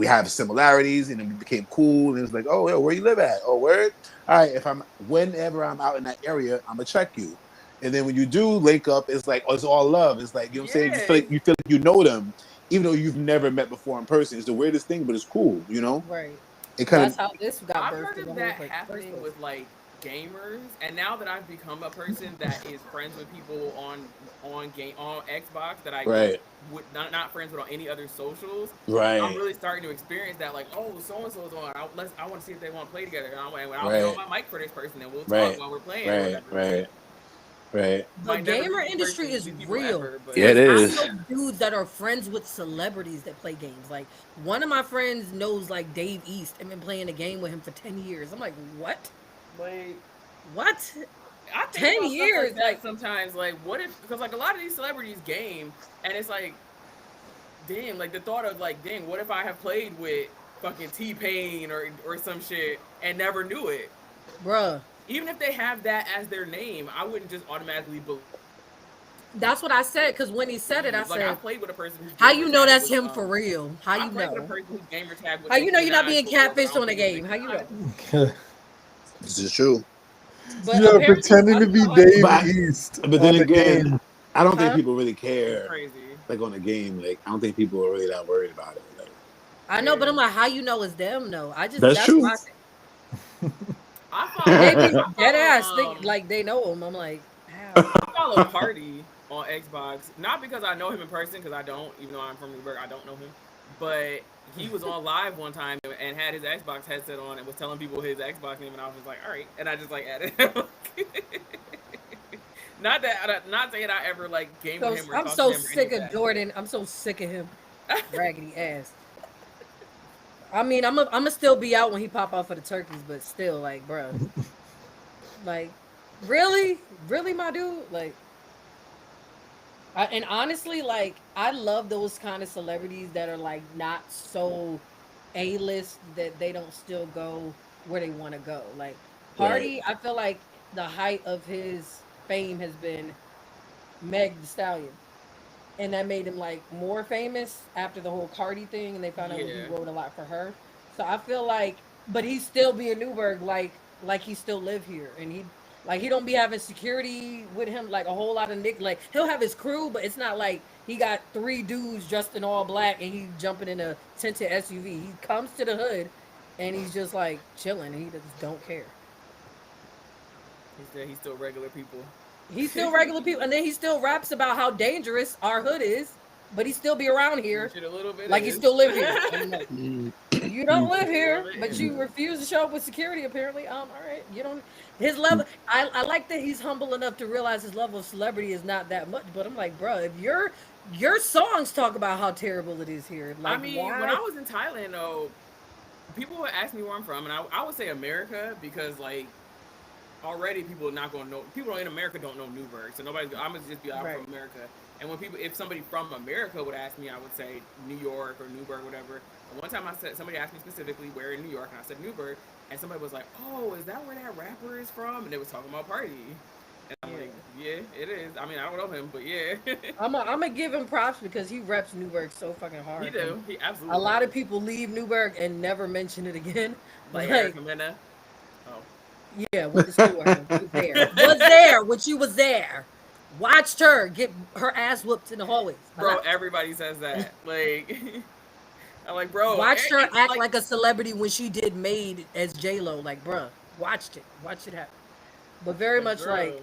[SPEAKER 9] have similarities, and then we became cool. And it's like, oh, yo, where you live at? Oh, word. All right, whenever I'm out in that area, I'm gonna check you. And then when you do link up, it's like, oh, it's all love. It's like, you know what I'm saying?
[SPEAKER 7] Yeah.
[SPEAKER 9] You feel like you know them, even though you've never met before in person. It's the weirdest thing, but it's cool. You know,
[SPEAKER 5] Right.
[SPEAKER 9] it kind
[SPEAKER 5] That's
[SPEAKER 9] of
[SPEAKER 5] how this got
[SPEAKER 7] I've
[SPEAKER 5] birthed
[SPEAKER 7] heard
[SPEAKER 5] in the
[SPEAKER 7] of
[SPEAKER 5] whole
[SPEAKER 7] that
[SPEAKER 5] first
[SPEAKER 7] happening
[SPEAKER 5] place.
[SPEAKER 7] with like gamers, and now that I've become a person that is friends with people on Xbox that I like
[SPEAKER 9] right,
[SPEAKER 7] would not friends with on any other socials, I'm
[SPEAKER 9] right,
[SPEAKER 7] really starting to experience that. Like, oh, so and so's on. I want to see if they want to play together. And I'll be on
[SPEAKER 9] right,
[SPEAKER 7] my mic for this person, and we'll talk
[SPEAKER 9] right,
[SPEAKER 7] while we're playing or
[SPEAKER 9] right,
[SPEAKER 7] whatever.
[SPEAKER 9] right,
[SPEAKER 7] Like,
[SPEAKER 9] right.
[SPEAKER 5] The
[SPEAKER 7] might never
[SPEAKER 5] gamer
[SPEAKER 7] meet
[SPEAKER 5] industry is
[SPEAKER 7] these people
[SPEAKER 5] real
[SPEAKER 7] ever, but
[SPEAKER 9] Yeah, it
[SPEAKER 5] because I
[SPEAKER 9] is.
[SPEAKER 5] know dudes that are friends with celebrities that play games. Like one of my friends knows like Dave East and been playing a game with him for 10 years. I'm like, what?
[SPEAKER 7] like
[SPEAKER 5] What?
[SPEAKER 7] I think
[SPEAKER 5] 10
[SPEAKER 7] about stuff like
[SPEAKER 5] years?
[SPEAKER 7] that sometimes. Like, what if? Because like a lot of these celebrities game, and it's like, damn, like the thought of like, dang, what if I have played with fucking T Pain or some shit and never knew it?
[SPEAKER 5] Bruh.
[SPEAKER 7] Even if they have that as their name, I wouldn't just automatically
[SPEAKER 5] That's what I said because when he said it, I
[SPEAKER 7] believe. Like I
[SPEAKER 5] said,
[SPEAKER 7] played with a person whose
[SPEAKER 5] how
[SPEAKER 7] gamer
[SPEAKER 5] you know
[SPEAKER 7] tag
[SPEAKER 5] that's
[SPEAKER 7] was
[SPEAKER 5] him for real? How
[SPEAKER 7] I
[SPEAKER 5] you
[SPEAKER 7] played with a
[SPEAKER 5] know?
[SPEAKER 7] person whose gamer tag was
[SPEAKER 5] How you know
[SPEAKER 7] Nicki
[SPEAKER 5] you're not
[SPEAKER 7] Minaj
[SPEAKER 5] being
[SPEAKER 7] before, but I
[SPEAKER 5] catfished
[SPEAKER 7] don't
[SPEAKER 5] on a
[SPEAKER 7] think it was
[SPEAKER 5] game?
[SPEAKER 7] Nicki
[SPEAKER 5] How you know?
[SPEAKER 7] Minaj.
[SPEAKER 9] This is true.
[SPEAKER 5] But
[SPEAKER 4] Yeah,
[SPEAKER 5] apparently,
[SPEAKER 4] pretending
[SPEAKER 5] I
[SPEAKER 4] to
[SPEAKER 5] don't
[SPEAKER 4] be
[SPEAKER 5] know how you,
[SPEAKER 4] Dave
[SPEAKER 9] But
[SPEAKER 4] East
[SPEAKER 9] but then
[SPEAKER 4] on the
[SPEAKER 9] again,
[SPEAKER 4] game.
[SPEAKER 9] I don't think
[SPEAKER 5] huh?
[SPEAKER 9] people really
[SPEAKER 7] It's
[SPEAKER 9] care.
[SPEAKER 7] crazy.
[SPEAKER 9] Like on the game, like I don't think people are really that worried about it. Like
[SPEAKER 5] I know, but
[SPEAKER 7] Yeah.
[SPEAKER 5] I'm like, how you know it's them? No, I just
[SPEAKER 9] that's
[SPEAKER 5] that's
[SPEAKER 9] true.
[SPEAKER 5] why
[SPEAKER 7] I
[SPEAKER 5] they
[SPEAKER 7] follow
[SPEAKER 5] be
[SPEAKER 7] I
[SPEAKER 5] dead
[SPEAKER 7] follow
[SPEAKER 5] ass think like they know him. I'm like, how?
[SPEAKER 7] I follow Party on Xbox, not because I know him in person, because I don't, even though I'm from New York, I don't know him. But he was on live one time and had his Xbox headset on and was telling people his Xbox name, and I was just like, all right, and I just like added him. Not saying I ever like game with
[SPEAKER 5] So
[SPEAKER 7] him or
[SPEAKER 5] I'm
[SPEAKER 7] talk to
[SPEAKER 5] so
[SPEAKER 7] him or any
[SPEAKER 5] sick
[SPEAKER 7] of
[SPEAKER 5] of
[SPEAKER 7] that.
[SPEAKER 5] Jordan. I'm so sick of him, raggedy ass. I mean, I'm gonna still be out when he pop out for the turkeys, but still, like, bruh, like, really, really, my dude, like, and honestly, like, I love those kind of celebrities that are like not so A-list that they don't still go where they want to go. Like,
[SPEAKER 9] Right.
[SPEAKER 5] Party, I feel like the height of his fame has been Meg the Stallion. And that made him like more famous after the whole Cardi thing, and they found out he
[SPEAKER 7] Yeah.
[SPEAKER 5] wrote a lot for her. So I feel like, but he still be in Newburgh, like he still live here, and he don't be having security with him like a whole lot of Nick. Like he'll have his crew, but it's not like he got three dudes dressed in all black and he jumping in a tinted SUV. He comes to the hood, and he's just like chilling, and he just don't care.
[SPEAKER 7] He's still regular people.
[SPEAKER 5] He's still regular people, and then he still raps about how dangerous our hood is, but he still be around here
[SPEAKER 7] Shit, a little bit
[SPEAKER 5] like he
[SPEAKER 7] is.
[SPEAKER 5] still live here. And I'm like,
[SPEAKER 9] Mm.
[SPEAKER 5] you don't live
[SPEAKER 7] A little
[SPEAKER 5] here,
[SPEAKER 7] bit
[SPEAKER 5] but
[SPEAKER 7] is.
[SPEAKER 5] you refuse to show up with security. Apparently, all right, you don't. His level, I like that he's humble enough to realize his level of celebrity is not that much. But I'm like, bro, if your songs talk about how terrible it is here,
[SPEAKER 7] I
[SPEAKER 5] like
[SPEAKER 7] mean, when
[SPEAKER 5] why?
[SPEAKER 7] I was in Thailand, though, people would ask me where I'm from, and I would say America because, like, already people are not going to know. People in America don't know Newburgh, so nobody's. I'm gonna just be out
[SPEAKER 5] Right.
[SPEAKER 7] from America. And when people, if somebody from America would ask me, I would say New York or Newburgh, whatever. And one time I said somebody asked me specifically where in New York, and I said Newburgh, and somebody was like, "Oh, is that where that rapper is from?" And they was talking about Party, and I'm
[SPEAKER 5] Yeah.
[SPEAKER 7] like, "Yeah, it is." I mean, I don't know him, but yeah,
[SPEAKER 5] I'm gonna give him props because he reps Newburgh so fucking
[SPEAKER 7] he
[SPEAKER 5] hard. And
[SPEAKER 7] do. He
[SPEAKER 5] a
[SPEAKER 7] absolutely
[SPEAKER 5] lot of
[SPEAKER 7] does.
[SPEAKER 5] people leave Newburgh and never mention it again.
[SPEAKER 7] Like
[SPEAKER 5] Like,
[SPEAKER 7] Erica Mena. Oh,
[SPEAKER 5] yeah, went to school with her. Was there when she was there. Watched her get her ass whooped in the hallways. A
[SPEAKER 7] bro,
[SPEAKER 5] lot.
[SPEAKER 7] everybody says that. Like, I'm like, bro,
[SPEAKER 5] Watched her
[SPEAKER 7] and
[SPEAKER 5] act
[SPEAKER 7] like,
[SPEAKER 5] like a celebrity when she did Made as J Lo. Like, bruh, watched it happen. But very
[SPEAKER 7] like,
[SPEAKER 5] much like
[SPEAKER 7] girl,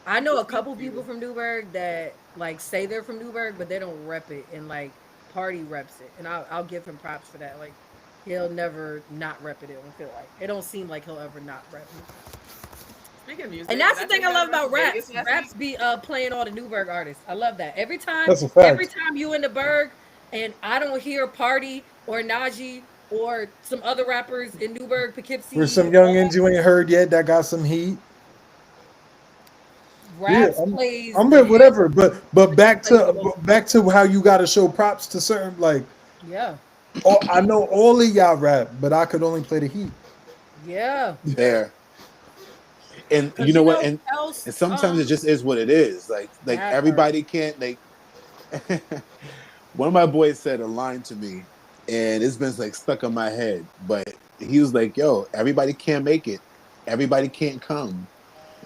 [SPEAKER 5] I
[SPEAKER 7] he
[SPEAKER 5] know
[SPEAKER 7] could
[SPEAKER 5] a
[SPEAKER 7] teach
[SPEAKER 5] couple people
[SPEAKER 7] you.
[SPEAKER 5] from Newburgh that like say they're from Newburgh, but they don't rep it, and like Party reps it, and I'll give him props for that. Like, he'll never not rep it. It don't feel like it don't seem like he'll ever not rep it.
[SPEAKER 7] Speaking of
[SPEAKER 5] And
[SPEAKER 7] music,
[SPEAKER 5] that's
[SPEAKER 7] did
[SPEAKER 5] the
[SPEAKER 7] I tell
[SPEAKER 5] thing
[SPEAKER 7] you
[SPEAKER 5] I
[SPEAKER 7] guys
[SPEAKER 5] love
[SPEAKER 7] I went to
[SPEAKER 5] about
[SPEAKER 7] Vegas
[SPEAKER 5] raps.
[SPEAKER 7] last week?
[SPEAKER 5] Raps be playing all the Newburgh artists. I love that.
[SPEAKER 4] That's a
[SPEAKER 5] Every
[SPEAKER 4] fact.
[SPEAKER 5] time you in the Berg and I don't hear Party or Najee or some other rappers in Newburgh,
[SPEAKER 4] For
[SPEAKER 5] Poughkeepsie,
[SPEAKER 4] some youngins you ain't heard yet that got some heat. Yeah,
[SPEAKER 5] Raps plays
[SPEAKER 4] I'm
[SPEAKER 5] the
[SPEAKER 4] with
[SPEAKER 5] hit.
[SPEAKER 4] whatever, but
[SPEAKER 5] He plays the most.
[SPEAKER 4] back to how you got to show props to certain like.
[SPEAKER 5] Yeah,
[SPEAKER 4] I know all of y'all rap, but I could only play the heat.
[SPEAKER 5] yeah.
[SPEAKER 9] Fair. And you
[SPEAKER 5] Cause
[SPEAKER 9] know
[SPEAKER 5] you
[SPEAKER 9] what?
[SPEAKER 5] know
[SPEAKER 9] And
[SPEAKER 5] who else?
[SPEAKER 9] sometimes it just is what it is. Like
[SPEAKER 5] That part.
[SPEAKER 9] everybody can't like. One of my boys said a line to me, and it's been like stuck in my head. But he was like, "Yo, everybody can't make it. Everybody can't come."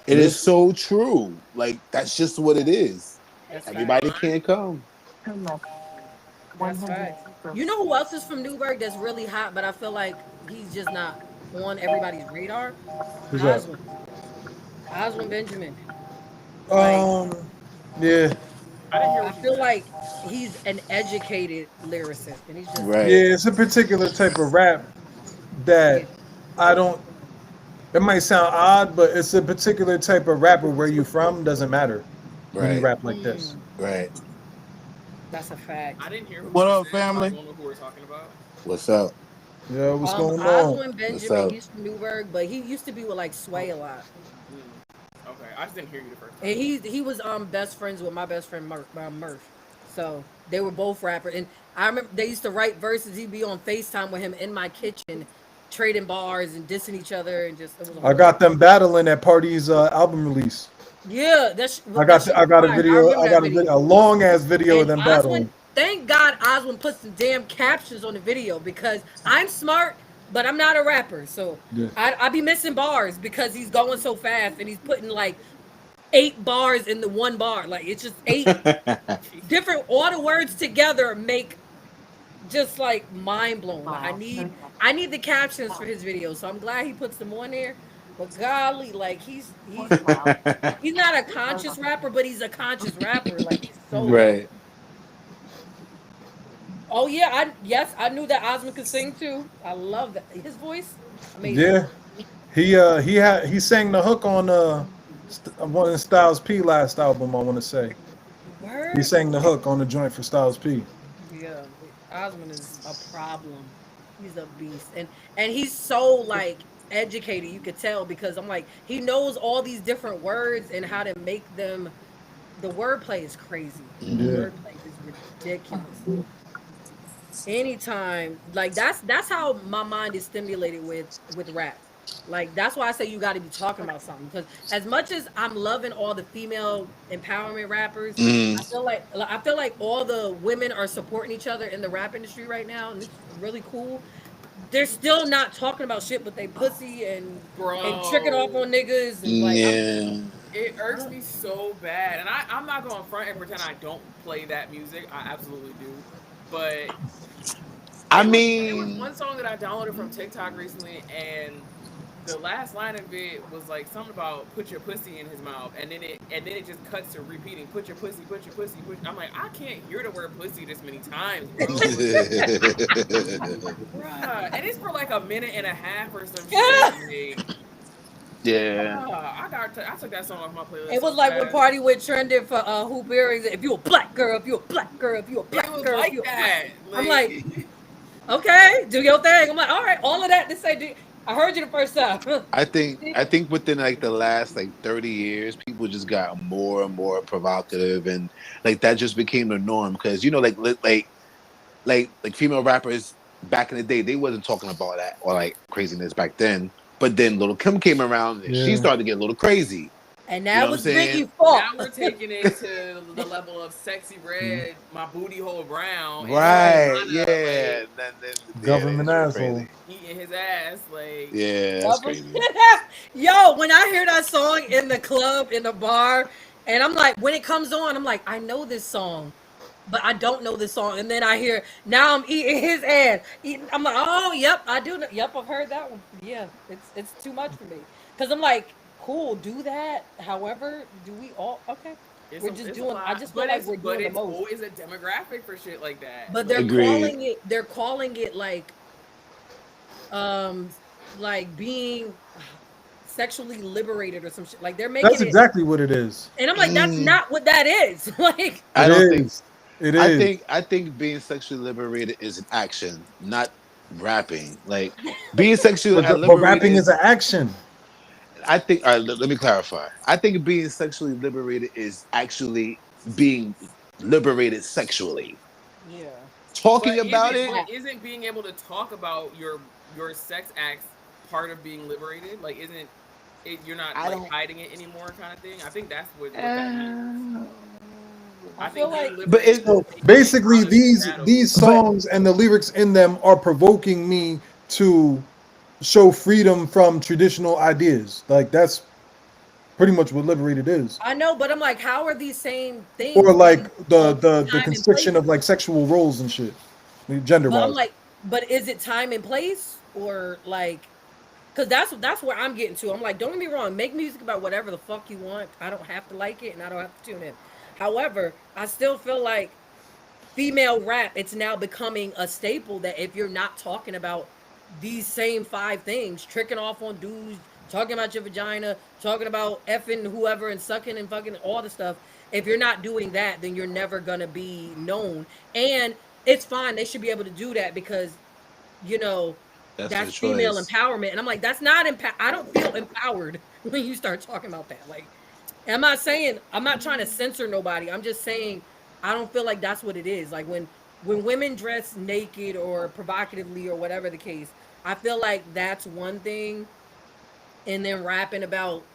[SPEAKER 9] It is
[SPEAKER 2] Listen,
[SPEAKER 9] so true. Like that's just what it is.
[SPEAKER 5] That's
[SPEAKER 7] Speaking of
[SPEAKER 5] fact.
[SPEAKER 9] Everybody
[SPEAKER 7] line,
[SPEAKER 9] can't come.
[SPEAKER 5] That's facts. You know who else is from Newburgh that's really hot, but I feel like he's just not on everybody's radar?
[SPEAKER 4] Who's that?
[SPEAKER 5] Oswin. Oswin Benjamin. Like,
[SPEAKER 4] Um, yeah,
[SPEAKER 7] I didn't hear
[SPEAKER 5] I
[SPEAKER 7] what you
[SPEAKER 5] feel
[SPEAKER 7] said.
[SPEAKER 5] like he's an educated lyricist, and he's just
[SPEAKER 9] Right.
[SPEAKER 4] yeah. It's a particular type of rap
[SPEAKER 5] yeah.
[SPEAKER 4] that I don't. It might sound odd, but it's a particular type of rapper. Where you from doesn't matter when you
[SPEAKER 9] Right.
[SPEAKER 4] rap like this.
[SPEAKER 5] Mm,
[SPEAKER 9] Right.
[SPEAKER 5] that's a fact.
[SPEAKER 7] I didn't hear who
[SPEAKER 8] What
[SPEAKER 7] she
[SPEAKER 8] up,
[SPEAKER 7] said, so I
[SPEAKER 8] family?
[SPEAKER 7] don't know who we're talking about.
[SPEAKER 9] What's up?
[SPEAKER 4] Yeah, what's going on?
[SPEAKER 5] Oswin
[SPEAKER 9] What's
[SPEAKER 5] Benjamin,
[SPEAKER 9] up?
[SPEAKER 5] he's from Newburgh, but he used to be with like Sway a lot.
[SPEAKER 7] Mm. Okay, I just didn't hear you the first
[SPEAKER 5] And
[SPEAKER 7] time.
[SPEAKER 5] he was best friends with my best friend Murph. So they were both rappers. And I remember they used to write verses. He'd be on FaceTime with him in my kitchen, trading bars and dissing each other, and just it was a
[SPEAKER 4] I
[SPEAKER 5] whole
[SPEAKER 4] got them battling at Party's album release.
[SPEAKER 5] yeah.
[SPEAKER 4] I
[SPEAKER 5] That
[SPEAKER 4] got
[SPEAKER 5] shit
[SPEAKER 4] I
[SPEAKER 5] was
[SPEAKER 4] got a
[SPEAKER 5] fire. I
[SPEAKER 4] video.
[SPEAKER 5] remember
[SPEAKER 4] I
[SPEAKER 5] that
[SPEAKER 4] got
[SPEAKER 5] video.
[SPEAKER 4] a long ass video of
[SPEAKER 5] And
[SPEAKER 4] them
[SPEAKER 5] Oswin,
[SPEAKER 4] battling.
[SPEAKER 5] thank God Oswin put some damn captions on the video because I'm smart, but I'm not a rapper. So
[SPEAKER 4] Yeah.
[SPEAKER 5] I be missing bars because he's going so fast and he's putting like 8 bars in the one bar. Like it's just eight different all the words together make just like mind blowing. Like I need the captions for his videos. So I'm glad he puts them on there. But golly, like he's not a conscious rapper, but he's a conscious rapper. Like he's so dope.
[SPEAKER 9] Right.
[SPEAKER 5] Oh yeah, I knew that Osmond could sing too. I love that. His voice, amazing.
[SPEAKER 4] Yeah. He sang the hook on one of Styles P last album. I want to say he
[SPEAKER 5] Word.
[SPEAKER 4] sang the hook on the joint for Styles P.
[SPEAKER 5] Yeah, Osmond is a problem. He's a beast, and he's so like educated. You could tell because I'm like he knows all these different words and how to make them. The wordplay is crazy. The
[SPEAKER 9] Hmm.
[SPEAKER 4] Yeah.
[SPEAKER 5] wordplay is ridiculous. Anytime, like that's how my mind is stimulated with rap. Like that's why I say you got to be talking about something because as much as I'm loving all the female empowerment rappers, I feel like all the women are supporting each other in the rap industry right now, and it's really cool. They're still not talking about shit, but they pussy and tricking off
[SPEAKER 7] Bro,
[SPEAKER 5] on niggas and like I'm just
[SPEAKER 9] Yeah.
[SPEAKER 7] it irks me so bad. And I'm not going front and pretend I don't play that music. I absolutely do. But
[SPEAKER 9] I
[SPEAKER 7] there was
[SPEAKER 9] mean,
[SPEAKER 7] one song that I downloaded from TikTok recently, and the last line of it was like something about put your pussy in his mouth, and then it just cuts to repeating put your pussy. I'm like, I can't hear the word pussy this many times, bro. Bruh. And it's for like a minute and a half or some shit. Like,
[SPEAKER 9] yeah.
[SPEAKER 7] I took that song off my playlist
[SPEAKER 5] it was
[SPEAKER 7] so
[SPEAKER 5] like when
[SPEAKER 7] fast.
[SPEAKER 5] Party with trended for Hoop Earrings. If you a black girl, if you a black girl, if you a
[SPEAKER 7] It
[SPEAKER 5] black
[SPEAKER 7] was
[SPEAKER 5] girl, if
[SPEAKER 7] like
[SPEAKER 5] you a black.
[SPEAKER 7] that.
[SPEAKER 5] I'm
[SPEAKER 7] Like,
[SPEAKER 5] like, okay, do your thing. I'm like, all right, all of that to say, I heard you the first time.
[SPEAKER 9] I think within like the last like 30 years, people just got more and more provocative, and like that just became the norm because like female rappers back in the day, they wasn't talking about that or like craziness back then. But then Little Kim came around and she
[SPEAKER 4] Yeah.
[SPEAKER 9] started to get a little crazy.
[SPEAKER 5] And
[SPEAKER 9] You know
[SPEAKER 5] that
[SPEAKER 9] what I'm
[SPEAKER 5] was
[SPEAKER 9] saying?
[SPEAKER 5] Biggie's
[SPEAKER 7] now
[SPEAKER 5] fault.
[SPEAKER 7] we're taking it to the level of sexy red, my booty hole brown, and
[SPEAKER 9] Right.
[SPEAKER 7] Rihanna
[SPEAKER 9] Yeah.
[SPEAKER 7] like
[SPEAKER 9] Yeah, that
[SPEAKER 4] Government
[SPEAKER 9] is
[SPEAKER 4] asshole.
[SPEAKER 9] crazy.
[SPEAKER 7] eating his ass. Like,
[SPEAKER 9] Yeah, that's
[SPEAKER 5] Government.
[SPEAKER 9] crazy.
[SPEAKER 5] Yo, when I hear that song in the club, in the bar, and I'm like, when it comes on, I'm like, I know this song, but I don't know this song. And then I hear, now I'm eating his ass. I'm like, oh, yep, I do. Yep, I've heard that one. Yeah, it's too much for me. Because I'm like, cool, do that. However, do we all? Okay. We're just
[SPEAKER 7] it's a
[SPEAKER 5] doing, I
[SPEAKER 7] lot,
[SPEAKER 5] just feel like we're
[SPEAKER 7] but
[SPEAKER 5] doing the
[SPEAKER 7] it's
[SPEAKER 5] most.
[SPEAKER 7] always a demographic for shit like that.
[SPEAKER 5] But they're
[SPEAKER 7] Like,
[SPEAKER 9] Agreed.
[SPEAKER 5] calling it, they're calling it um, like being sexually liberated or some shit. Like they're
[SPEAKER 4] That's
[SPEAKER 5] making it.
[SPEAKER 4] exactly what it is.
[SPEAKER 5] And I'm like, that's
[SPEAKER 9] Mm,
[SPEAKER 5] not what that is. Like,
[SPEAKER 9] I
[SPEAKER 4] It
[SPEAKER 9] don't think.
[SPEAKER 4] is. It
[SPEAKER 9] I
[SPEAKER 4] is.
[SPEAKER 9] think. I think being sexually liberated is an action, not rapping. Like being sexually
[SPEAKER 4] But rapping
[SPEAKER 9] liberated.
[SPEAKER 4] is an action.
[SPEAKER 9] I think. All right, let me clarify. I think being sexually liberated is actually being liberated sexually.
[SPEAKER 5] yeah,
[SPEAKER 9] Talking
[SPEAKER 7] but
[SPEAKER 9] about
[SPEAKER 7] isn't
[SPEAKER 9] it.
[SPEAKER 7] but isn't being able to talk about your sex acts part of being liberated? Like, isn't it? You're not
[SPEAKER 9] I
[SPEAKER 7] like
[SPEAKER 9] don't.
[SPEAKER 7] hiding it anymore, kind of thing. I think that's what that means.
[SPEAKER 5] I
[SPEAKER 7] I
[SPEAKER 5] feel
[SPEAKER 7] think
[SPEAKER 5] like
[SPEAKER 7] being
[SPEAKER 9] But
[SPEAKER 7] liberated
[SPEAKER 9] it.
[SPEAKER 4] So
[SPEAKER 7] is taking it
[SPEAKER 4] basically,
[SPEAKER 7] out of the
[SPEAKER 4] these
[SPEAKER 7] shadows.
[SPEAKER 9] But
[SPEAKER 4] songs and the lyrics in them are provoking me to show freedom from traditional ideas. Like pretty much what liberated is.
[SPEAKER 5] I know, but I'm like, how are these same
[SPEAKER 4] Or
[SPEAKER 5] things
[SPEAKER 4] like
[SPEAKER 5] being
[SPEAKER 4] the
[SPEAKER 5] called
[SPEAKER 4] the the
[SPEAKER 5] time and place?
[SPEAKER 4] constriction of like sexual roles and shit, gender
[SPEAKER 5] But I'm
[SPEAKER 4] wise.
[SPEAKER 5] like, but is it time and place or like? Because that's where I'm getting to. I'm like, don't get me wrong, make music about whatever the fuck you want. I don't have to like it, and I don't have to tune in. However, I still feel like female rap, it's now becoming a staple that if you're not talking about these same five things, tricking off on dudes, talking about your vagina, talking about effing whoever and sucking and fucking all the stuff, if you're not doing that, then you're never gonna be known. And it's fine, they should be able to do that because, you know,
[SPEAKER 9] That's their
[SPEAKER 5] that's female
[SPEAKER 9] choice.
[SPEAKER 5] empowerment. And I'm like, that's not I don't feel empowered when you start talking about that. Like, I'm not saying I'm not trying to censor nobody. I'm just saying I don't feel like that's what it is. Like when women dress naked or provocatively or whatever the case, I feel like that's one thing. And then rapping about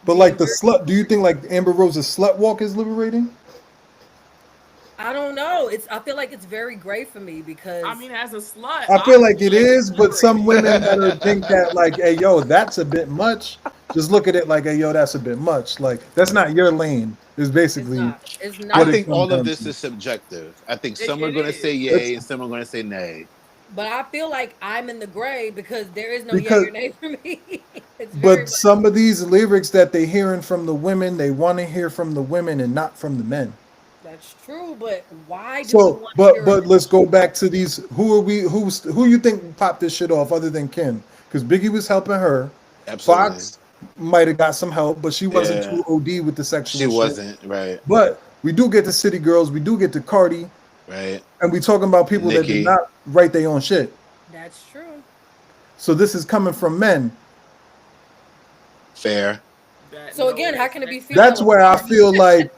[SPEAKER 4] But
[SPEAKER 5] being
[SPEAKER 4] like the slut, do you think like Amber Rose's slut walk is liberating?
[SPEAKER 5] I don't know. I feel like it's very gray for me
[SPEAKER 7] I
[SPEAKER 5] because
[SPEAKER 7] mean, as a slut,
[SPEAKER 4] I
[SPEAKER 7] I
[SPEAKER 4] feel like
[SPEAKER 7] feel
[SPEAKER 4] it
[SPEAKER 7] like it's
[SPEAKER 4] is, but some
[SPEAKER 7] liberating.
[SPEAKER 4] women that are think that like, hey yo, that's a bit much. Just look at it like, hey yo, that's a bit much. Like that's not your lane. Is
[SPEAKER 5] it's
[SPEAKER 4] basically
[SPEAKER 5] not. It's
[SPEAKER 9] I
[SPEAKER 4] what
[SPEAKER 5] not.
[SPEAKER 4] it
[SPEAKER 9] think
[SPEAKER 4] comes
[SPEAKER 9] all of
[SPEAKER 4] down
[SPEAKER 9] this
[SPEAKER 4] to.
[SPEAKER 9] is subjective. I think some are
[SPEAKER 7] It
[SPEAKER 9] going to say
[SPEAKER 7] is.
[SPEAKER 4] It's
[SPEAKER 9] yay and some are going to say nay.
[SPEAKER 5] But I feel like I'm in the gray because there is no yay
[SPEAKER 4] because,
[SPEAKER 5] or nay for me. It's very
[SPEAKER 4] but
[SPEAKER 5] much
[SPEAKER 4] some of these lyrics that they hearing from the women, they want to hear from the women and not from the men.
[SPEAKER 5] that's true. But why do we
[SPEAKER 4] So,
[SPEAKER 5] want to
[SPEAKER 4] but
[SPEAKER 5] hear a
[SPEAKER 4] but let's
[SPEAKER 5] message
[SPEAKER 4] go
[SPEAKER 5] from
[SPEAKER 4] back to these. Who are we? Who you think popped this shit off other than Kim? Because Biggie was helping her.
[SPEAKER 9] Absolutely.
[SPEAKER 4] Fox might have got some help, but she wasn't
[SPEAKER 9] Yeah.
[SPEAKER 4] too OD with the
[SPEAKER 9] She
[SPEAKER 4] sexual shit.
[SPEAKER 9] wasn't, right.
[SPEAKER 4] But we do get to City Girls, we do get to Cardi,
[SPEAKER 9] Right.
[SPEAKER 4] and we talking about people that did
[SPEAKER 9] Nikki,
[SPEAKER 4] not write their own shit.
[SPEAKER 5] That's true.
[SPEAKER 4] So this is coming from men.
[SPEAKER 9] fair.
[SPEAKER 7] That
[SPEAKER 5] So
[SPEAKER 7] no
[SPEAKER 5] again, how can it be
[SPEAKER 7] expectation.
[SPEAKER 4] That's
[SPEAKER 5] female
[SPEAKER 4] where I
[SPEAKER 5] empowerment?
[SPEAKER 4] feel like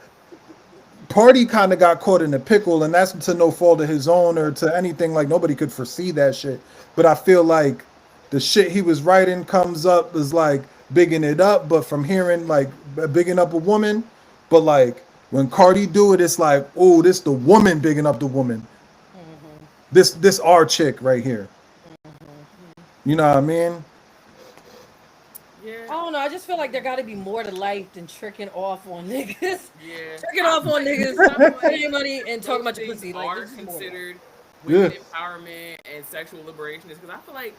[SPEAKER 4] Party kind of got caught in a pickle, and that's to no fault of his own or to anything. Like nobody could foresee that shit. But I feel like the shit he was writing comes up is like bigging it up, but from hearing like bigging up a woman, but like when Cardi do it, it's like, oh, this the woman bigging up the woman.
[SPEAKER 5] Hmm.
[SPEAKER 4] This our chick right here.
[SPEAKER 5] Hmm.
[SPEAKER 4] You know what I mean?
[SPEAKER 5] I
[SPEAKER 7] Yeah,
[SPEAKER 5] don't know. I just feel like there got to be more to life than tricking off on niggas,
[SPEAKER 7] yeah.
[SPEAKER 5] tricking
[SPEAKER 7] I
[SPEAKER 5] off
[SPEAKER 7] feel
[SPEAKER 5] on
[SPEAKER 7] like
[SPEAKER 5] niggas,
[SPEAKER 7] stuff
[SPEAKER 5] spending
[SPEAKER 7] like
[SPEAKER 5] your money and talking
[SPEAKER 7] those
[SPEAKER 5] about your
[SPEAKER 7] things
[SPEAKER 5] pussy. Like
[SPEAKER 7] are
[SPEAKER 5] there's just more to life.
[SPEAKER 7] considered
[SPEAKER 4] Yeah.
[SPEAKER 7] women empowerment and sexual liberation is because I feel like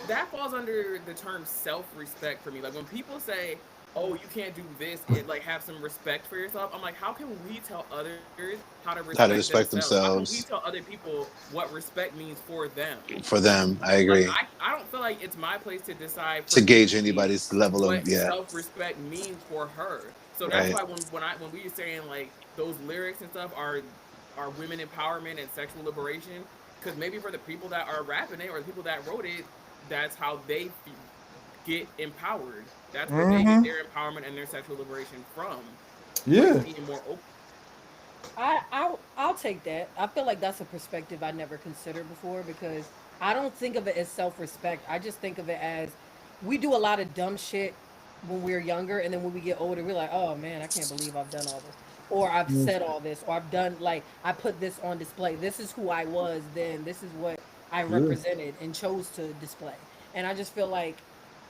[SPEAKER 7] that falls under the term self-respect for me. Like when people say, "Oh, you can't do this," and like have some respect for yourself. I'm like, how can we tell others how to
[SPEAKER 9] How to
[SPEAKER 7] respect
[SPEAKER 9] respect
[SPEAKER 7] themselves? How can we
[SPEAKER 9] themselves
[SPEAKER 7] tell other people what respect means for them?
[SPEAKER 9] for them. I
[SPEAKER 7] Like
[SPEAKER 9] agree.
[SPEAKER 7] I don't feel like it's my place to decide for
[SPEAKER 9] To gauge
[SPEAKER 7] Nikki
[SPEAKER 9] anybody's level of,
[SPEAKER 7] what
[SPEAKER 9] yeah,
[SPEAKER 7] self-respect means for her. So that's
[SPEAKER 9] right.
[SPEAKER 7] why when we were saying like those lyrics and stuff are women empowerment and sexual liberation, because maybe for the people that are rapping it or the people that wrote it, that's how they get empowered. That's where they get
[SPEAKER 4] Mm-hmm.
[SPEAKER 7] their empowerment and their sexual liberation from, like
[SPEAKER 4] Yeah.
[SPEAKER 7] being more open.
[SPEAKER 5] I'll take that. I feel like that's a perspective I never considered before because I don't think of it as self-respect. I just think of it as we do a lot of dumb shit when we're younger, and then when we get older, we're like, oh man, I can't believe I've done all this, or I've said all this, or I've done like I put this on display. This is who I was then. This is what I
[SPEAKER 4] Yeah.
[SPEAKER 5] represented and chose to display. And I just feel like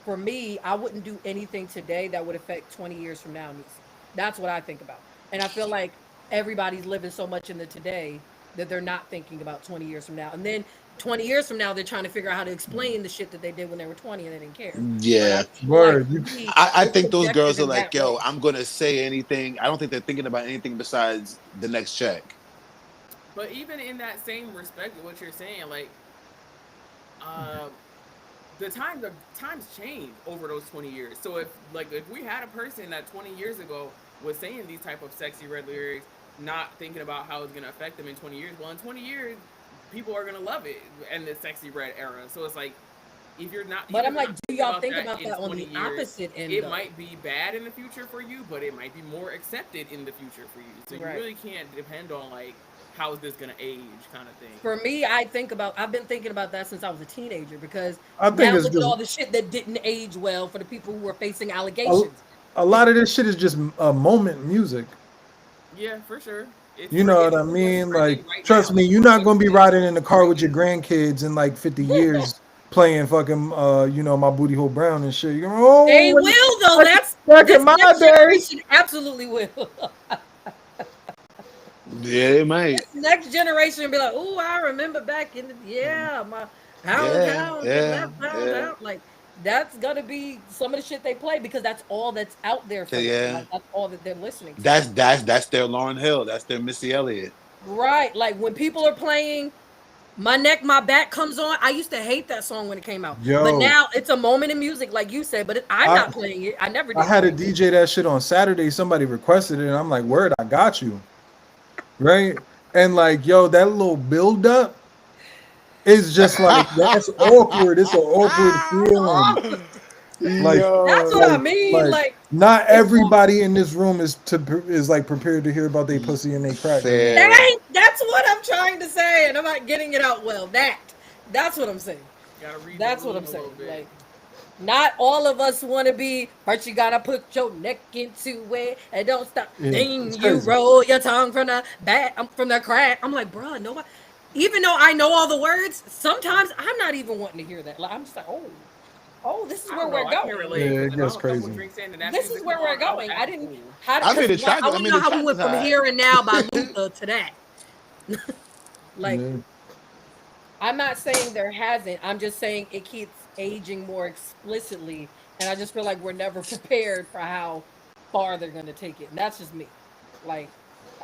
[SPEAKER 5] for me, I wouldn't do anything today that would affect 20 years from now, Nisi. That's what I think about. And I feel like everybody's living so much in the today that they're not thinking about 20 years from now. And then 20 years from now, they're trying to figure out how to explain the shit that they did when they were 20 and they didn't care. But I
[SPEAKER 9] Yeah.
[SPEAKER 5] feel like
[SPEAKER 4] Word.
[SPEAKER 5] for
[SPEAKER 4] You,
[SPEAKER 5] me,
[SPEAKER 9] I
[SPEAKER 5] it's
[SPEAKER 9] think those
[SPEAKER 5] subjective
[SPEAKER 9] girls are
[SPEAKER 5] in
[SPEAKER 9] like,
[SPEAKER 5] that
[SPEAKER 9] yo,
[SPEAKER 5] way.
[SPEAKER 9] I'm gonna say anything. I don't think they're thinking about anything besides the next check.
[SPEAKER 7] But even in that same respect of what you're saying, like uh the times change over those 20 years. So if we had a person that 20 years ago was saying these type of sexy red lyrics, not thinking about how it's gonna affect them in 20 years, well in 20 years people are gonna love it in the sexy red era. So it's like if you're not
[SPEAKER 5] But
[SPEAKER 7] even
[SPEAKER 5] I'm
[SPEAKER 7] if you're
[SPEAKER 5] like,
[SPEAKER 7] not
[SPEAKER 5] do
[SPEAKER 7] thinking
[SPEAKER 5] y'all
[SPEAKER 7] about
[SPEAKER 5] think
[SPEAKER 7] that
[SPEAKER 5] about
[SPEAKER 7] in
[SPEAKER 5] that on
[SPEAKER 7] 20
[SPEAKER 5] the
[SPEAKER 7] years,
[SPEAKER 5] opposite end
[SPEAKER 7] it
[SPEAKER 5] though?
[SPEAKER 7] might be bad in the future for you, but it might be more accepted in the future for you. So you
[SPEAKER 5] Right.
[SPEAKER 7] really can't depend on like how is this gonna age kind of thing.
[SPEAKER 5] For me, I've been thinking about that since I was a teenager because
[SPEAKER 4] I think
[SPEAKER 5] now
[SPEAKER 4] it's
[SPEAKER 5] look at
[SPEAKER 4] just
[SPEAKER 5] all the shit that didn't age well for the people who were facing
[SPEAKER 4] a,
[SPEAKER 5] allegations.
[SPEAKER 4] a lot of this shit is just moment music.
[SPEAKER 7] Yeah, for sure. It's
[SPEAKER 4] You
[SPEAKER 7] for
[SPEAKER 4] know what
[SPEAKER 7] it's
[SPEAKER 4] I
[SPEAKER 7] for what's
[SPEAKER 4] mean? Like,
[SPEAKER 7] trending right
[SPEAKER 4] trust
[SPEAKER 7] now.
[SPEAKER 4] me,
[SPEAKER 7] It's
[SPEAKER 4] you're
[SPEAKER 7] for
[SPEAKER 4] not
[SPEAKER 7] what's
[SPEAKER 4] gonna be
[SPEAKER 7] been
[SPEAKER 4] riding in the car with your
[SPEAKER 7] ringing.
[SPEAKER 4] grandkids in like 50 years playing fucking my booty hole brown and shit. You're oh,
[SPEAKER 5] They will though.
[SPEAKER 4] back in
[SPEAKER 5] This
[SPEAKER 4] my
[SPEAKER 5] next
[SPEAKER 4] day.
[SPEAKER 5] generation absolutely will.
[SPEAKER 9] Yeah, they might.
[SPEAKER 5] This next generation will be like, "Ooh, I remember back in the my pound
[SPEAKER 9] Yeah,
[SPEAKER 5] pound and
[SPEAKER 9] yeah,
[SPEAKER 5] left pound
[SPEAKER 9] yeah,
[SPEAKER 5] down." Like that's gonna be some of the shit they play because that's all that's out there for them.
[SPEAKER 9] yeah.
[SPEAKER 5] Like that's all that they're listening to.
[SPEAKER 9] That's their Lauryn Hill. That's their Missy Elliott.
[SPEAKER 5] Right. Like when people are playing My Neck, My Back comes on. I used to hate that song when it came out. But
[SPEAKER 4] Yo,
[SPEAKER 5] now it's a moment in music, like you said, but I'm
[SPEAKER 4] I
[SPEAKER 5] not playing it. I never
[SPEAKER 4] I
[SPEAKER 5] did
[SPEAKER 4] had
[SPEAKER 5] play
[SPEAKER 4] a
[SPEAKER 5] it.
[SPEAKER 4] DJ that shit on Saturday. Somebody requested it, and I'm like, word, I got you. Right? And like, yo, that little build up is just like that's awkward. It's an awkward feeling. Like,
[SPEAKER 5] That's
[SPEAKER 9] Yo,
[SPEAKER 5] what I
[SPEAKER 4] like,
[SPEAKER 5] mean.
[SPEAKER 4] like,
[SPEAKER 5] Like
[SPEAKER 4] not
[SPEAKER 5] it's
[SPEAKER 4] everybody in this room is like prepared to hear about they pussy and they crack. You know?
[SPEAKER 9] fair.
[SPEAKER 5] that's what I'm trying to say, and I'm not getting it out well. That's what I'm saying.
[SPEAKER 7] Gotta read the
[SPEAKER 5] That's what
[SPEAKER 7] room
[SPEAKER 5] I'm
[SPEAKER 7] a
[SPEAKER 5] saying.
[SPEAKER 7] little bit.
[SPEAKER 5] Like, not all of us want to be, but you gotta put your neck into it and don't stop.
[SPEAKER 4] Yeah,
[SPEAKER 5] Then
[SPEAKER 4] it's
[SPEAKER 5] you
[SPEAKER 4] crazy.
[SPEAKER 5] roll your tongue from the back, from the crack. I'm like, bro, nobody. Even though I know all the words, sometimes I'm not even wanting to hear that. Like, I'm just like, oh, this is
[SPEAKER 7] I
[SPEAKER 5] where
[SPEAKER 7] don't know.
[SPEAKER 5] we're
[SPEAKER 7] I can't
[SPEAKER 5] going.
[SPEAKER 7] relate
[SPEAKER 4] Yeah,
[SPEAKER 7] because
[SPEAKER 4] it
[SPEAKER 7] if I'm
[SPEAKER 4] gets
[SPEAKER 7] a couple
[SPEAKER 4] crazy.
[SPEAKER 7] drinks in and that
[SPEAKER 5] This is
[SPEAKER 7] music
[SPEAKER 5] where
[SPEAKER 7] come
[SPEAKER 5] we're
[SPEAKER 7] on, I
[SPEAKER 5] going.
[SPEAKER 7] would
[SPEAKER 5] I
[SPEAKER 7] act a
[SPEAKER 5] didn't.
[SPEAKER 7] fool.
[SPEAKER 5] How?
[SPEAKER 9] I mean,
[SPEAKER 5] Because
[SPEAKER 9] the track.
[SPEAKER 5] I
[SPEAKER 9] I
[SPEAKER 5] want to
[SPEAKER 9] mean,
[SPEAKER 5] know
[SPEAKER 9] the
[SPEAKER 5] how we
[SPEAKER 9] track is
[SPEAKER 5] went from
[SPEAKER 9] hot.
[SPEAKER 5] Here and Now by Luther to that. Like,
[SPEAKER 4] Yeah.
[SPEAKER 5] I'm not saying there hasn't. I'm just saying it keeps aging more explicitly, and I just feel like we're never prepared for how far they're gonna take it. And that's just me. Like,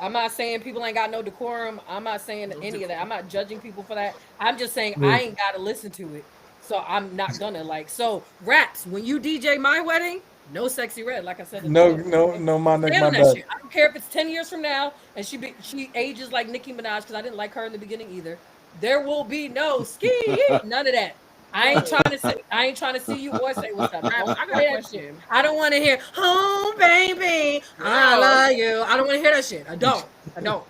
[SPEAKER 5] I'm not saying people ain't got no decorum. I'm not saying
[SPEAKER 7] No
[SPEAKER 5] any of that. I'm
[SPEAKER 7] decor.
[SPEAKER 5] not judging people for that. I'm just saying
[SPEAKER 4] Yeah.
[SPEAKER 5] I ain't gotta listen to it, so I'm not gonna like. So raps when you DJ my wedding, no sexy red. Like I said in the
[SPEAKER 4] No,
[SPEAKER 5] beginning,
[SPEAKER 4] no, no, my neck,
[SPEAKER 5] stand
[SPEAKER 4] my
[SPEAKER 5] on that
[SPEAKER 4] back.
[SPEAKER 5] shit. I don't care if it's 10 years from now and she ages like Nicki Minaj because I didn't like her in the beginning either. There will be no ski, none of that. I ain't
[SPEAKER 7] So,
[SPEAKER 5] trying to say. I ain't trying to see you or say what's up.
[SPEAKER 7] Raps,
[SPEAKER 5] Don't
[SPEAKER 7] I got a
[SPEAKER 5] play that shit.
[SPEAKER 7] question.
[SPEAKER 5] I don't want to hear, "Oh baby, I
[SPEAKER 7] Girl,
[SPEAKER 5] love you." I don't want to hear that shit. I don't. I don't.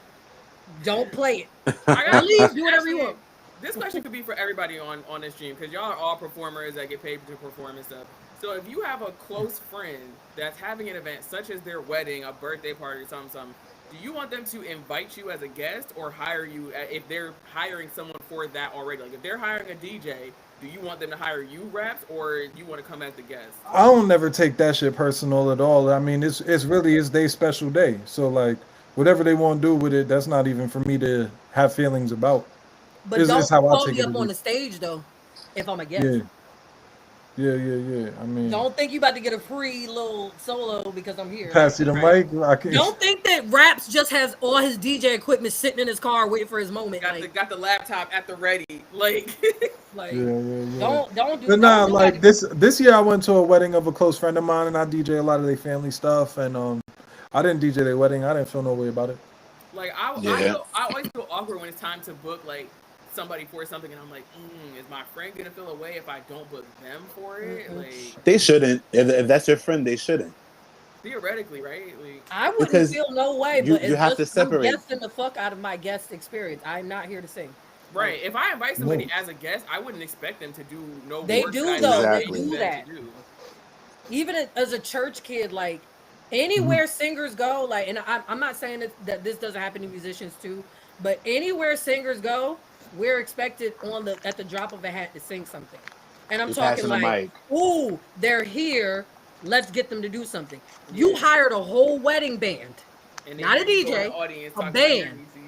[SPEAKER 5] Don't play it.
[SPEAKER 7] I
[SPEAKER 5] Now
[SPEAKER 7] got
[SPEAKER 5] leave.
[SPEAKER 7] this
[SPEAKER 5] Do whatever you want.
[SPEAKER 7] actually. This question could be for everybody on this stream because y'all are all performers that get paid to perform and stuff. So if you have a close friend that's having an event such as their wedding, a birthday party, something, do you want them to invite you as a guest or hire you if they're hiring someone for that already? Like if they're hiring a DJ, do you want them to hire you, Raps, or you want to come as the guest?
[SPEAKER 4] I don't never take that shit personal at all. I mean, it's really it's their special day. So like, whatever they want to do with it, that's not even for me to have feelings about.
[SPEAKER 5] But
[SPEAKER 4] It's
[SPEAKER 5] don't
[SPEAKER 4] how I
[SPEAKER 5] call
[SPEAKER 4] take
[SPEAKER 5] me
[SPEAKER 4] it.
[SPEAKER 5] up on the stage though, if I'm a
[SPEAKER 4] Yeah,
[SPEAKER 5] guest.
[SPEAKER 4] yeah. I mean,
[SPEAKER 5] Don't think you about to get a free little solo because I'm here. Like,
[SPEAKER 4] pass you the
[SPEAKER 7] Right.
[SPEAKER 4] mic. I can.
[SPEAKER 5] don't think that Raps just has all his DJ equipment sitting in his car waiting for his moment.
[SPEAKER 7] Got the laptop at the ready. Like
[SPEAKER 5] Like,
[SPEAKER 4] Yeah.
[SPEAKER 5] don't
[SPEAKER 4] But nah,
[SPEAKER 5] don't do
[SPEAKER 4] like
[SPEAKER 5] that.
[SPEAKER 4] this year I went to a wedding of a close friend of mine, and I DJ a lot of their family stuff, and I didn't DJ their wedding. I didn't feel no way about it.
[SPEAKER 7] Like
[SPEAKER 9] Yeah,
[SPEAKER 7] I always feel awkward when it's time to book like somebody for something, and I'm like, is my friend gonna feel away if I don't book them for it? Like
[SPEAKER 9] they shouldn't. If that's your friend, they shouldn't
[SPEAKER 7] theoretically, right? Like
[SPEAKER 5] I wouldn't
[SPEAKER 9] because
[SPEAKER 5] feel no way, but
[SPEAKER 9] you
[SPEAKER 5] it's
[SPEAKER 9] have to
[SPEAKER 5] just I'm
[SPEAKER 9] separate.
[SPEAKER 5] guessing the fuck out of my guest experience. I'm not here to sing.
[SPEAKER 7] right. If I invite somebody
[SPEAKER 4] No.
[SPEAKER 7] as a guest, I wouldn't expect them to do no
[SPEAKER 5] They
[SPEAKER 7] work
[SPEAKER 5] do
[SPEAKER 7] that I
[SPEAKER 5] though. They
[SPEAKER 9] Exactly.
[SPEAKER 5] do
[SPEAKER 7] them
[SPEAKER 5] that.
[SPEAKER 7] to do.
[SPEAKER 5] Even as a church kid, like
[SPEAKER 4] Mm-hmm.
[SPEAKER 5] anywhere singers go, like, and I'm not saying that this doesn't happen to musicians too, but anywhere singers go, we're expected at the drop of a hat to sing something. And I'm
[SPEAKER 9] You're
[SPEAKER 5] talking
[SPEAKER 9] passing the
[SPEAKER 5] like,
[SPEAKER 9] mic.
[SPEAKER 5] ooh, they're here. Let's get them to do something. You hired a whole wedding band,
[SPEAKER 7] And
[SPEAKER 5] not a
[SPEAKER 7] then you go in the
[SPEAKER 5] DJ,
[SPEAKER 7] audience
[SPEAKER 5] a
[SPEAKER 7] talking about here,
[SPEAKER 5] band.
[SPEAKER 7] you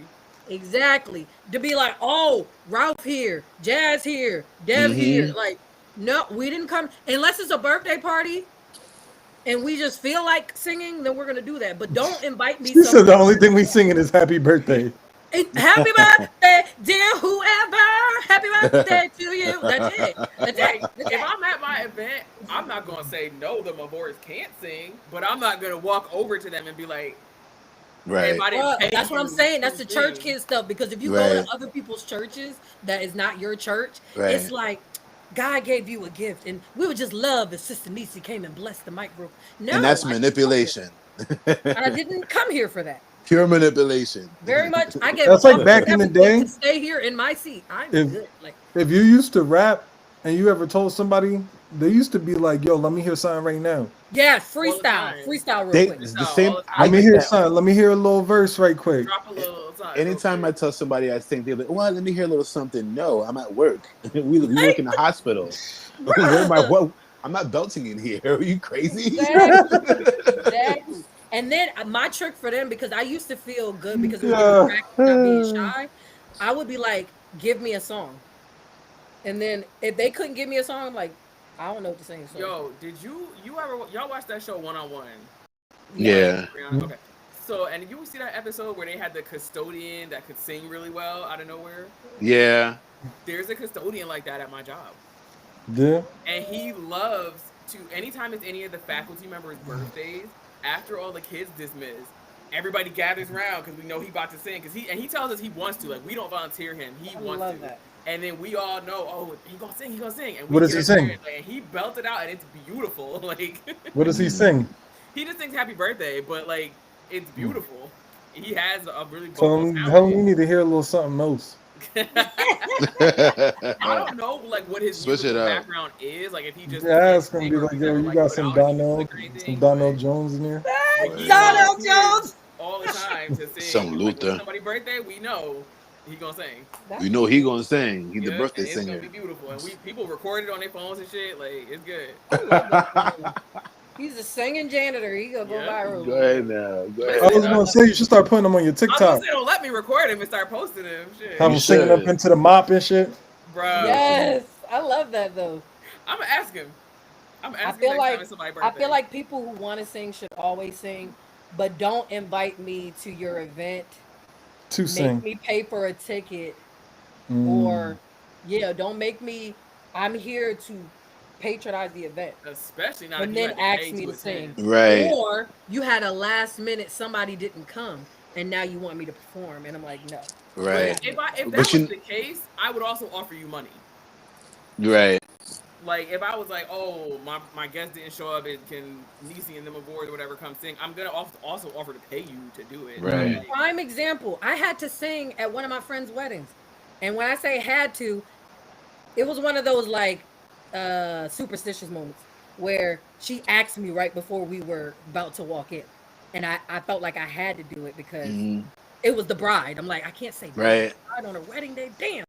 [SPEAKER 7] see.
[SPEAKER 5] Exactly. To be like, oh, Ralph here, Jazz here, Dev here.
[SPEAKER 9] Mm-hmm.
[SPEAKER 5] Like, no, we didn't come unless it's a birthday party and we just feel like singing, then we're gonna do that. But don't invite me
[SPEAKER 4] She said the
[SPEAKER 5] somewhere.
[SPEAKER 4] only thing we singing is "Happy Birthday."
[SPEAKER 5] Happy birthday, dear whoever. Happy birthday to you. That's it. That's
[SPEAKER 7] Like,
[SPEAKER 5] it. That's
[SPEAKER 7] if
[SPEAKER 5] it.
[SPEAKER 7] I'm at my event, I'm not gonna say no, the Mavors can't sing, but I'm not gonna walk over to them and be like, "Hey, if
[SPEAKER 9] Right.
[SPEAKER 7] I didn't
[SPEAKER 5] Well,
[SPEAKER 7] pay
[SPEAKER 5] that's what I'm
[SPEAKER 7] you
[SPEAKER 5] saying. That's
[SPEAKER 7] to
[SPEAKER 5] the church
[SPEAKER 7] sing."
[SPEAKER 5] kid stuff. Because if you go to
[SPEAKER 9] Right.
[SPEAKER 5] other people's churches that is not your church, it's
[SPEAKER 9] Right.
[SPEAKER 5] like God gave you a gift, and we would just love if Sister Nisi came and blessed the microphone.
[SPEAKER 9] And
[SPEAKER 5] No,
[SPEAKER 9] that's
[SPEAKER 5] I didn't come here.
[SPEAKER 9] manipulation.
[SPEAKER 5] I didn't come here for that.
[SPEAKER 9] Pure manipulation.
[SPEAKER 5] Very much. I gave
[SPEAKER 4] That's
[SPEAKER 5] all
[SPEAKER 4] like back in the
[SPEAKER 5] 7 foot
[SPEAKER 4] day.
[SPEAKER 5] to stay here in my seat. I'm
[SPEAKER 4] If
[SPEAKER 5] good. Like,
[SPEAKER 4] if you used to rap And you ever told somebody they used to be like, "Yo, let me hear something right now.
[SPEAKER 5] Yeah,
[SPEAKER 7] All the time.
[SPEAKER 5] freestyle, real
[SPEAKER 9] They
[SPEAKER 5] quick.
[SPEAKER 9] the
[SPEAKER 7] Freestyle
[SPEAKER 9] same.
[SPEAKER 7] all the
[SPEAKER 9] I
[SPEAKER 4] Let me
[SPEAKER 7] time.
[SPEAKER 9] get
[SPEAKER 4] hear
[SPEAKER 9] that
[SPEAKER 4] something. Let me hear a little verse right quick."
[SPEAKER 7] Drop a little time real
[SPEAKER 9] anytime I
[SPEAKER 7] quick.
[SPEAKER 9] tell somebody I think they're like, well, let me hear a little something. No, I'm at work. we work in the hospital. Where am I?
[SPEAKER 5] Bruh.
[SPEAKER 9] What? I'm not belting in here. Are you crazy?
[SPEAKER 5] Exactly. Exactly. And then my trick for them, because I used to feel good because it would give me
[SPEAKER 4] Yeah.
[SPEAKER 5] practice not being shy, I would be like, give me a song. And then if they couldn't give me a song, I'm like, I don't know what to sing. So
[SPEAKER 7] Yo, did you ever y'all watch that show One on One?
[SPEAKER 5] yes.
[SPEAKER 9] Yeah.
[SPEAKER 7] Okay. So, and you see that episode where they had the custodian that could sing really well out of nowhere?
[SPEAKER 9] Yeah.
[SPEAKER 7] There's a custodian like that at my job.
[SPEAKER 4] Yeah.
[SPEAKER 7] And he loves to, anytime it's any of the faculty members' birthdays, after all the kids dismiss, everybody gathers around because we know he about to sing. Because he tells us he wants to. Like, we don't volunteer him. He
[SPEAKER 5] I
[SPEAKER 7] wants
[SPEAKER 5] love
[SPEAKER 7] to.
[SPEAKER 5] that.
[SPEAKER 7] And then we all know, oh, he gonna sing, he gonna sing. And we
[SPEAKER 4] What does
[SPEAKER 7] get
[SPEAKER 4] he
[SPEAKER 7] up there
[SPEAKER 4] sing?
[SPEAKER 7] and he belted out and it's beautiful. Like,
[SPEAKER 4] What does he sing?
[SPEAKER 7] he just sings happy birthday, but like, it's beautiful. He has a really
[SPEAKER 4] Tell
[SPEAKER 7] vocal
[SPEAKER 4] him, tell him you
[SPEAKER 7] talent.
[SPEAKER 4] need to hear a little something else.
[SPEAKER 7] I don't know like what his
[SPEAKER 9] Switch it
[SPEAKER 7] musical
[SPEAKER 9] up.
[SPEAKER 7] background is, like if he just
[SPEAKER 4] Yeah,
[SPEAKER 7] can't
[SPEAKER 4] it's gonna
[SPEAKER 7] sing
[SPEAKER 4] be
[SPEAKER 7] or if
[SPEAKER 4] like,
[SPEAKER 7] he's
[SPEAKER 4] yo,
[SPEAKER 7] never
[SPEAKER 4] you
[SPEAKER 7] like
[SPEAKER 4] got
[SPEAKER 7] put
[SPEAKER 4] some
[SPEAKER 7] out any
[SPEAKER 4] Donnell,
[SPEAKER 7] music or anything.
[SPEAKER 4] Donnell Jones in there.
[SPEAKER 7] But he
[SPEAKER 5] Donald
[SPEAKER 7] volunteers
[SPEAKER 5] Jones.
[SPEAKER 7] all the time to sing.
[SPEAKER 9] Some
[SPEAKER 7] Like when it's
[SPEAKER 9] Luther.
[SPEAKER 7] somebody's birthday, we know he gonna sing.
[SPEAKER 9] You know he gonna sing. He's the
[SPEAKER 7] Yep,
[SPEAKER 9] birthday
[SPEAKER 7] and it's gonna
[SPEAKER 9] singer.
[SPEAKER 7] be beautiful. And we people record it on their phones and shit. Like it's good.
[SPEAKER 5] I love that for him. He's a singing janitor. He gonna go
[SPEAKER 7] Yep.
[SPEAKER 5] viral.
[SPEAKER 9] Go ahead now. Go
[SPEAKER 4] I
[SPEAKER 9] ahead.
[SPEAKER 4] was gonna say you should start putting them on your
[SPEAKER 7] I was gonna
[SPEAKER 4] TikTok.
[SPEAKER 7] say don't let me record him and start posting him. Shit,
[SPEAKER 4] Have
[SPEAKER 9] You
[SPEAKER 4] them singing up
[SPEAKER 9] should.
[SPEAKER 4] into the mop and shit.
[SPEAKER 7] bro.
[SPEAKER 5] Yes, I love that though.
[SPEAKER 7] I'm gonna ask him. I'm gonna
[SPEAKER 5] I
[SPEAKER 7] ask him
[SPEAKER 5] feel
[SPEAKER 7] next time
[SPEAKER 5] like
[SPEAKER 7] it's somebody's
[SPEAKER 5] I
[SPEAKER 7] birthday.
[SPEAKER 5] feel like people who want to sing should always sing, but don't invite me to your event.
[SPEAKER 4] To
[SPEAKER 5] Make
[SPEAKER 4] sing.
[SPEAKER 5] me pay for a ticket,
[SPEAKER 4] Mm.
[SPEAKER 5] or yeah, don't make me. I'm here to patronize the event,
[SPEAKER 7] especially not if
[SPEAKER 5] and
[SPEAKER 7] you
[SPEAKER 5] then
[SPEAKER 7] had to
[SPEAKER 5] ask
[SPEAKER 7] pay
[SPEAKER 5] me
[SPEAKER 7] to
[SPEAKER 5] to sing.
[SPEAKER 7] attend.
[SPEAKER 9] Right.
[SPEAKER 5] Or you had a last minute somebody didn't come, and now you want me to perform, and I'm like, no.
[SPEAKER 9] Right.
[SPEAKER 7] If that
[SPEAKER 9] But
[SPEAKER 7] was
[SPEAKER 9] you.
[SPEAKER 7] the case, I would also offer you money.
[SPEAKER 9] Right.
[SPEAKER 7] Like if I was like, oh, my guest didn't show up, and can Niecy and them aboard or whatever come sing, I'm gonna also offer to pay you to do it.
[SPEAKER 9] Right.
[SPEAKER 7] Like,
[SPEAKER 5] Prime example. I had to sing at one of my friends' weddings, and when I say had to, it was one of those like superstitious moments where she asked me right before we were about to walk in, and I felt like I had to do it because
[SPEAKER 9] Mhm.
[SPEAKER 5] it was the bride. I'm like, I can't say
[SPEAKER 9] Right.
[SPEAKER 5] bride on her wedding day, damn.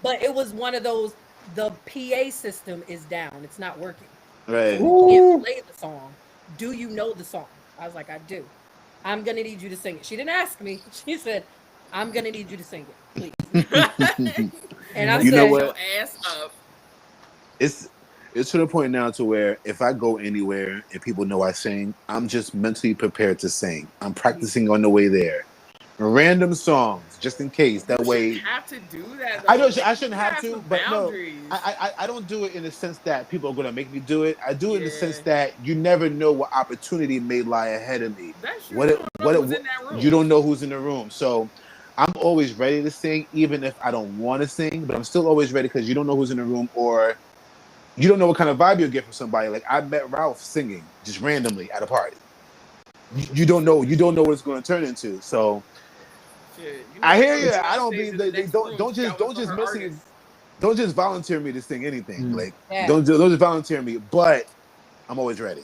[SPEAKER 5] But it was one of those, the PA system is down, it's not working.
[SPEAKER 9] Right.
[SPEAKER 5] So we can't play the song. Do you know the song? I was like, I do. I'm gonna need you to sing it. She didn't ask me. She said, I'm gonna need you to sing it, please. And I
[SPEAKER 9] You know
[SPEAKER 5] said,
[SPEAKER 9] what?
[SPEAKER 7] your ass up.
[SPEAKER 9] It's to the point now to where if I go anywhere and people know I sing, I'm just mentally prepared to sing. I'm practicing on the way there. Random songs, just in case. That
[SPEAKER 7] You
[SPEAKER 9] way,
[SPEAKER 7] shouldn't have to do that.
[SPEAKER 9] I
[SPEAKER 7] Though.
[SPEAKER 9] don't.
[SPEAKER 7] Like,
[SPEAKER 9] I shouldn't
[SPEAKER 7] you
[SPEAKER 9] have to,
[SPEAKER 7] some
[SPEAKER 9] but no,
[SPEAKER 7] boundaries.
[SPEAKER 9] I don't do it in the sense that people are going to make me do it. I do it in the sense
[SPEAKER 7] Yeah.
[SPEAKER 9] that you never know what opportunity may lie ahead of me.
[SPEAKER 7] That's true.
[SPEAKER 9] What
[SPEAKER 7] You
[SPEAKER 9] it,
[SPEAKER 7] don't
[SPEAKER 9] what
[SPEAKER 7] know
[SPEAKER 9] it,
[SPEAKER 7] who's in that room.
[SPEAKER 9] you don't know who's in the room. So I'm always ready to sing, even if I don't want to sing. But I'm still always ready because you don't know who's in the room, or you don't know what kind of vibe you'll get from somebody. Like I met Ralph singing just randomly at a party. You don't know. You don't know what it's going to turn into. So.
[SPEAKER 7] Shit, you
[SPEAKER 9] I
[SPEAKER 7] know,
[SPEAKER 9] hear you.
[SPEAKER 7] the
[SPEAKER 9] I don't
[SPEAKER 7] stage
[SPEAKER 9] be.
[SPEAKER 7] in the
[SPEAKER 9] They
[SPEAKER 7] next
[SPEAKER 9] don't.
[SPEAKER 7] room,
[SPEAKER 9] Don't just.
[SPEAKER 7] scouting
[SPEAKER 9] Don't
[SPEAKER 7] for
[SPEAKER 9] just
[SPEAKER 7] her
[SPEAKER 9] missing.
[SPEAKER 7] artists.
[SPEAKER 9] Don't just volunteer me to sing anything. Like
[SPEAKER 5] yeah.
[SPEAKER 9] don't just volunteer me. But I'm always ready.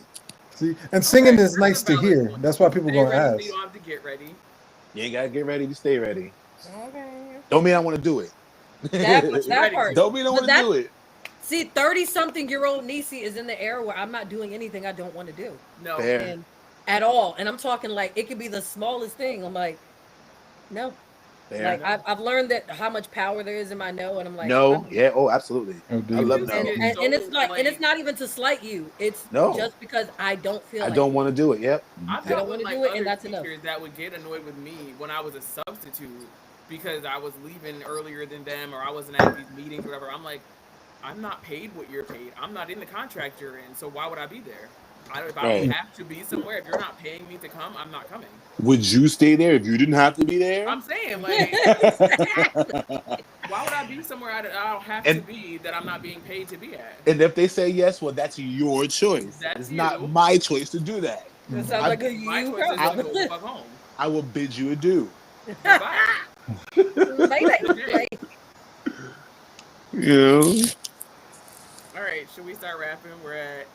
[SPEAKER 4] See, and singing
[SPEAKER 7] Okay,
[SPEAKER 4] is
[SPEAKER 7] that's
[SPEAKER 4] nice
[SPEAKER 7] a
[SPEAKER 4] to
[SPEAKER 7] valid
[SPEAKER 4] hear.
[SPEAKER 7] point.
[SPEAKER 4] That's why people
[SPEAKER 7] Stay
[SPEAKER 4] gonna
[SPEAKER 7] ready, so
[SPEAKER 4] ask.
[SPEAKER 7] you don't have to get ready.
[SPEAKER 9] You ain't gotta get ready to stay ready.
[SPEAKER 5] Okay.
[SPEAKER 9] Don't mean I want to do it.
[SPEAKER 5] That
[SPEAKER 7] ready
[SPEAKER 5] part.
[SPEAKER 7] to.
[SPEAKER 9] Don't mean I
[SPEAKER 5] But
[SPEAKER 9] want to do it.
[SPEAKER 5] see, 30-something-year-old Niecy is in the era where I'm not doing anything I don't want to do.
[SPEAKER 7] No.
[SPEAKER 9] Fair.
[SPEAKER 5] And at all. And I'm talking like it could be the smallest thing. I'm like, no.
[SPEAKER 9] Fair.
[SPEAKER 5] Like I've learned that how much power there is in my no, and I'm like,
[SPEAKER 9] No.
[SPEAKER 5] I'm,
[SPEAKER 9] Yeah. Oh, absolutely.
[SPEAKER 4] Oh,
[SPEAKER 9] I
[SPEAKER 4] dude.
[SPEAKER 9] love
[SPEAKER 7] You
[SPEAKER 9] no.
[SPEAKER 7] get
[SPEAKER 5] and it's
[SPEAKER 7] so,
[SPEAKER 5] like, and it's
[SPEAKER 7] like,
[SPEAKER 5] not even to slight you. It's
[SPEAKER 9] No.
[SPEAKER 5] just because I don't feel
[SPEAKER 9] I
[SPEAKER 5] like
[SPEAKER 9] don't
[SPEAKER 5] it.
[SPEAKER 9] want to do it. Yep.
[SPEAKER 7] I've
[SPEAKER 5] I
[SPEAKER 7] dealt
[SPEAKER 5] don't
[SPEAKER 7] with
[SPEAKER 5] want to
[SPEAKER 7] like
[SPEAKER 5] do it,
[SPEAKER 7] other
[SPEAKER 5] and that's enough.
[SPEAKER 7] teachers that would get annoyed with me when I was a substitute because I was leaving earlier than them or I wasn't at these meetings or whatever. I'm like, I'm not paid what you're paid. I'm not in the contract you're in, so why would I be there? If I don't
[SPEAKER 9] Right.
[SPEAKER 7] have to be somewhere, if you're not paying me to come, I'm not coming.
[SPEAKER 9] Would you stay there if you didn't have to be there?
[SPEAKER 7] I'm saying, like, why would I be somewhere I don't have to
[SPEAKER 9] And-
[SPEAKER 7] be that I'm not being paid to be at?
[SPEAKER 9] And if they say yes, well, that's your choice.
[SPEAKER 7] That's
[SPEAKER 9] it's
[SPEAKER 7] you.
[SPEAKER 9] not my choice to do that.
[SPEAKER 5] That sounds
[SPEAKER 9] I-
[SPEAKER 5] like a
[SPEAKER 7] My
[SPEAKER 5] you
[SPEAKER 7] choice is to
[SPEAKER 5] problem.
[SPEAKER 7] go fuck home.
[SPEAKER 9] I will bid you adieu.
[SPEAKER 7] Goodbye.
[SPEAKER 5] Lay.
[SPEAKER 9] You know?
[SPEAKER 7] right, should we start rapping? We're at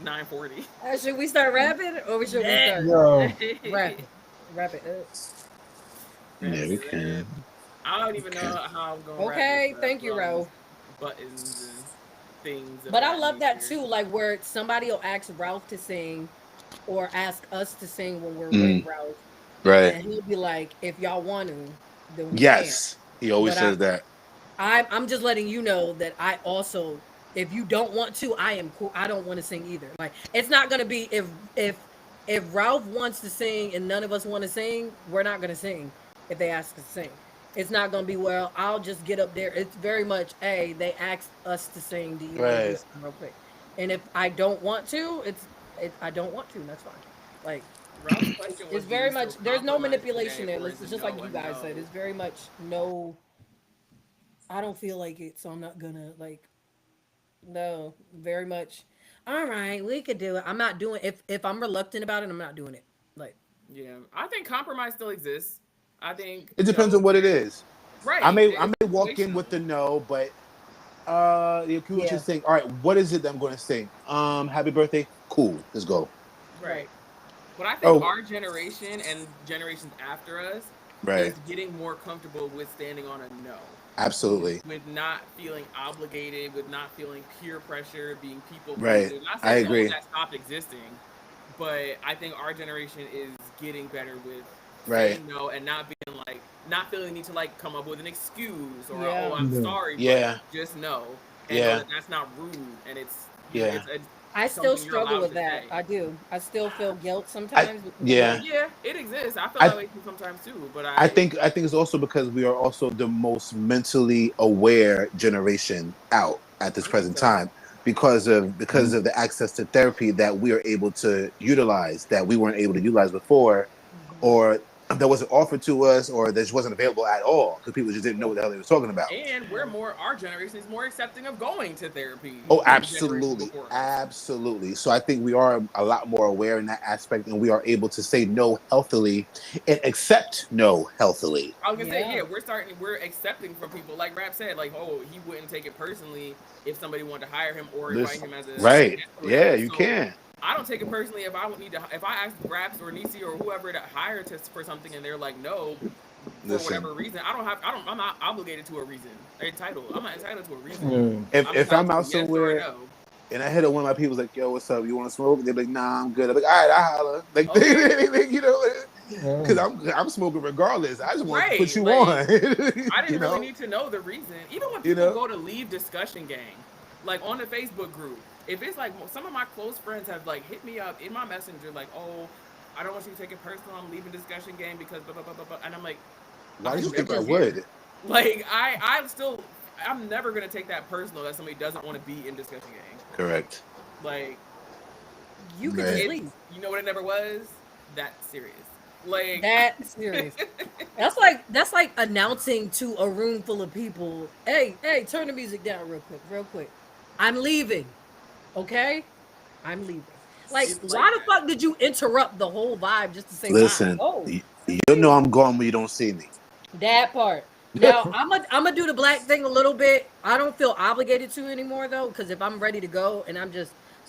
[SPEAKER 7] 9:40.
[SPEAKER 5] Should we start rapping or should we
[SPEAKER 7] Yeah.
[SPEAKER 5] start
[SPEAKER 4] Yo,
[SPEAKER 5] rapping? Wrap it up.
[SPEAKER 7] Wrap
[SPEAKER 9] Yeah, we
[SPEAKER 7] it up.
[SPEAKER 9] can.
[SPEAKER 7] I don't even
[SPEAKER 9] Okay.
[SPEAKER 7] know how I'm gonna wrap this
[SPEAKER 5] Okay,
[SPEAKER 7] up.
[SPEAKER 5] thank you, Ro.
[SPEAKER 7] Buttons and things of
[SPEAKER 5] But I
[SPEAKER 7] that
[SPEAKER 5] love that
[SPEAKER 7] nature.
[SPEAKER 5] too, like where somebody will ask Ralph to sing or ask us to sing when we're with
[SPEAKER 9] Mm,
[SPEAKER 5] Ralph,
[SPEAKER 9] right.
[SPEAKER 5] and he'll be like, "If y'all want to, then we can."
[SPEAKER 9] Yes. He always
[SPEAKER 5] But
[SPEAKER 9] says that.
[SPEAKER 5] I'm just letting you know that I also, if you don't want to, I am cool. I don't want to sing either. Like it's not gonna be if Ralph wants to sing and none of us want to sing, we're not gonna sing if they ask us to sing. It's not gonna be well. I'll just get up there. It's very much, hey, they asked us to sing. Do you want to do
[SPEAKER 9] Right.
[SPEAKER 5] something real quick? And if I don't want to, I don't want to. And that's fine. Like
[SPEAKER 7] Ralph's question was,
[SPEAKER 5] it's
[SPEAKER 7] "Do you
[SPEAKER 5] very
[SPEAKER 7] still
[SPEAKER 5] much. There's no
[SPEAKER 7] compromise today?"
[SPEAKER 5] manipulation there.
[SPEAKER 7] Or is
[SPEAKER 5] It's
[SPEAKER 7] a
[SPEAKER 5] just
[SPEAKER 7] no
[SPEAKER 5] like you
[SPEAKER 7] a
[SPEAKER 5] guys said.
[SPEAKER 7] no?
[SPEAKER 5] It's very much no. I don't feel like it, so I'm not gonna like. No, very much. All right, we could do it. I'm not doing. If I'm reluctant about it, I'm not doing it. Like,
[SPEAKER 7] Yeah, I think compromise still exists. I think
[SPEAKER 9] It depends on what it is.
[SPEAKER 7] right.
[SPEAKER 9] I
[SPEAKER 7] It's
[SPEAKER 9] may walk in
[SPEAKER 7] situational.
[SPEAKER 9] with the no, but you can what you
[SPEAKER 5] yeah,
[SPEAKER 9] think. All right, what is it that I'm going to sing? Happy birthday. Cool. Let's go.
[SPEAKER 5] right.
[SPEAKER 7] Right. But I think
[SPEAKER 9] Oh,
[SPEAKER 7] our generation and generations after us
[SPEAKER 9] right.
[SPEAKER 7] is getting more comfortable with standing on a no.
[SPEAKER 9] Absolutely.
[SPEAKER 7] With not feeling obligated, with not feeling peer pressure, being people
[SPEAKER 9] Right.
[SPEAKER 7] pleasers. Not
[SPEAKER 9] I
[SPEAKER 7] saying all of
[SPEAKER 9] agree.
[SPEAKER 7] that stopped existing, but I think our generation is getting better with
[SPEAKER 9] Right.
[SPEAKER 7] saying no and not being like, not feeling the need to like come up with an excuse or oh,
[SPEAKER 5] Yeah.
[SPEAKER 7] I'm
[SPEAKER 4] yeah.
[SPEAKER 7] sorry, but
[SPEAKER 9] Yeah.
[SPEAKER 7] just no, and know
[SPEAKER 9] Yeah.
[SPEAKER 7] that that's not rude and it's
[SPEAKER 9] Yeah.
[SPEAKER 7] it's
[SPEAKER 5] I still
[SPEAKER 7] something you're
[SPEAKER 5] struggle
[SPEAKER 7] allowed
[SPEAKER 5] with
[SPEAKER 7] to
[SPEAKER 5] that.
[SPEAKER 7] say.
[SPEAKER 5] I do. I still feel guilt
[SPEAKER 9] I
[SPEAKER 5] sometimes because I'm
[SPEAKER 9] yeah.
[SPEAKER 5] like,
[SPEAKER 7] Yeah, it exists. I feel
[SPEAKER 9] I
[SPEAKER 7] that way too sometimes too, but
[SPEAKER 9] I think it's also because we are also the most mentally aware generation out at this
[SPEAKER 7] I think
[SPEAKER 9] present
[SPEAKER 7] so.
[SPEAKER 9] time because of the access to therapy that we are able to utilize that we weren't able to utilize before, or that wasn't offered to us, or that just wasn't available at all because people just didn't know what the hell they were talking about.
[SPEAKER 7] And we're more, our generation is more accepting of going to therapy
[SPEAKER 9] Oh,
[SPEAKER 7] than the generation
[SPEAKER 9] absolutely.
[SPEAKER 7] before us.
[SPEAKER 9] Absolutely. So I think we are a lot more aware in that aspect and we are able to say no healthily and accept no healthily.
[SPEAKER 7] I was gonna say,
[SPEAKER 5] yeah,
[SPEAKER 7] yeah, we're accepting from people, like Rap said, like, oh, he wouldn't take it personally if somebody wanted to hire him or invite
[SPEAKER 9] Listen,
[SPEAKER 7] him as a
[SPEAKER 9] right.
[SPEAKER 7] guest or
[SPEAKER 9] Yeah,
[SPEAKER 7] whatever.
[SPEAKER 9] you
[SPEAKER 7] So
[SPEAKER 9] can.
[SPEAKER 7] I don't take it personally if I would need to, if I ask Raps or Nisi or whoever to hire to for something and they're like, no, for
[SPEAKER 9] Listen.
[SPEAKER 7] whatever reason, I'm not obligated to a reason. They're entitled. I'm not entitled to a reason.
[SPEAKER 4] Yeah.
[SPEAKER 7] I'm
[SPEAKER 9] If
[SPEAKER 7] entitled
[SPEAKER 9] I'm
[SPEAKER 7] to a
[SPEAKER 9] out
[SPEAKER 7] yes or a
[SPEAKER 9] somewhere
[SPEAKER 7] no.
[SPEAKER 9] and I hit up one of my people's like, yo, what's up? You want to smoke? They're like, nah, I'm good. I'm like, all right, I holler. Like,
[SPEAKER 7] Okay.
[SPEAKER 9] you know,
[SPEAKER 4] Yeah.
[SPEAKER 9] because I'm smoking regardless. I just want to
[SPEAKER 7] Right.
[SPEAKER 9] put you
[SPEAKER 7] Like,
[SPEAKER 9] on.
[SPEAKER 7] I
[SPEAKER 9] you
[SPEAKER 7] didn't really
[SPEAKER 9] know,
[SPEAKER 7] need to know the reason. Even when
[SPEAKER 9] you
[SPEAKER 7] people
[SPEAKER 9] know.
[SPEAKER 7] go to leave discussion gang, like on the Facebook group, if it's like some of my close friends have like hit me up in my messenger, like, oh, I don't want you to take it personal. I'm leaving discussion gang because blah blah blah blah blah. And I'm like,
[SPEAKER 9] Why
[SPEAKER 7] I
[SPEAKER 9] did you think I
[SPEAKER 7] never care.
[SPEAKER 9] would?
[SPEAKER 7] Like I'm never gonna take that personal that somebody doesn't want to be in discussion gang.
[SPEAKER 9] Correct.
[SPEAKER 7] Like
[SPEAKER 5] you could just
[SPEAKER 9] Right.
[SPEAKER 7] it's,
[SPEAKER 5] leave.
[SPEAKER 7] you know what it never was? That serious. Like
[SPEAKER 5] That serious. That's like announcing to a room full of people, hey, turn the music down real quick. I'm leaving. Okay? I'm leaving. Like,
[SPEAKER 7] it's like
[SPEAKER 5] why the
[SPEAKER 7] that.
[SPEAKER 5] fuck did you interrupt the whole vibe just to say bye?
[SPEAKER 9] Listen,
[SPEAKER 5] Oh,
[SPEAKER 9] you know I'm gone when you don't see me.
[SPEAKER 5] that part. Now I'm gonna do the black thing a little bit. I don't feel obligated to anymore though, because if I'm ready to go and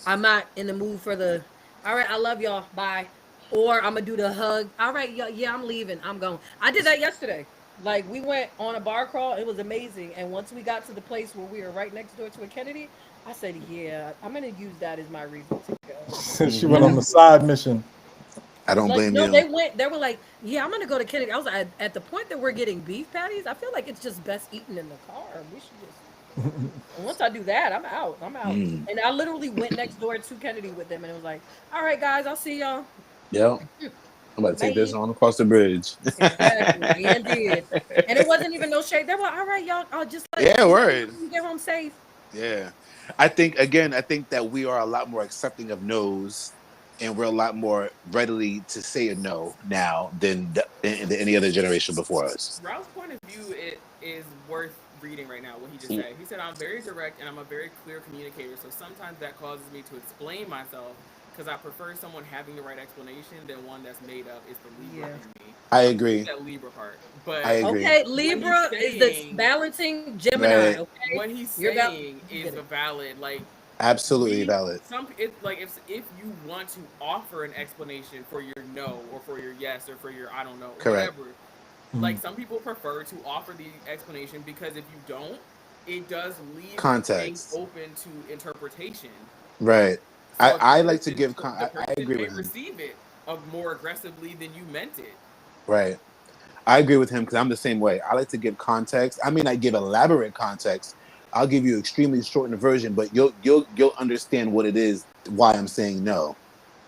[SPEAKER 5] I'm not in the mood for the. All right, I love y'all. Bye. Or I'm gonna do the hug. All right, yeah, I'm leaving. I'm going. I did that yesterday. Like we went on a bar crawl. It was amazing. And once we got to the place where we were right next door to a Kennedy, I said, yeah, I'm gonna use that as my reason to go.
[SPEAKER 4] She went on the side mission.
[SPEAKER 9] I don't
[SPEAKER 5] Like
[SPEAKER 9] blame
[SPEAKER 5] no,
[SPEAKER 9] you.
[SPEAKER 5] they were like, yeah, I'm gonna go to Kennedy. I was like, at the point that we're getting beef patties, I feel like it's just best eaten in the car. We should just. And once I do that, I'm out. I'm out.
[SPEAKER 9] Mm.
[SPEAKER 5] And I literally went next door to Kennedy with them, and it was like, all right, guys, I'll see y'all.
[SPEAKER 9] Yep. I'm about to take this
[SPEAKER 5] Bye.
[SPEAKER 9] on across the bridge.
[SPEAKER 5] Exactly, and did. And it wasn't even no shade. They were all right, y'all. I'll just let
[SPEAKER 9] Yeah, word.
[SPEAKER 5] you get home safe.
[SPEAKER 9] Yeah. I think that we are a lot more accepting of no's and we're a lot more readily to say a no now than any other generation before us.
[SPEAKER 7] Ralph's point of view is worth reading right now. What he just said. He said, "I'm very direct and I'm a very clear communicator. So sometimes that causes me to explain myself because I prefer someone having the right explanation than one that's made up. It's the Libra
[SPEAKER 5] Yeah.
[SPEAKER 7] in me.
[SPEAKER 9] I
[SPEAKER 7] So
[SPEAKER 9] agree.
[SPEAKER 7] that Libra part.
[SPEAKER 9] I
[SPEAKER 7] But
[SPEAKER 9] agree.
[SPEAKER 5] Okay,
[SPEAKER 7] what
[SPEAKER 5] Libra
[SPEAKER 7] he's
[SPEAKER 5] is the
[SPEAKER 7] saying,
[SPEAKER 5] balancing Gemini.
[SPEAKER 9] Right.
[SPEAKER 5] Okay,
[SPEAKER 7] what he's
[SPEAKER 5] you're about.
[SPEAKER 7] saying
[SPEAKER 5] You
[SPEAKER 7] is
[SPEAKER 5] get
[SPEAKER 7] a
[SPEAKER 5] it.
[SPEAKER 7] valid like.
[SPEAKER 9] Absolutely
[SPEAKER 7] We
[SPEAKER 9] valid.
[SPEAKER 7] some it like if you want to offer an explanation for your no or for your yes or for your I don't know
[SPEAKER 9] Correct.
[SPEAKER 7] whatever, like some people prefer to offer the explanation because if you don't, it does leave things
[SPEAKER 9] Context.
[SPEAKER 7] open to interpretation.
[SPEAKER 9] Right.
[SPEAKER 7] So if the
[SPEAKER 9] I like to
[SPEAKER 7] person
[SPEAKER 9] give.
[SPEAKER 7] the
[SPEAKER 9] I
[SPEAKER 7] person
[SPEAKER 9] agree
[SPEAKER 7] may
[SPEAKER 9] with him.
[SPEAKER 7] receive it more aggressively than you meant it.
[SPEAKER 9] Right. I agree with him because I'm the same way. I like to give context. I mean, I give elaborate context. I'll give you extremely shortened version, but you'll understand what it is why I'm saying no.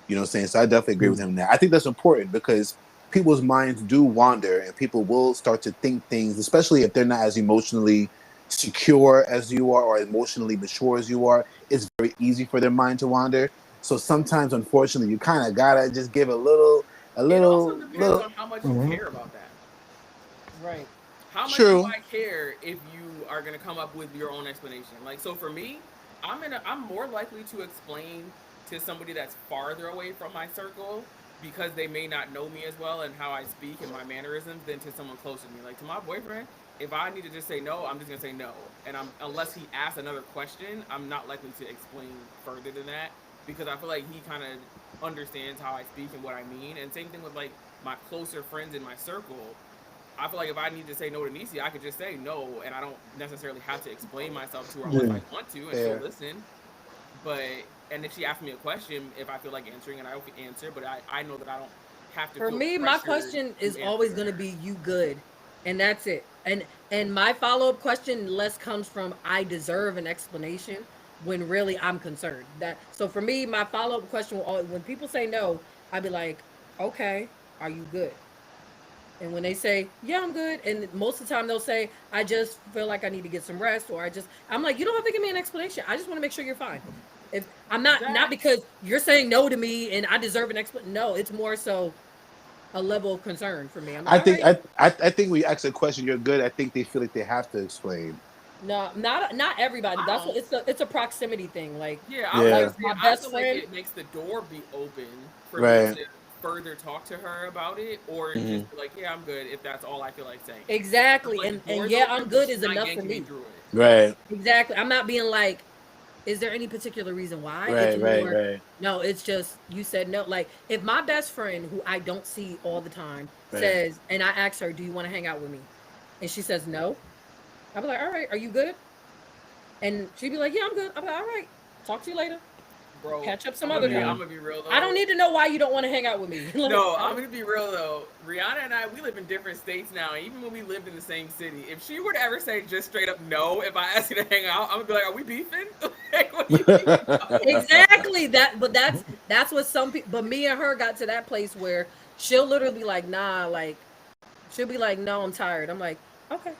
[SPEAKER 9] You know what I'm saying? So I definitely agree with him there. I think that's important because people's minds do wander and people will start to think things, especially if they're not as emotionally secure as you are or emotionally mature as you are. It's very easy for their mind to wander. So sometimes, unfortunately, you kind of gotta just give
[SPEAKER 7] It also depends
[SPEAKER 9] little.
[SPEAKER 7] on how much you
[SPEAKER 4] Mhm.
[SPEAKER 7] care about that.
[SPEAKER 5] Right.
[SPEAKER 7] How much do
[SPEAKER 9] True.
[SPEAKER 7] I care if you are gonna come up with your own explanation? Like, so for me, I'm more likely to explain to somebody that's farther away from my circle because they may not know me as well and how I speak and my mannerisms than to someone closer to me. Like to my boyfriend, if I need to just say no, I'm just gonna say no. And I'm unless he asks another question, I'm not likely to explain further than that because I feel like he kind of understands how I speak and what I mean. And same thing with like my closer friends in my circle. I feel like if I need to say no to Nisi, I could just say no, and I don't necessarily have to explain myself to her unless
[SPEAKER 4] Yeah.
[SPEAKER 7] I want to, and she'll
[SPEAKER 9] Fair.
[SPEAKER 7] listen. But and if she asks me a question, if I feel like answering, and I will answer, but I know that I don't have to
[SPEAKER 5] For
[SPEAKER 7] feel
[SPEAKER 5] me, my
[SPEAKER 7] pressured
[SPEAKER 5] question
[SPEAKER 7] to
[SPEAKER 5] is
[SPEAKER 7] answer
[SPEAKER 5] always gonna
[SPEAKER 7] her.
[SPEAKER 5] be you good. And that's it. And my follow-up question less comes from I deserve an explanation when really I'm concerned. That so for me, my follow-up question will always when people say no, I'd be like, okay, are you good? And when they say, yeah, I'm good, and most of the time they'll say, I just feel like I need to get some rest, or I'm like, you don't have to give me an explanation. I just want to make sure you're fine. If I'm not
[SPEAKER 7] That
[SPEAKER 5] because you're saying no to me and I deserve an explanation. No, it's more so a level of concern for me. I'm like,
[SPEAKER 9] I
[SPEAKER 5] all
[SPEAKER 9] think
[SPEAKER 5] right,
[SPEAKER 9] I think when you ask a question, you're good. I think they feel like they have to explain.
[SPEAKER 5] no, not everybody.
[SPEAKER 7] I
[SPEAKER 5] That's what
[SPEAKER 7] don't.
[SPEAKER 5] it's a proximity thing.
[SPEAKER 7] Yeah, I was
[SPEAKER 5] Like
[SPEAKER 7] gonna
[SPEAKER 9] Yeah.
[SPEAKER 7] say
[SPEAKER 5] my
[SPEAKER 7] I
[SPEAKER 5] best
[SPEAKER 7] feel like
[SPEAKER 5] friend.
[SPEAKER 7] it makes the door be open for me
[SPEAKER 9] Right.
[SPEAKER 7] to further talk to her about it, or
[SPEAKER 9] Hmm.
[SPEAKER 7] just be like, yeah, I'm good if that's all I feel like saying. I feel
[SPEAKER 5] Exactly,
[SPEAKER 7] like the
[SPEAKER 5] and
[SPEAKER 7] door's
[SPEAKER 5] yeah,
[SPEAKER 7] open,
[SPEAKER 5] I'm
[SPEAKER 7] but
[SPEAKER 5] good
[SPEAKER 7] she's
[SPEAKER 5] is
[SPEAKER 7] not
[SPEAKER 5] enough for
[SPEAKER 7] yanking me
[SPEAKER 5] me.
[SPEAKER 7] through it.
[SPEAKER 9] Right.
[SPEAKER 5] Exactly. I'm not being like, is there any particular reason why? It's
[SPEAKER 9] Right. Right.
[SPEAKER 5] more,
[SPEAKER 9] Right.
[SPEAKER 5] no, it's just you said no. Like if my best friend who I don't see all the time
[SPEAKER 9] Right.
[SPEAKER 5] says, and I ask her, do you want to hang out with me? And she says no, I'll be like, all right, are you good? And she'd be like, yeah, I'm good. I'll be like, all right, talk to you later.
[SPEAKER 7] Bro,
[SPEAKER 5] Catch up some other
[SPEAKER 7] I'm
[SPEAKER 5] time.
[SPEAKER 7] gonna be real
[SPEAKER 5] I don't
[SPEAKER 7] though.
[SPEAKER 5] need to know why you don't want to hang out with me. Like,
[SPEAKER 7] No,
[SPEAKER 5] I
[SPEAKER 7] I'm
[SPEAKER 5] don't,
[SPEAKER 7] gonna be real though. Rihanna and I, we live in different states now. And even when we lived in the same city, if she were to ever say just straight up no, if I ask you to hang out, I'm gonna be like, "Are we beefing? Like, what do you mean no?"
[SPEAKER 5] exactly that, but that's what some people. But me and her got to that place where she'll literally be like, nah, like she'll be like, no, I'm tired. I'm like, okay.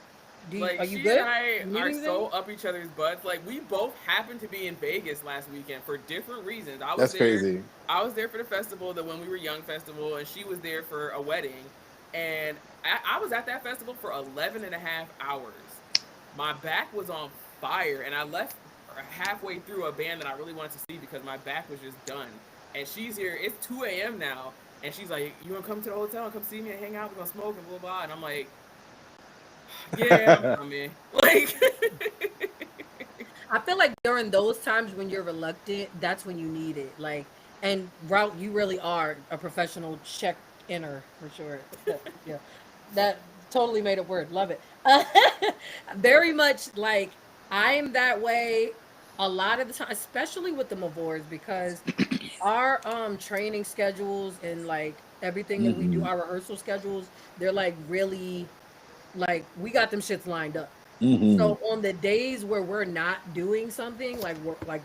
[SPEAKER 7] Like
[SPEAKER 5] Are you
[SPEAKER 7] she and
[SPEAKER 5] good?
[SPEAKER 7] I
[SPEAKER 5] You need
[SPEAKER 7] are
[SPEAKER 5] anything?
[SPEAKER 7] so up each other's butts. Like we both happened to be in Vegas last weekend for different reasons. I was
[SPEAKER 9] That's
[SPEAKER 7] there.
[SPEAKER 9] crazy.
[SPEAKER 7] I was there for the festival, the When We Were Young festival, and she was there for a wedding. And I was at that festival for 11 and a half hours. My back was on fire, and I left halfway through a band that I really wanted to see because my back was just done. And she's here. It's 2 a.m. now, and she's like, "You want to come to the hotel and come see me and hang out? We're gonna smoke and blah blah." And I'm like, "Yeah, I'm coming." Like,
[SPEAKER 5] I feel like during those times when you're reluctant, that's when you need it. Like, and route, you really are a professional check inner for sure. Yeah, that totally made a word. Love it. Very much like I'm that way a lot of the time, especially with the Mavors, because our training schedules and like everything that we do,
[SPEAKER 9] Hmm.
[SPEAKER 5] our rehearsal schedules, they're like really like we got them shits lined up.
[SPEAKER 9] Hmm.
[SPEAKER 5] So on the days where we're not doing something like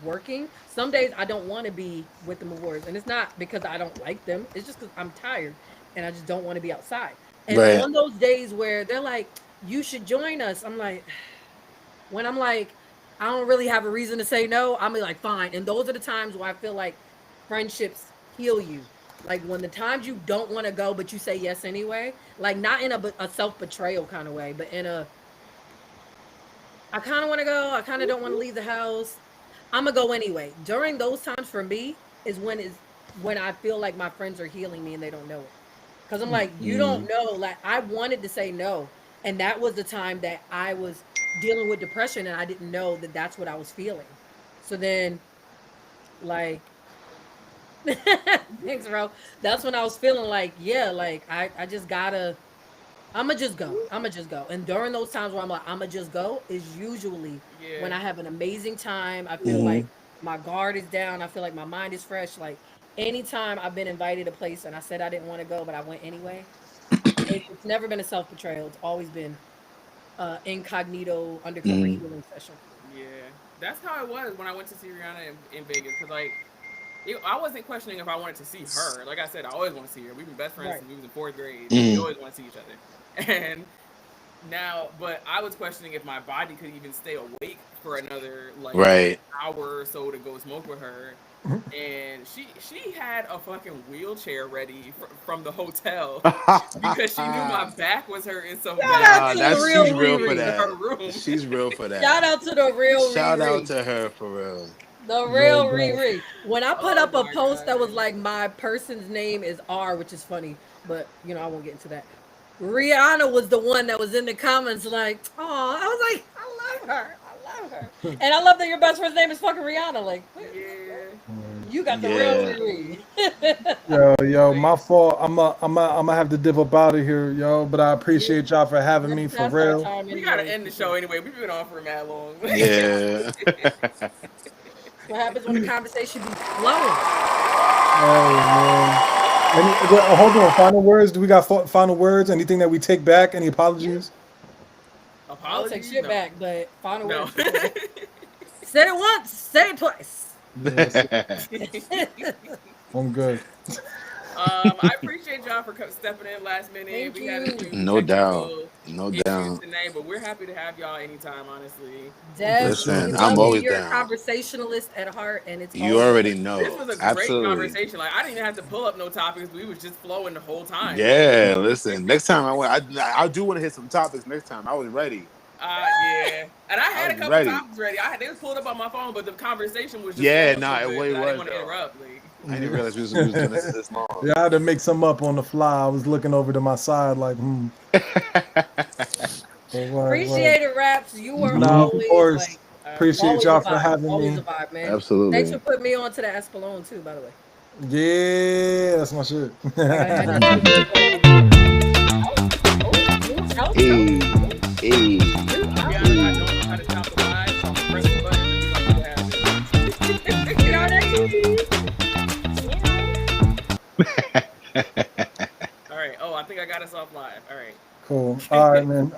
[SPEAKER 5] working, some days I don't want to be with the awards, and it's not because I don't like them. It's just because I'm tired and I just don't want to be outside. And
[SPEAKER 9] Right.
[SPEAKER 5] on those days where they're like, "You should join us," I'm like, when I'm like, I don't really have a reason to say no. I'm like, fine. And those are the times where I feel like friendships heal you. Like when the times you don't want to go, but you say yes anyway. Like not in a self betrayal kind of way, but in a I kind of want to go. I kind of don't want to leave the house. I'm gonna go anyway. During those times for me is when I feel like my friends are healing me and they don't know it. Cause I'm like, you don't
[SPEAKER 9] Mm.
[SPEAKER 5] know. Like I wanted to say no, and that was the time that I was dealing with depression, and I didn't know that that's what I was feeling. So then Like, thanks, bro. That's when I was feeling like, yeah, like I just gotta. I'ma just go. I'ma just go. And during those times where I'm like, I'ma just go, is usually when
[SPEAKER 7] Yeah.
[SPEAKER 5] I have an amazing time. I feel
[SPEAKER 9] Mm-hmm.
[SPEAKER 5] like my guard is down. I feel like my mind is fresh. Like anytime I've been invited to a place and I said I didn't want to go, but I went anyway. It's never been a self betrayal. It's always been incognito undercover
[SPEAKER 9] Mm-hmm.
[SPEAKER 5] healing session.
[SPEAKER 7] Yeah. That's how it was when I went to see Rihanna in Vegas. Cause like, I wasn't questioning if I wanted to see her. Like I said, I always want to see her. We've been best friends
[SPEAKER 5] Right.
[SPEAKER 7] since we was in fourth grade. Like we
[SPEAKER 9] Mm-hmm.
[SPEAKER 7] always want to see each other. And now, but I was questioning if my body could even stay awake for another like
[SPEAKER 9] Right.
[SPEAKER 7] hour or so to go smoke with her. And she had a fucking wheelchair ready from the hotel because she knew my back was hurting so
[SPEAKER 5] Shout out
[SPEAKER 7] bad.
[SPEAKER 9] Nah,
[SPEAKER 5] to
[SPEAKER 7] She
[SPEAKER 5] the
[SPEAKER 9] that's
[SPEAKER 5] real
[SPEAKER 9] she's
[SPEAKER 7] pushed
[SPEAKER 9] real
[SPEAKER 7] me
[SPEAKER 9] for
[SPEAKER 5] Riri.
[SPEAKER 7] into
[SPEAKER 9] that.
[SPEAKER 7] her room.
[SPEAKER 9] She's real for
[SPEAKER 5] Shout
[SPEAKER 9] that.
[SPEAKER 5] out to the real
[SPEAKER 9] Shout out
[SPEAKER 5] Riri.
[SPEAKER 9] to her for real.
[SPEAKER 5] The
[SPEAKER 4] No
[SPEAKER 5] real
[SPEAKER 4] doubt.
[SPEAKER 5] Riri. When I put
[SPEAKER 7] Oh
[SPEAKER 5] up a
[SPEAKER 7] my
[SPEAKER 5] post that was
[SPEAKER 7] god.
[SPEAKER 5] like my person's name is R, which is funny, but I won't get into that. Rihanna was the one that was in the comments like, oh, I was like, I love her. I love her. And I love that your best friend's name is fucking Rihanna. Like,
[SPEAKER 7] Yeah.
[SPEAKER 5] you got the real
[SPEAKER 9] Yeah.
[SPEAKER 5] Riri.
[SPEAKER 4] Yo,
[SPEAKER 7] Like,
[SPEAKER 4] my fault. I'm gonna have to dip up out of here, yo. But I
[SPEAKER 5] Yeah,
[SPEAKER 4] appreciate y'all for having
[SPEAKER 5] that's
[SPEAKER 4] me for
[SPEAKER 5] past our
[SPEAKER 4] real.
[SPEAKER 5] time
[SPEAKER 7] we gotta
[SPEAKER 5] anyway,
[SPEAKER 7] end
[SPEAKER 5] for
[SPEAKER 7] the show
[SPEAKER 5] sure.
[SPEAKER 7] anyway. We've been on for mad long.
[SPEAKER 9] Yeah.
[SPEAKER 5] What happens when the conversation be flowing?
[SPEAKER 4] Oh man. Hold on. Final words. Do we got final words? Anything that we take back? Any apologies?
[SPEAKER 5] I don't take
[SPEAKER 7] Apologies?
[SPEAKER 5] shit
[SPEAKER 7] No.
[SPEAKER 5] back, but final
[SPEAKER 7] No.
[SPEAKER 5] words for sure. Said it once, say it twice.
[SPEAKER 4] Yes, I'm good.
[SPEAKER 7] I appreciate y'all for stepping in last minute.
[SPEAKER 5] Thank
[SPEAKER 7] We had a
[SPEAKER 5] you.
[SPEAKER 7] few
[SPEAKER 9] No doubt.
[SPEAKER 7] technical
[SPEAKER 9] No
[SPEAKER 7] issues
[SPEAKER 9] doubt.
[SPEAKER 7] tonight, but we're happy to have y'all anytime, honestly.
[SPEAKER 4] For
[SPEAKER 5] Definitely
[SPEAKER 4] sure.
[SPEAKER 9] Listen,
[SPEAKER 4] For
[SPEAKER 9] I'm
[SPEAKER 5] love you.
[SPEAKER 4] sure.
[SPEAKER 9] always
[SPEAKER 5] You're a
[SPEAKER 9] down.
[SPEAKER 5] conversationalist at heart, and it's
[SPEAKER 9] You
[SPEAKER 5] always a
[SPEAKER 9] already
[SPEAKER 5] pleasure.
[SPEAKER 7] This
[SPEAKER 9] know.
[SPEAKER 7] was a great
[SPEAKER 9] Absolutely.
[SPEAKER 7] conversation. Like I didn't even have to pull up no topics. We was just flowing the whole time.
[SPEAKER 9] Yeah, listen. Next time I do want to hit some topics next time. I was ready.
[SPEAKER 7] Yeah. And I
[SPEAKER 9] I
[SPEAKER 7] had
[SPEAKER 9] was
[SPEAKER 7] a couple
[SPEAKER 9] ready.
[SPEAKER 7] topics ready. They was pulled up on my phone, but the conversation was just
[SPEAKER 9] Yeah,
[SPEAKER 7] flowing so
[SPEAKER 9] nah, it
[SPEAKER 7] good
[SPEAKER 9] way
[SPEAKER 7] that I didn't
[SPEAKER 9] was
[SPEAKER 7] want to
[SPEAKER 9] though.
[SPEAKER 7] interrupt. Like,
[SPEAKER 9] I didn't realize we was doing this long.
[SPEAKER 4] Yeah, I had to make some up on the fly. I was looking over to my side, like, What?
[SPEAKER 5] Appreciate it, Raps. You were
[SPEAKER 4] Nah, of
[SPEAKER 5] always
[SPEAKER 4] course.
[SPEAKER 5] like
[SPEAKER 4] Appreciate
[SPEAKER 5] always a
[SPEAKER 4] y'all for
[SPEAKER 5] vibe.
[SPEAKER 4] having
[SPEAKER 5] Always
[SPEAKER 4] me.
[SPEAKER 5] a vibe, man. Thanks for
[SPEAKER 9] Absolutely.
[SPEAKER 5] putting me on to the Espelon too, by the way.
[SPEAKER 4] Yeah, that's my shit.
[SPEAKER 5] I had to do outro.
[SPEAKER 9] Hey, hey,
[SPEAKER 7] to be honest, I don't know how to stop the live, so I'm gonna press the buttons and we're gonna see what happens.
[SPEAKER 5] You know that?
[SPEAKER 7] All right. Oh, I think I got us off live. All right.
[SPEAKER 4] Cool. All right, man.